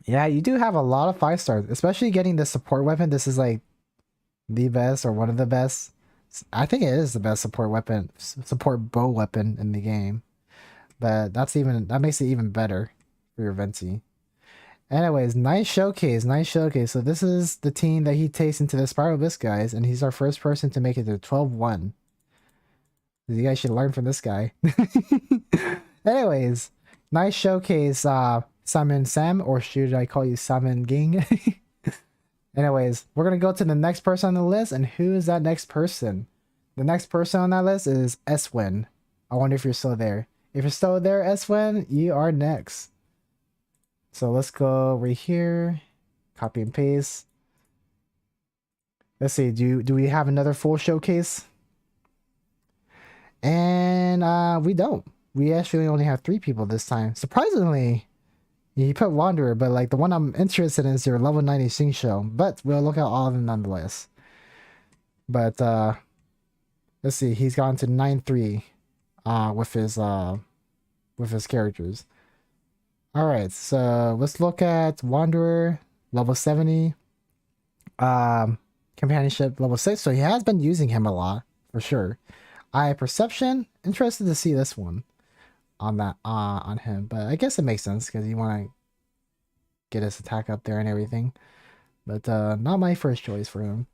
Yeah, you do have a lot of 5 stars, especially getting the support weapon. This is like the best or one of the best. I think it is the best support bow weapon in the game. But that makes it even better for your Venti. Anyways, nice showcase. So this is the team that he takes into the Spiral Abyss, guys, and he's our first person to make it to 12-1. You guys should learn from this guy. Anyways, nice showcase. Simon Sam, or should I call you Simon Ging? Anyways, we're gonna go to the next person on the list, and who is that next person? The next person on that list is Eswin. I wonder if you're still there. If you're still there, Eswin, you are next. So let's go right here, copy and paste. Let's see, do we have another full showcase? And we don't. We actually only have 3 people this time. Surprisingly, you put Wanderer, but like the one I'm interested in is your level 90 Sing Show. But we'll look at all of them nonetheless. But let's see, he's gone to 9-3 with his characters. Alright, so let's look at Wanderer, level 70. Companionship level 6. So he has been using him a lot, for sure. Eye Perception, interested to see this one on that on him, but I guess it makes sense because you want to get his attack up there and everything. But not my first choice for him.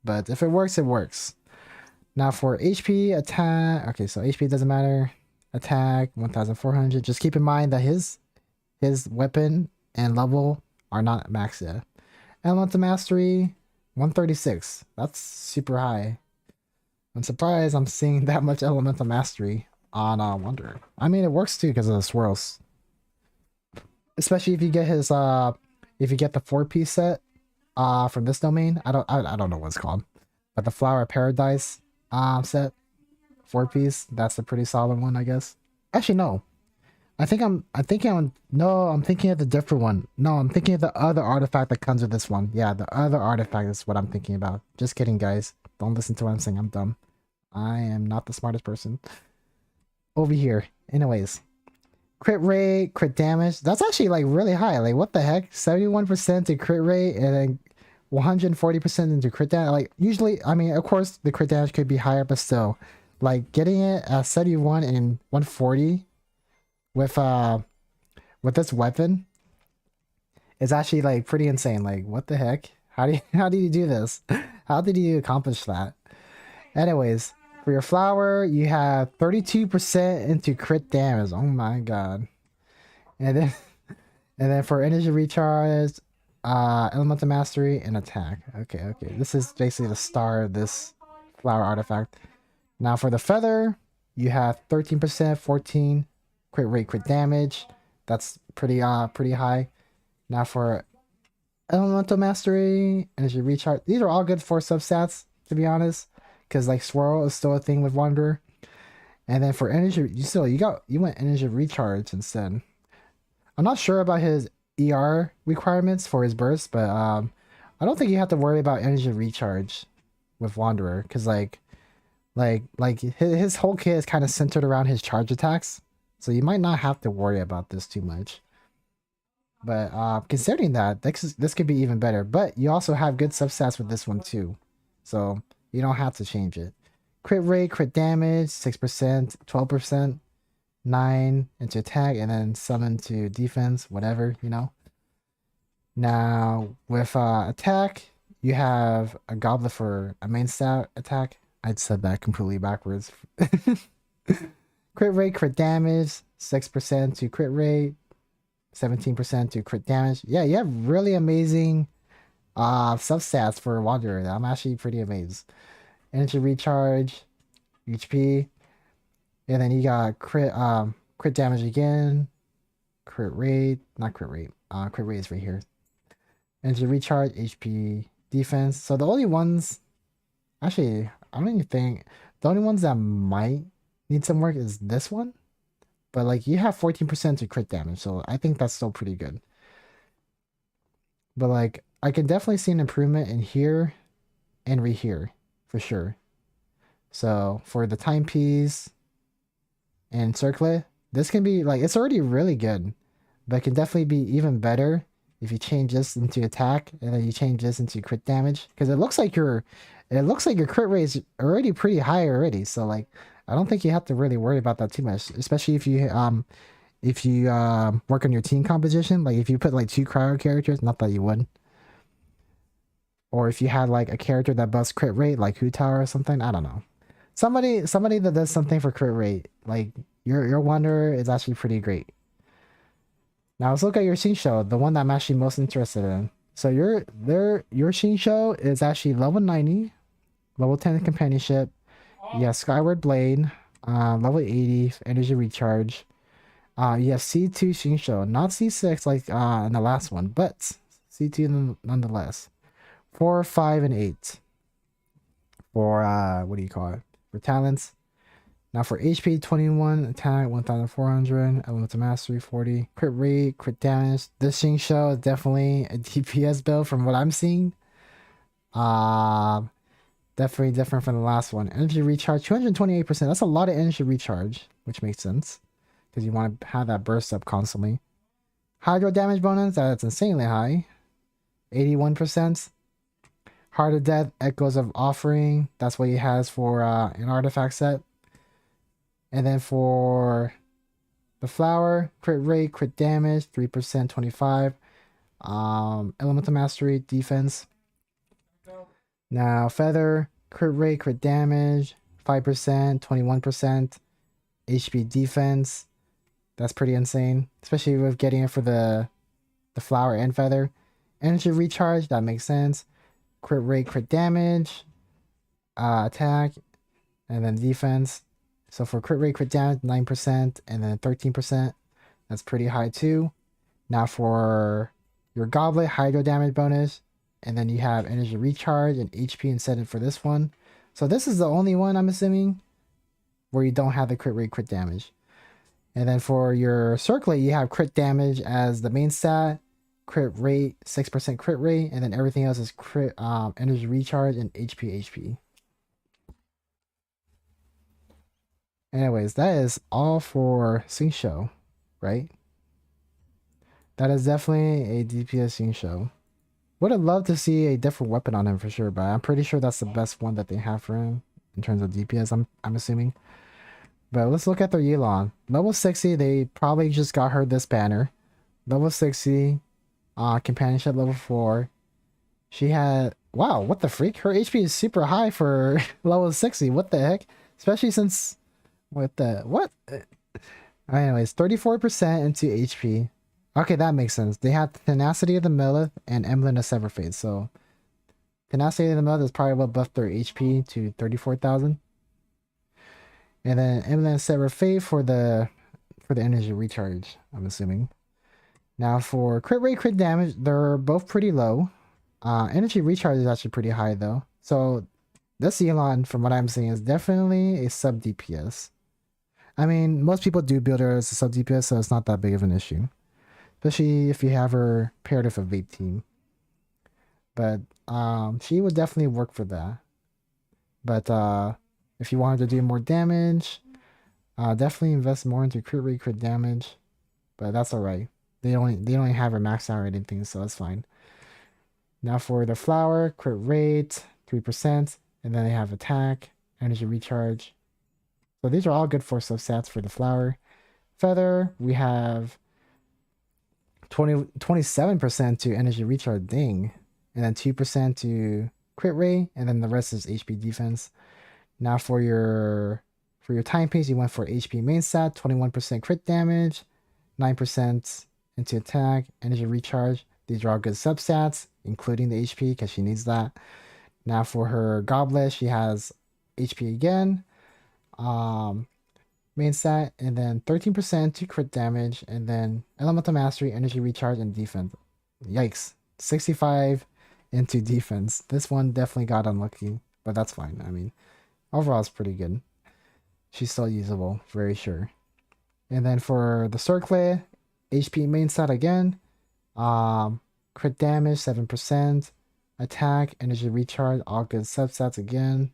But if it works, it works. Now for HP attack, okay, so HP doesn't matter. Attack 1400. Just keep in mind that his weapon and level are not maxed yet. Elemental Mastery 136. That's super high. I'm surprised I'm seeing that much Elemental Mastery on Wanderer. I mean, it works too because of the swirls. Especially if you get his if you get the 4-piece set from this domain. I don't know what it's called, but the Flower of Paradise set 4-piece. That's a pretty solid one, I guess. Actually, no. I'm thinking of the different one. No, I'm thinking of the other artifact that comes with this one. Yeah, the other artifact is what I'm thinking about. Just kidding, guys. Don't listen to what I'm saying. I'm dumb. I am not the smartest person. Over here. Anyways. Crit rate, crit damage. That's actually like really high. Like what the heck? 71% to crit rate and then 140% into crit damage. Like usually, I mean, of course the crit damage could be higher, but still. Like getting it at 71 and 140 with this weapon is actually like pretty insane. Like what the heck? How do you do this? How did you accomplish that? Anyways, for your flower, you have 32% into crit damage. Oh my god. And then for energy recharge, elemental mastery and attack. Okay. This is basically the star of this flower artifact. Now for the feather, you have 13%, 14 crit rate, crit damage. That's pretty high. Now for elemental mastery, energy recharge. These are all good for substats, to be honest, because like swirl is still a thing with Wanderer. And then for energy, you went energy recharge instead. I'm not sure about his ER requirements for his burst, but I don't think you have to worry about energy recharge with Wanderer, because like his whole kit is kind of centered around his charge attacks, so you might not have to worry about this too much. But considering that, this could be even better. But you also have good substats with this one too, so you don't have to change it. Crit rate, crit damage, 6%, 12%, 9 into attack, and then 7 to defense, whatever, you know. Now with attack, you have a goblet for a main stat attack. I'd said that completely backwards. Crit rate, crit damage, 6% to crit rate, 17% to crit damage. Yeah, you have really amazing substats for Wanderer. I'm actually pretty amazed. Energy recharge, HP, and then you got crit damage again, crit rate is right here. Energy recharge, HP, defense. So the only ones, actually, I don't even think the only ones that might need some work is this one. But like you have 14% to crit damage, so I think that's still pretty good. But like I can definitely see an improvement in here and right here for sure. So for the timepiece and circlet, this can be like, it's already really good, but it can definitely be even better if you change this into attack and then you change this into crit damage, because it looks like your crit rate is already pretty high already. So like I don't think you have to really worry about that too much, especially if you work on your team composition. Like if you put like 2 cryo characters, not that you would, or if you had like a character that busts crit rate like Hutao or something, I don't know. Somebody that does something for crit rate, like your Wanderer is actually pretty great. Now let's look at your Shinsho, the one that I'm actually most interested in. So your Shinsho is actually level 90, level 10 companionship. You have Skyward Blade, level 80 energy recharge. You have C2 Shinsho, not C6 like in the last one, but C2 nonetheless. 4, 5, and 8 for what do you call it? For talents. Now for HP 21, attack 1400, elemental mastery 40, crit rate, crit damage. This Shinsho is definitely a DPS build from what I'm seeing. Definitely different from the last one. Energy recharge 228%. That's a lot of energy recharge, which makes sense because you want to have that burst up constantly. Hydro damage bonus, that's insanely high. 81%. Heart of Death, Echoes of Offering. That's what he has for an artifact set. And then for the flower, crit rate, crit damage, 3%, 25. Elemental mastery, defense. Now feather, crit rate, crit damage, 5%, 21%. HP defense. That's pretty insane, especially with getting it for the flower and feather. Energy recharge, that makes sense. Crit rate, crit damage, attack, and then defense. So for crit rate, crit damage, 9%, and then 13%. That's pretty high too. Now for your goblet, hydro damage bonus, and then you have energy recharge and HP incentive for this one. So this is the only one, I'm assuming, where you don't have the crit rate, crit damage. And then for your circlet, you have crit damage as the main stat, crit rate, 6% crit rate, and then everything else is crit energy recharge and HP. Anyways, that is all for Shinsho, right? That is definitely a DPS Shinsho. Would have loved to see a different weapon on him for sure, but I'm pretty sure that's the best one that they have for him in terms of DPS, I'm assuming. But let's look at their Yilon. Level 60, they probably just got her this banner. Level 60, companionship level 4. She had, wow, what the freak? Her HP is super high for level 60. What the heck? Especially since, what? Anyways, 34% into HP. Okay, that makes sense. They have Tenacity of the Millith and Emblem of Severfade. So, Tenacity of the Millith is probably what buffed their HP to 34,000. And then Emblem of Severfade for the energy recharge, I'm assuming. Now for crit rate, crit damage, they're both pretty low. Energy recharge is actually pretty high though. So this Elon, from what I'm seeing, is definitely a sub DPS. I mean, most people do build her as a sub DPS, so it's not that big of an issue. Especially if you have her paired with a vape team. But she would definitely work for that. But if you wanted to do more damage, definitely invest more into crit rate, crit damage. But that's alright. They only have her maxed out or anything, so that's fine. Now for the flower, crit rate, 3%, and then they have attack, energy recharge. So these are all good for substats for the flower. Feather, we have 27% to energy recharge, ding. And then 2% to crit rate, and then the rest is HP defense. Now for your timepiece, you went for HP main stat, 21% crit damage, 9% into attack, energy recharge. These are all good substats, including the HP because she needs that. Now for her goblet, she has HP again, main stat, and then 13% to crit damage, and then elemental mastery, energy recharge, and defense. Yikes, 65 into defense. This one definitely got unlucky, but that's fine. I mean, overall it's pretty good. She's still usable, very sure. And then for the circlet, HP main stat again, crit damage 7%, attack, energy recharge, all good substats again.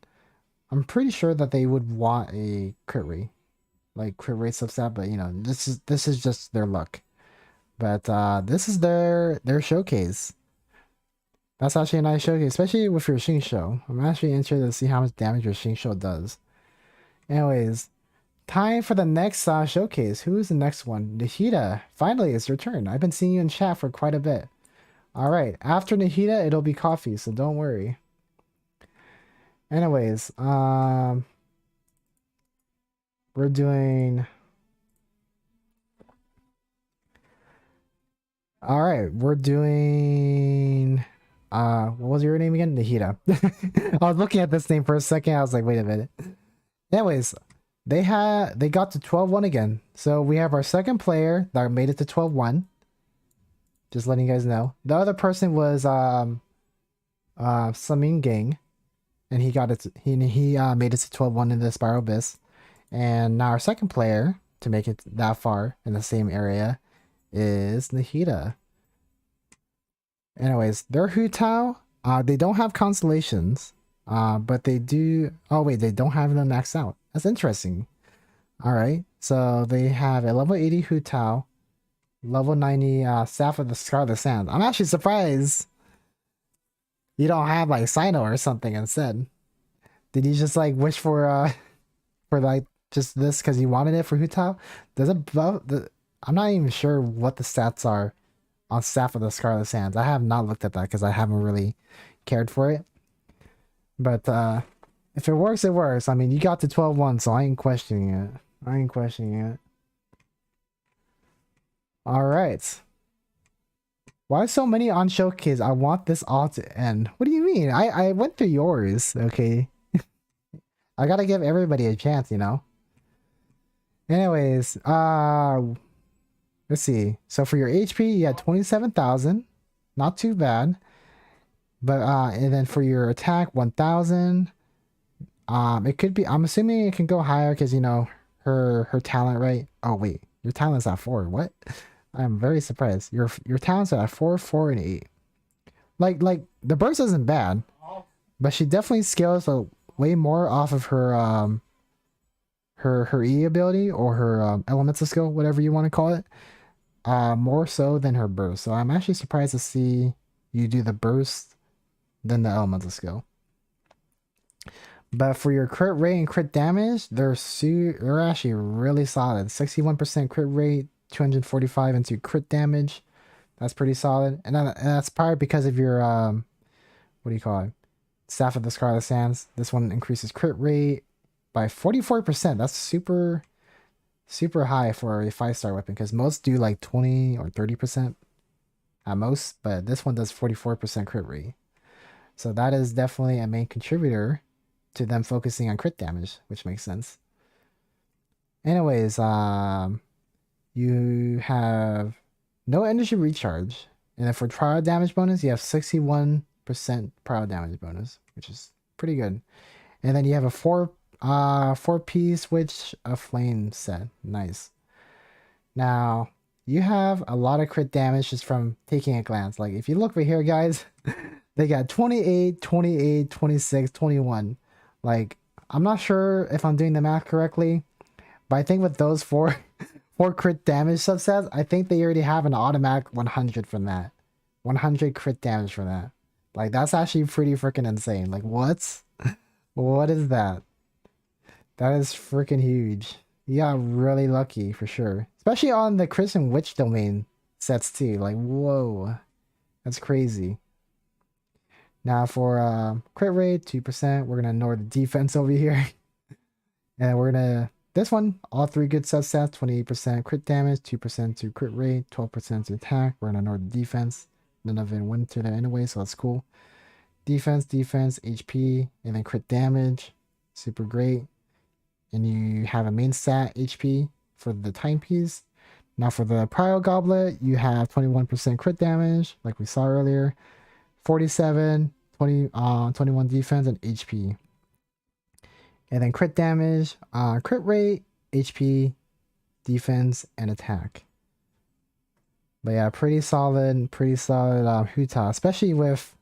I'm pretty sure that they would want a crit rate, like crit rate substat, but you know, this is just their luck. But this is their showcase. That's actually a nice showcase, especially with your Shinsho. I'm actually interested to see how much damage your Shinsho does. Anyways, time for the next showcase. Who is the next one? Nahida. Finally, it's your turn. I've been seeing you in chat for quite a bit. Alright, after Nahida, it'll be coffee, so don't worry. Anyways, we're doing All right, we're doing. What was your name again? Nahida. I was looking at this name for a second. I was like, wait a minute. Anyways, they got to 12-1 again. So we have our second player that made it to 12-1. Just letting you guys know. The other person was Samin Gang, and he got it. He made it to 12-1 in the Spiral Abyss. And now our second player to make it that far in the same area is Nahida. Anyways, their Hu Tao, they don't have constellations, but they do. Oh wait, they don't have them maxed out. That's interesting. All right, so they have a level 80 Hu Tao, level 90 Staff of the Scarlet Sands. I'm actually surprised you don't have like Sino or something instead. Did you just like wish for like just this because you wanted it for Hu Tao? Does it I'm not even sure what the stats are on Staff of the Scarlet Sands. I have not looked at that because I haven't really cared for it. But if it works, it works. I mean, you got to 12-1, so I ain't questioning it. I ain't questioning it. All right. Why so many on Showcase? I want this all to end. What do you mean? I went through yours, okay? I gotta give everybody a chance, you know? Anyways, let's see. So for your HP, you had 27,000. Not too bad. But and then for your attack, 1,000. It could be. I'm assuming it can go higher because you know her talent, right? Oh wait, your talent's at 4. What? I'm very surprised. Your talent's at 4, 4, and 8. Like the burst isn't bad, but she definitely scales way more off of her her E ability or her elemental skill, whatever you want to call it. More so than her burst. So I'm actually surprised to see you do the burst than the elemental skill. But for your crit rate and crit damage, they're actually really solid. 61% crit rate, 245 into crit damage. That's pretty solid. And that's probably because of your what do you call it? Staff of the Scarlet Sands. This one increases crit rate by 44%. That's super high for a 5-star weapon because most do like 20 or 30% at most, but this one does 44% crit rate. So that is definitely a main contributor to them focusing on crit damage, which makes sense. Anyways, you have no energy recharge, and then for trial damage bonus, you have 61% trial damage bonus, which is pretty good. And then you have a 4-piece Witch of Flame set. Nice. Now you have a lot of crit damage just from taking a glance. Like if you look right here, guys, they got 28, 28, 26, 21. Like, I'm not sure if I'm doing the math correctly, but I think with those four crit damage subsets, I think they already have an automatic 100 from that. 100 crit damage for that. Like, that's actually pretty freaking insane. Like, what? What is that? That is freaking huge. You got really lucky for sure. Especially on the Chris and Witch domain sets too. Like, whoa. That's crazy. Now for crit rate, 2%. We're going to ignore the defense over here. And we're going to, this one, all 3 good subsets, 28% crit damage, 2% to crit rate, 12% to attack. We're going to ignore the defense. None of it went to there anyway, so that's cool. Defense, HP, and then crit damage. Super great. And you have a main stat HP for the timepiece. Now for the Prio Goblet, you have 21% crit damage, like we saw earlier. 47, 21 defense, and HP. And then crit damage, crit rate, HP, defense, and attack. But yeah, pretty solid Huta, especially with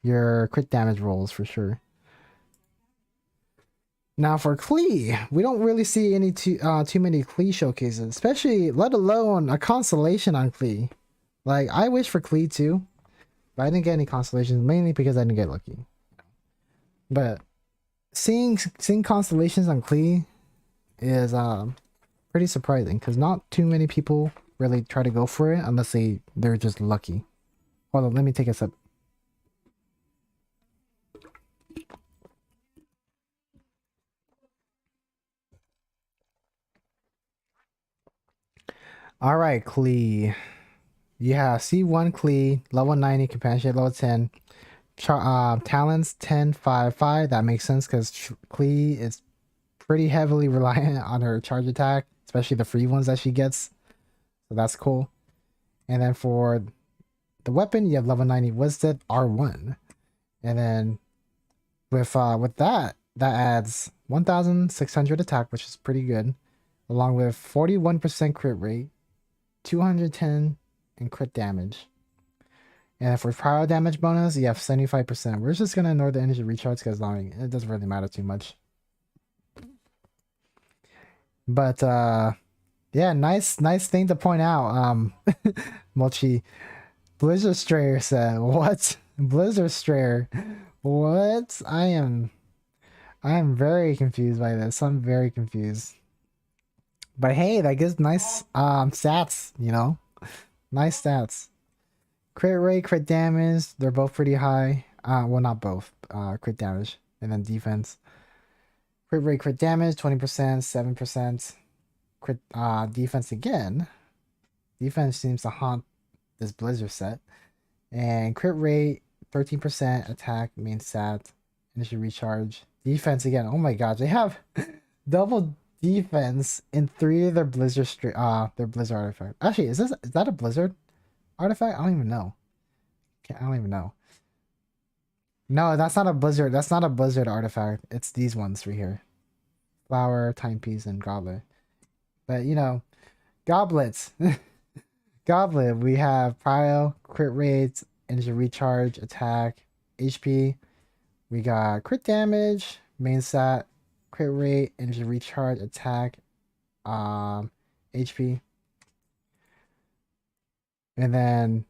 your crit damage rolls for sure. Now for Klee, we don't really see any too many Klee showcases, especially let alone a constellation on Klee. Like I wish for Klee too, but I didn't get any constellations mainly because I didn't get lucky. But seeing constellations on Klee is pretty surprising because not too many people really try to go for it unless they're just lucky. Hold on, let me take a sip. All right, Klee. You have C1 Klee, level 90, Companionship level 10, Talents 10, 5, 5. That makes sense because Klee is pretty heavily reliant on her charge attack, especially the free ones that she gets. So that's cool. And then for the weapon, you have level 90 Wisdom R1. And then with that adds 1,600 attack, which is pretty good, along with 41% crit rate, 210 in crit damage. And for pyro damage bonus, you have 75%. We're just gonna ignore the energy recharge because it doesn't really matter too much. But yeah, nice thing to point out. Mochi Blizzard Strayer said, "What? Blizzard Strayer? What? I am very confused by this. I'm very confused. But hey, that gives nice stats, you know? Nice stats. Crit rate, crit damage, they're both pretty high. Well, not both. Crit damage and then defense. Crit rate, crit damage, 20%, 7%. Crit defense again. Defense seems to haunt this Blizzard set. And crit rate, 13%. Attack, main stat, initial recharge. Defense again. Oh my gosh, they have double defense in 3 of their Blizzard artifact. Actually, is that a Blizzard artifact? I don't even know. I don't even know. No, that's not a Blizzard. That's not a Blizzard artifact. It's these ones right here. Flower, timepiece, and goblet. But you know, goblets. Goblet. We have prio, crit rates, energy recharge, attack, HP. We got crit damage, main stat, crit rate, energy recharge, attack, HP. And then,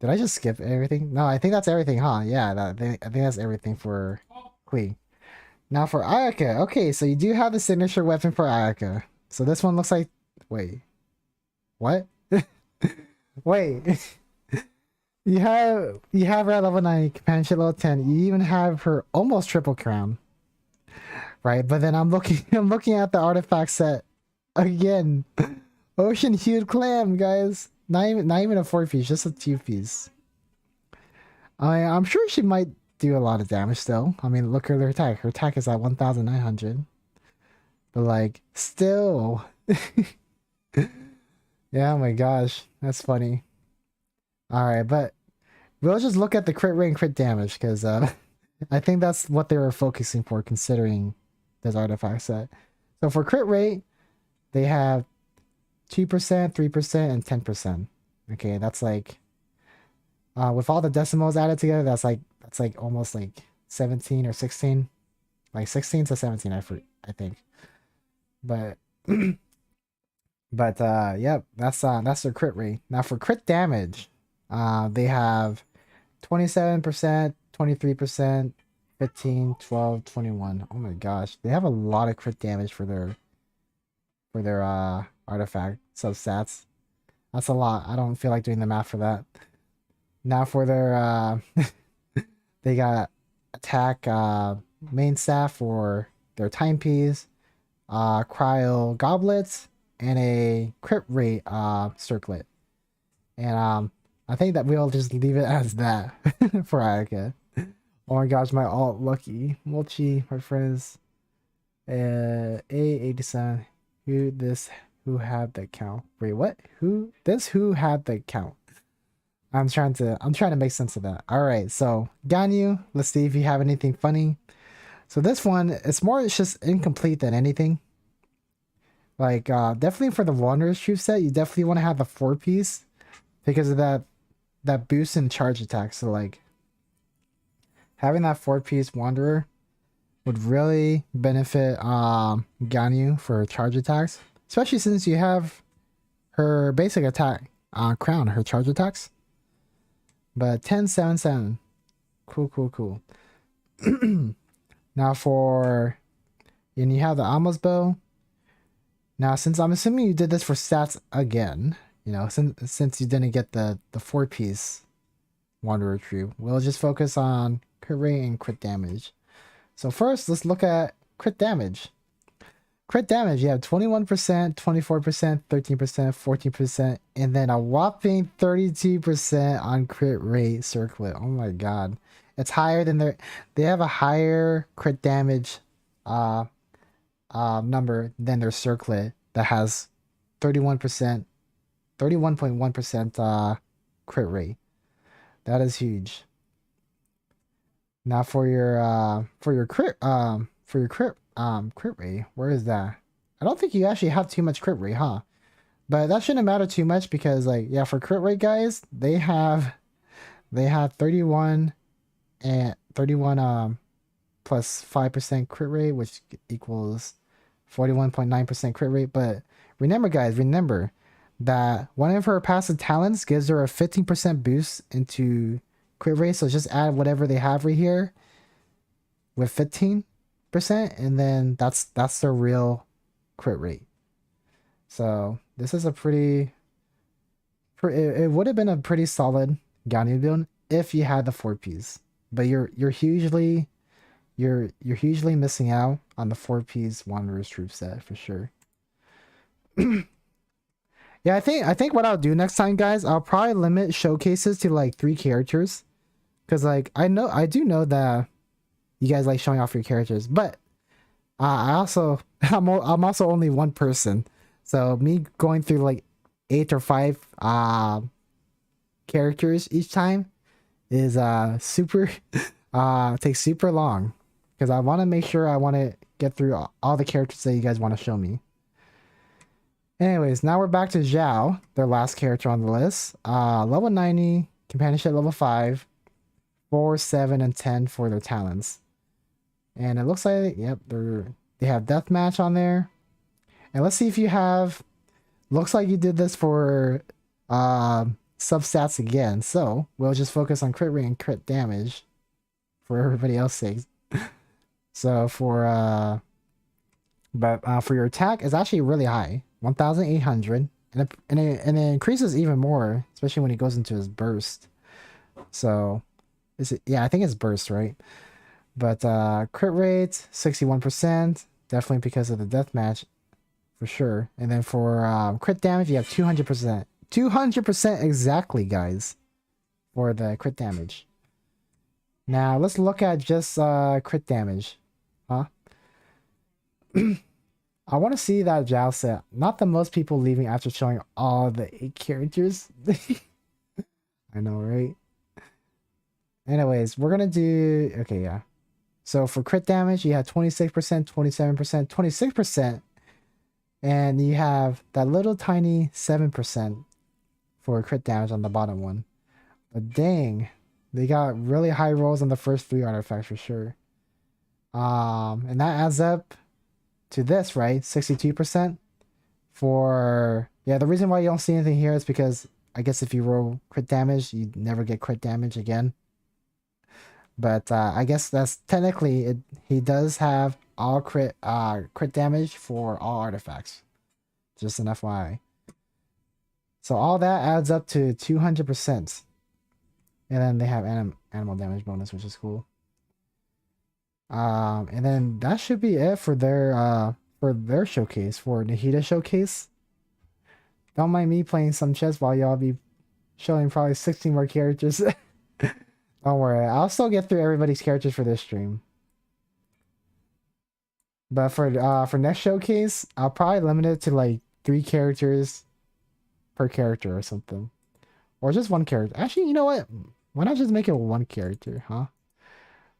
did I just skip everything? No, I think that's everything, huh? Yeah, I think that's everything for Klee. Now for Ayaka. Okay, so you do have the signature weapon for Ayaka. So this one looks like... Wait. What? Wait. You have her at level 9, companionship level 10. You even have her almost triple crown. Right? But then I'm looking at the artifact set again. Ocean hued clam, guys. Not even a 4-piece, just a 2-piece. I'm sure she might do a lot of damage still. I mean, look at her attack. Her attack is at 1,900. But like, still. Yeah, oh my gosh. That's funny. Alright, but we'll just look at the crit rate and crit damage, because I think that's what they were focusing for, considering this artifact set. So for crit rate, they have 2%, 3%, and 10%. Okay, that's like with all the decimals added together, that's like almost like 17 or 16. Like 16 to 17, I think. But yep, that's their crit rate. Now for crit damage, they have 27%, 23%, 15, 12, 21. Oh my gosh. They have a lot of crit damage for their artifact substats. That's a lot. I don't feel like doing the math for that. Now for their they got attack main staff for their timepiece, cryo goblets, and a crit rate circlet. And I think that we'll just leave it as that for Ayaka. Oh my gosh, my alt lucky. Mochi, my friends. A87. Who had the count? Wait, what? Who had the count? I'm trying to make sense of that. Alright, so Ganyu, let's see if you have anything funny. So this one, it's just incomplete than anything. Like, definitely for the Wanderer's Troop set, you definitely want to have the 4-piece because of that boost in charge attack. So like, having that 4-piece Wanderer would really benefit Ganyu for charge attacks, especially since you have her basic attack crown, her charge attacks. But 10-7-7, cool. Now and you have the Amos bow. Now, since I'm assuming you did this for stats again, you know, since you didn't get the 4-piece Wanderer Troop, we'll just focus on crit rate and crit damage. So first, let's look at crit damage. crit damage, you have 21%, 24%, 13%, 14%, and then a whopping 32% on crit rate circlet. Oh my god. It's higher than they have a higher crit damage number than their circlet that has 31%, 31.1% crit rate. That is huge. Now for your crit rate, where is that? I don't think you actually have too much crit rate, huh? But that shouldn't matter too much because like yeah, for crit rate guys, they have 31 and 31 plus 5% crit rate, which equals 41.9% crit rate. But remember guys, remember that one of her passive talents gives her a 15% boost into crit rate. So just add whatever they have right here with 15%, and then that's the real crit rate. So this is a it would have been a pretty solid Ganyu build if you had the 4Ps. But you're hugely missing out on the 4Ps Wanderer's Troop set for sure. Yeah, I think what I'll do next time, guys, I'll probably limit showcases to like 3 characters. Cause like I do know that you guys like showing off your characters, but I'm also only one person, so me going through like 8 or 5 characters each time is super takes super long because I want to make sure I want to get through all the characters that you guys want to show me. Anyways, now we're back to Zhao, their last character on the list. Level 90, companionship level 5. 4, 7, and 10 for their talents. And it looks like, yep, they have deathmatch on there. And let's see if you have, looks like you did this for substats again. So we'll just focus on crit rate and crit damage for everybody else's sake. So for your attack is actually really high, 1,800, and it increases even more, especially when he goes into his burst. So is it? Yeah, I think it's burst, right? But crit rate 61%, definitely because of the deathmatch, for sure. And then for crit damage, you have 200%, 200% exactly, guys, for the crit damage. Now let's look at just crit damage, huh? I want to see that Zhao set. Not the most people leaving after showing all the 8 characters. I know, right? Anyways, we're gonna do okay, yeah. So for crit damage, you have 26%, 27%, 26%, and you have that little tiny 7% for crit damage on the bottom one. But dang, they got really high rolls on the first 3 artifacts for sure. And that adds up to this, right? 62% for yeah. The reason why you don't see anything here is because I guess if you roll crit damage, you never get crit damage again. But I guess that's technically it. He does have all crit damage for all artifacts. Just an FYI. So all that adds up to 200%. And then they have animal damage bonus, which is cool. And then that should be it for their showcase, for Nahida showcase. Don't mind me playing some chess while y'all be showing probably 16 more characters. Don't worry, I'll still get through everybody's characters for this stream. But for next showcase, I'll probably limit it to like 3 characters per character or something. Or just 1 character. Actually, you know what? Why not just make it 1 character, huh?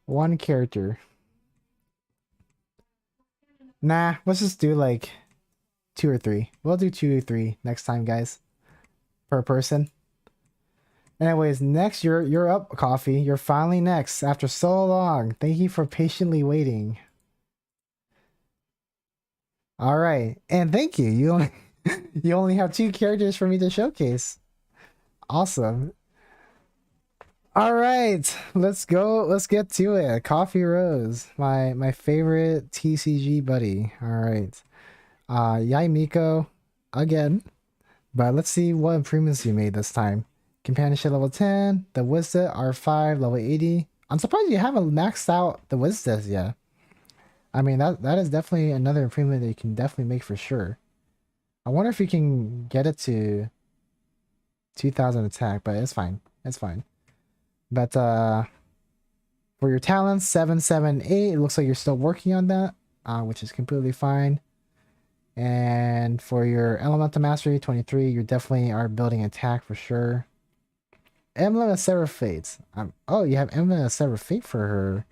1 character. Nah, let's just do like 2 or 3. We'll do 2 or 3 next time, guys. Per person. Anyways, next you're up, Coffee. You're finally next after so long. Thank you for patiently waiting. All right, and thank you. You only have 2 characters for me to showcase. Awesome. All right, let's go. Let's get to it. Coffee Rose, my favorite TCG buddy. All right, Yai Miko again, but let's see what improvements you made this time. Companionship level 10, the Wisdom R5 level 80. I'm surprised you haven't maxed out the Wisdom yet. I mean, that is definitely another improvement that you can definitely make for sure. I wonder if you can get it to 2000 attack, but it's fine. It's fine. But for your talents, 778, it looks like you're still working on that, which is completely fine. And for your elemental mastery, 23, you definitely are building attack for sure. Emblem of Sever Fates. Oh, you have Emblem of Sever Fate for her.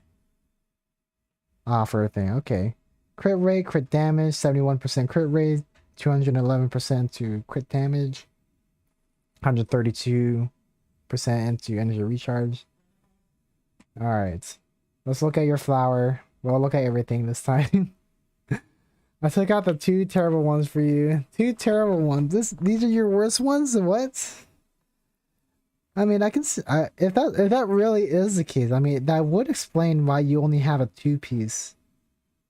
For her thing. Okay. Crit rate, crit damage, 71% crit rate, 211% to crit damage, 132% into energy recharge. All right. Let's look at your flower. We'll look at everything this time. I took out the 2 terrible ones for you. 2 terrible ones. These are your worst ones? What? I mean, I can see, if that really is the case, I mean, that would explain why you only have a 2-piece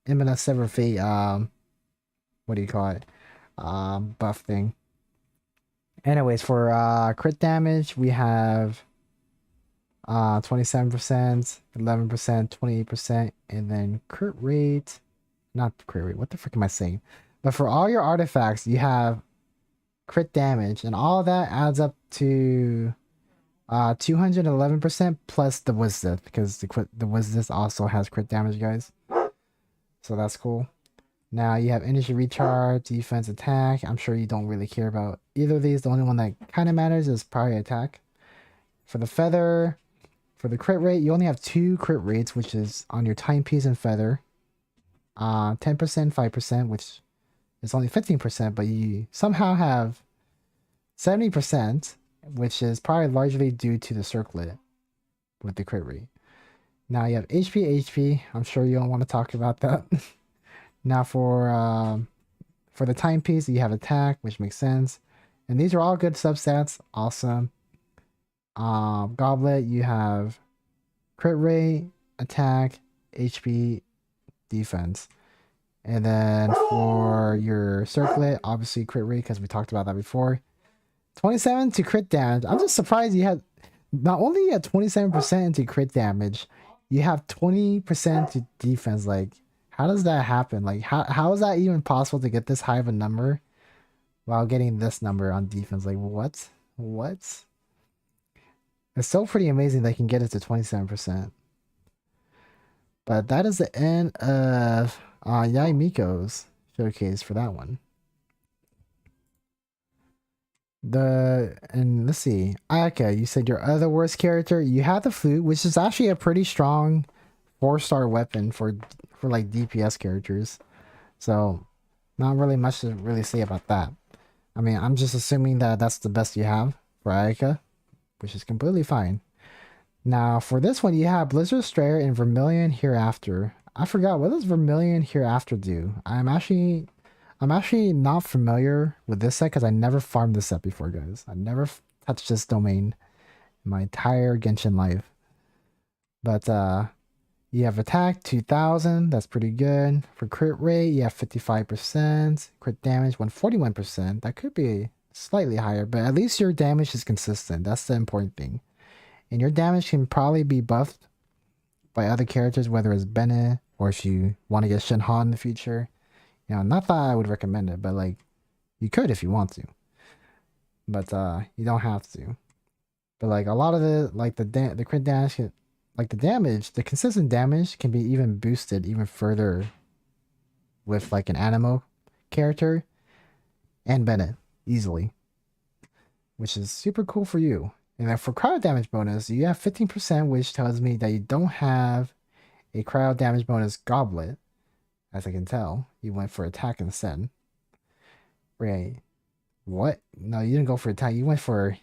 Imminent Sever Fate, what do you call it? Buff thing. Anyways, for crit damage, we have 27%, 11%, 28%, and then crit rate, not crit rate, what the frick am I saying? But for all your artifacts, you have crit damage, and all that adds up to 211% plus the Wisdom, because the Wisdom also has crit damage, guys. So that's cool. Now you have energy recharge, defense, attack. I'm sure you don't really care about either of these. The only one that kind of matters is probably attack. For the feather, for the crit rate, you only have 2 crit rates, which is on your timepiece and feather. 10%, 5%, which is only 15%, but you somehow have 70%, which is probably largely due to the circlet with the crit rate. Now you have HP. I'm sure you don't want to talk about that. Now for the timepiece, you have attack, which makes sense. And these are all good substats. Awesome. Goblet, you have crit rate, attack, HP, defense. And then for your circlet, obviously crit rate, because we talked about that before. 27 to crit damage. I'm just surprised you had not only you had 27% into crit damage, you have 20% to defense. Like, how does that happen? Like, how is that even possible to get this high of a number while getting this number on defense? Like, what? What? It's so pretty amazing they can get it to 27%. But that is the end of Yai Miko's showcase for that one. And let's see, Ayaka, you said your other worst character, you have the flute, which is actually a pretty strong 4-star weapon for like DPS characters. So not really much to really say about that. I mean, I'm just assuming that that's the best you have for Ayaka, which is completely fine. Now for this one, you have Blizzard Strayer and Vermilion Hereafter. I forgot, what does Vermilion Hereafter do? I'm actually not familiar with this set because I never farmed this set before, guys. I never touched this domain in my entire Genshin life. But you have attack 2000, that's pretty good. For crit rate, you have 55%. Crit damage 141%. That could be slightly higher, but at least your damage is consistent. That's the important thing. And your damage can probably be buffed by other characters, whether it's Bennett or if you want to get Shinhan in the future. You know, not that I would recommend it, but like, you could if you want to. But you don't have to. But like a lot of the crit damage, like the consistent damage can be even boosted even further with like an Animo character and Bennett easily, which is super cool for you. And then for cryo damage bonus, you have 15%, which tells me that you don't have a cryo damage bonus goblet. As I can tell, you went for attack instead. Right. What? No, you didn't go for attack. You went for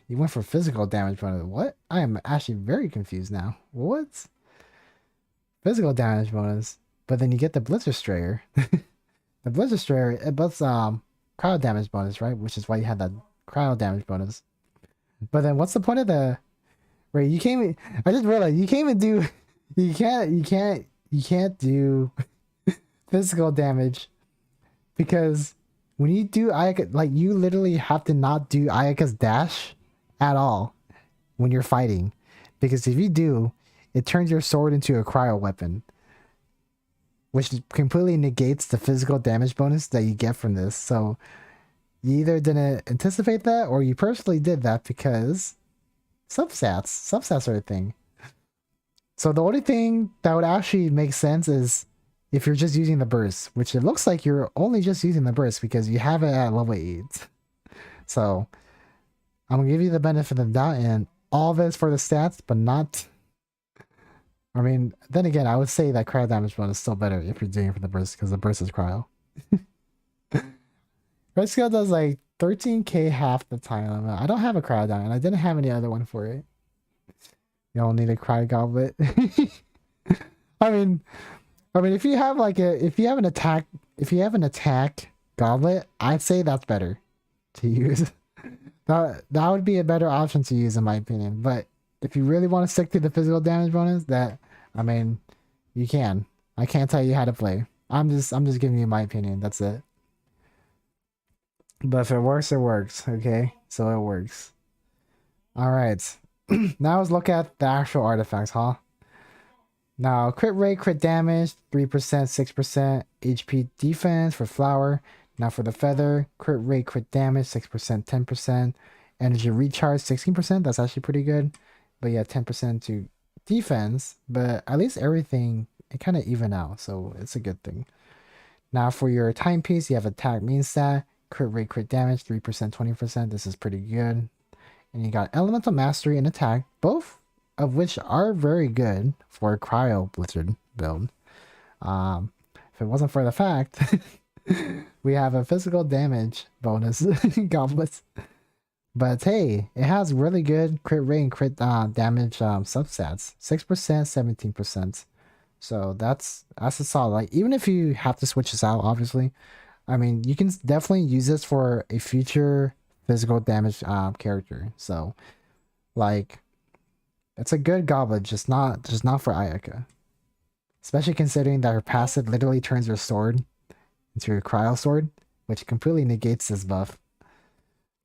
physical damage bonus. What? I am actually very confused now. What? Physical damage bonus. But then you get the Blizzard Strayer. The Blizzard Strayer, it buffs cryo damage bonus, right? Which is why you had that cryo damage bonus. But then what's the point of the right? You can't. I just realized you can't even do. You can't do physical damage because when you do Ayaka, like you literally have to not do Ayaka's dash at all when you're fighting, because if you do, it turns your sword into a cryo weapon. which completely negates the physical damage bonus that you get from this. So you either didn't anticipate that or you personally did that because substats are a thing. So the only thing that would actually make sense is if you're just using the burst, which it looks like you're only just using the burst because you have it at level 8. So I'm gonna give you the benefit of the doubt, and all of it's for the stats, but not. I mean, then again, I would say that cryo damage bonus is still better if you're doing it for the burst because the burst is cryo. Red Scale does like 13k half the time. I don't have a cryo down, and I didn't have any other one for it. You don't need a cryo goblet. I mean, if you have an attack goblet, I'd say that's better to use. That would be a better option to use in my opinion. But if you really want to stick to the physical damage bonus, you can. I can't tell you how to play. I'm just giving you my opinion. That's it. But if it works, it works. Okay, so it works. All right. Now let's look at the actual artifacts, huh? Now, crit rate, crit damage, 3%, 6%, HP defense for flower. Now for the feather, crit rate, crit damage, 6%, 10%. Energy recharge, 16%. That's actually pretty good. But yeah, 10% to defense. But at least everything, it kind of even out. So it's a good thing. Now for your timepiece, you have attack mean stat, crit rate, crit damage, 3%, 20%. This is pretty good. And you got elemental mastery and attack, both of which are very good for a cryo blizzard build. If it wasn't for the fact we have a physical damage bonus goblets, but hey, it has really good crit rate and crit damage substats, 6%, 17%. So that's a solid. Like, even if you have to switch this out, obviously, I mean, you can definitely use this for a future physical damage character. So like, it's a good goblet, just not for Ayaka, especially considering that her passive literally turns her sword into a cryo sword, which completely negates this buff.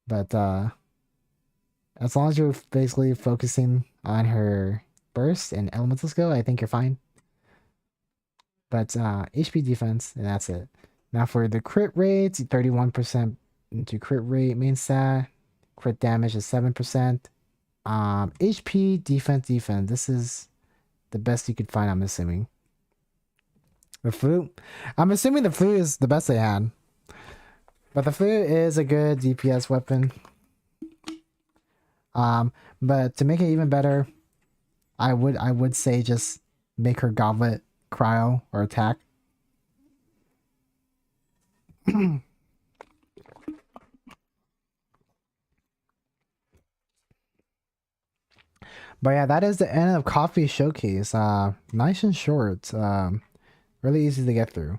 But as long as you're basically focusing on her burst and elemental skill, I think you're fine. But HP defense, and that's it. Now for the crit rates, 31% into crit rate main stat, crit damage is 7%. HP defense. This is the best you could find, I'm assuming. The flute, I'm assuming the flute is the best they had, but the flute is a good DPS weapon. But to make it even better, I would say just make her goblet cryo or attack. But yeah, that is the end of Coffee Showcase. Nice and short. Really easy to get through.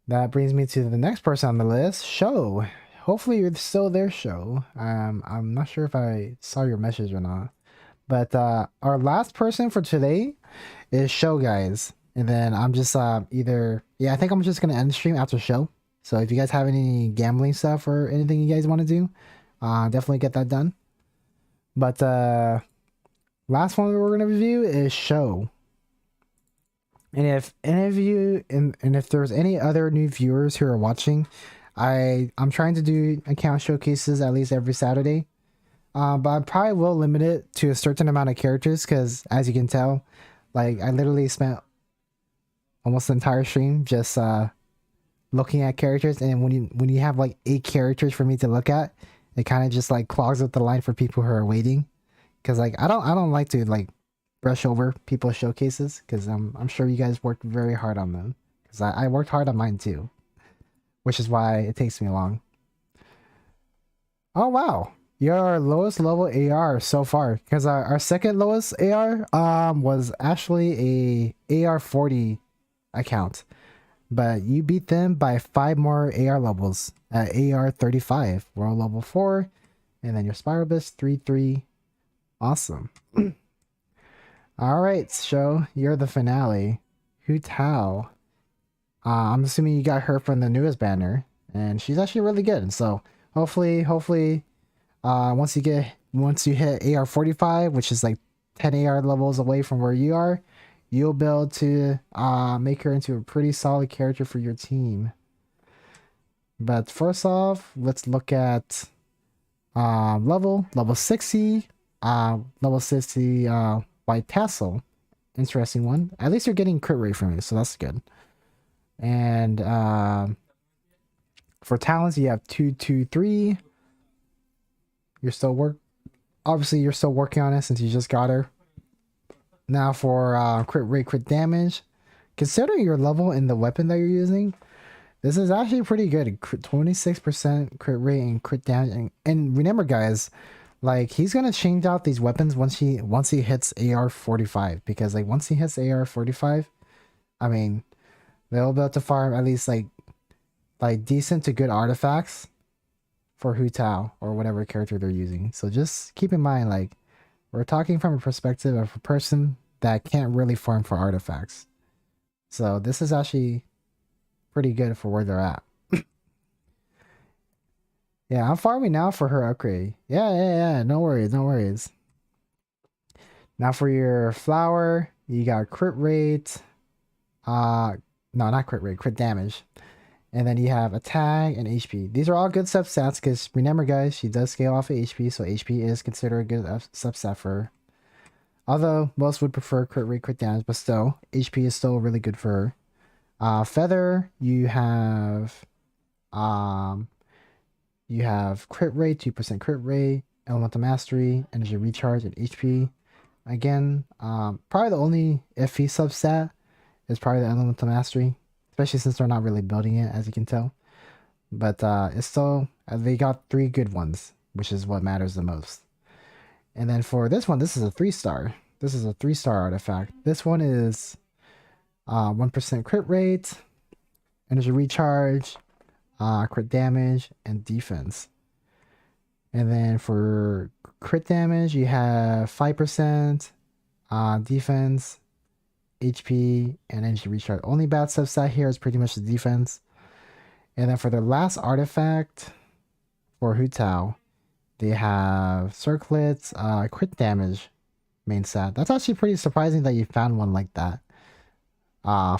That brings me to the next person on the list, Show. Hopefully you're still there, Show. I'm not sure if I saw your message or not. But our last person for today is Show, guys. And then I'm just I think I'm just gonna end the stream after Show. So if you guys have any gambling stuff or anything you guys want to do, definitely get that done. But last one we're gonna review is Show. And if any of you and if there's any other new viewers who are watching, I'm trying to do account showcases at least every Saturday. But I probably will limit it to a certain amount of characters because, as you can tell, like, I literally spent almost the entire stream just looking at characters, and when you have like 8 characters for me to look at, it kind of just like clogs up the line for people who are waiting. Because like I don't like to like brush over people's showcases because I'm sure you guys worked very hard on them, because I worked hard on mine too, which is why it takes me long. Oh wow, your lowest level AR so far, because our second lowest AR was actually a AR 40 account, but you beat them by 5 more AR levels at AR 35, world level 4, and then your Spiral Beast 3-3. Awesome. All right, Show, you're the finale. Hu Tao. I'm assuming you got her from the newest banner, and she's actually really good. So hopefully, once you hit AR 45, which is like 10 AR levels away from where you are, you'll be able to make her into a pretty solid character for your team. But first off, let's look at level 60, level 60 White Tassel. Interesting one. At least you're getting crit rate from it, so that's good. And for talents, you have 2, 2, 3. You're still obviously you're still working on it since you just got her. Now for crit rate, crit damage, considering your level and the weapon that you're using, this is actually pretty good. 26% crit rate and crit damage. And remember, guys, like he's gonna change out these weapons once he hits AR 45, because like once he hits AR 45, I mean, they'll be able to farm at least like decent to good artifacts for Hu Tao or whatever character they're using. So just keep in mind, like we're talking from a perspective of a person that can't really farm for artifacts. So this is actually pretty good for where they're at. Yeah, I'm farming now for her upgrade. Yeah. No worries. Now for your flower, you got crit rate. No, not crit rate, crit damage. And then you have attack and HP. These are all good substats because remember, guys, she does scale off of HP, so HP is considered a good substat for her. Although most would prefer crit rate, crit damage, but still, HP is still really good for her. Feather, you have crit rate, 2% crit rate, elemental mastery, energy recharge, and HP. Again, probably the only iffy substat is probably the elemental mastery, especially since they're not really building it, as you can tell. But it's still, they got 3 good ones, which is what matters the most. And then for this one, this is a 3-star. This is a 3-star artifact. This one is 1% crit rate, energy recharge, crit damage, and defense. And then for crit damage, you have 5% defense, HP, and energy recharge. Only bad substat here is pretty much the defense. And then for their last artifact, for Hu Tao, they have circlets, crit damage main stat. That's actually pretty surprising that you found one like that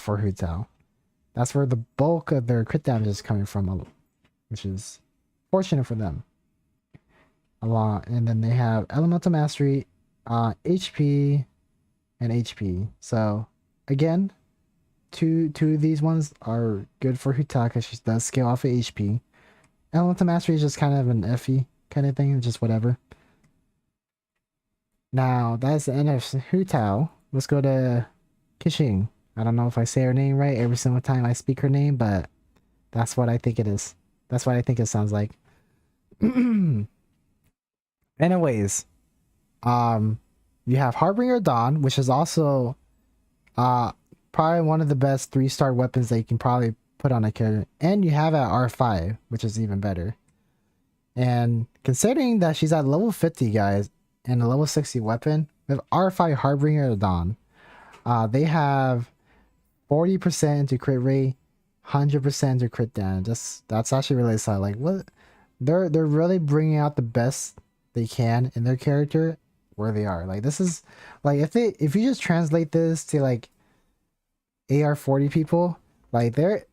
for Hu Tao. That's where the bulk of their crit damage is coming from, which is fortunate for them. And then they have elemental mastery, HP, and HP. So again, two of these ones are good for Hu Tao because she does scale off of HP. Elemental mastery is just kind of an iffy kind of thing, just whatever. Now that's the end of Hu Tao. Let's go to Kishing. I don't know if I say her name right every single time I speak her name, but that's what I think it is. That's what I think it sounds like. Anyways, you have Harbinger Dawn, which is also probably one of the best 3-star weapons that you can probably put on a character. And you have at R5, which is even better. And considering that she's at level 50, guys, and a level 60 weapon, with R5 Harbinger Dawn, they have 40% into crit rate, 100% into crit damage. That's actually really solid. Like, what? They're really bringing out the best they can in their character where they are. Like, this is like, if you just translate this to like AR 40 people, like they're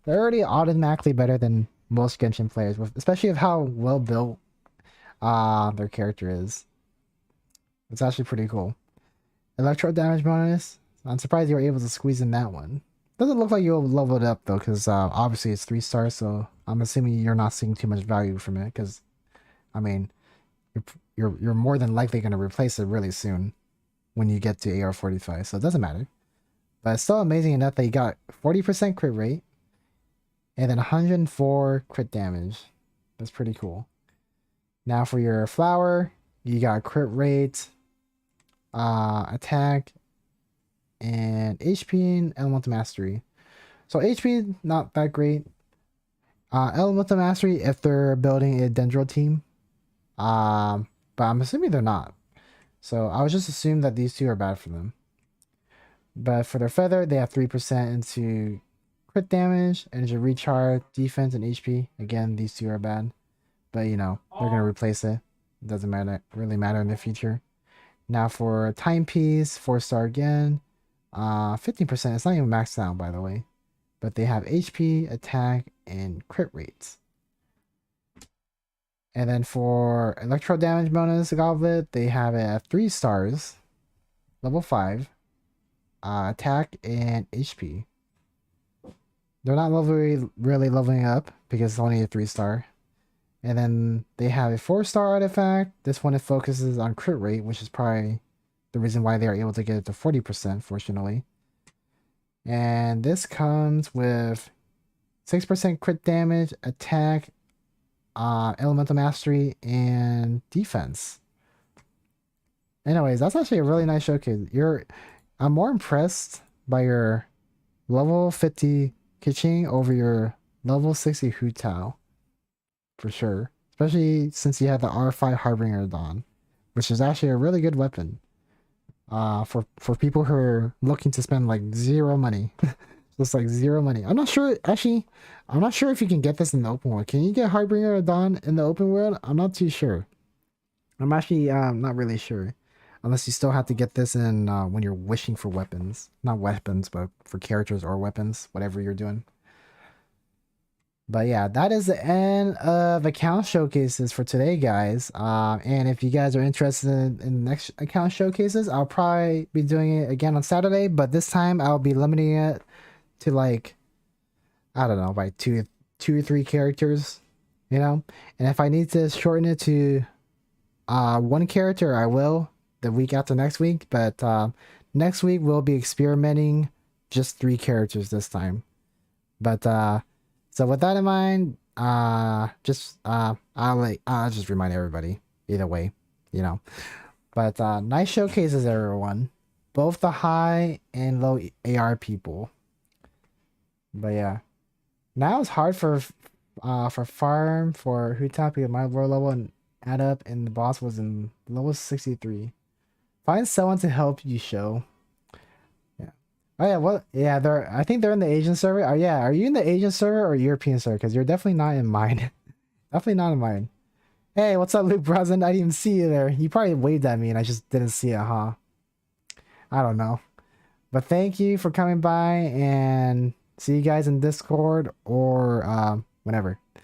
already automatically better than most Genshin players, especially of how well built their character is. It's actually pretty cool. Electro damage bonus. I'm surprised you were able to squeeze in that one. Doesn't look like you'll level it up though, because obviously it's 3 stars, so I'm assuming you're not seeing too much value from it. Because, I mean, you're more than likely going to replace it really soon when you get to AR 45, so it doesn't matter. But it's still amazing enough that you got 40% crit rate and then 104 crit damage. That's pretty cool. Now for your flower, you got crit rate, attack, and HP and elemental mastery. So HP not that great. Elemental mastery if they're building a Dendro team. But I'm assuming they're not. So I would just assume that these two are bad for them. But for their feather, they have 3% into crit damage, energy recharge, defense, and HP. Again, these two are bad. But you know, they're gonna replace it. It doesn't really matter in the future. Now for timepiece, 4-star again. 15%. It's not even maxed out, by the way. But they have HP, attack, and crit rates. And then for electro damage bonus goblet, they have it at 3 stars, level 5, attack, and HP. They're not really leveling up because it's only a 3 star. And then they have a 4-star artifact. This one, it focuses on crit rate, which is probably the reason why they are able to get it to 40%, fortunately. And this comes with 6% crit damage, attack, elemental mastery, and defense. Anyways, that's actually a really nice showcase. I'm more impressed by your level 50 Kiching over your level 60 Hu Tao. For sure. Especially since you have the R5 Harbinger Dawn, which is actually a really good weapon. For people who are looking to spend like zero money. Just like zero money. I'm not sure if you can get this in the open world. Can you get Harbinger Dawn in the open world? I'm not too sure. I'm actually not really sure. Unless you still have to get this in when you're wishing for weapons. Not weapons, but for characters or weapons, whatever you're doing. But yeah, that is the end of account showcases for today, guys. And if you guys are interested in the next account showcases, I'll probably be doing it again on Saturday. But this time, I'll be limiting it to like, I don't know, by two or three characters, you know. And if I need to shorten it to one character, I will the week after next week. But next week we'll be experimenting just 3 characters this time. But so with that in mind, I'll just remind everybody either way, you know. But nice showcases, everyone. Both the high and low AR people. But yeah, now it's hard for farm for Hu Tao because my lower level and add up, and the boss was in level 63. Find someone to help you show. Yeah. Oh yeah, well yeah, I think they're in the Asian server. Oh yeah, are you in the Asian server or European server? Because you're definitely not in mine. Definitely not in mine. Hey, what's up, Luke Brosnan? I didn't even see you there. You probably waved at me and I just didn't see it, huh? I don't know. But thank you for coming by, and see you guys in Discord or whenever.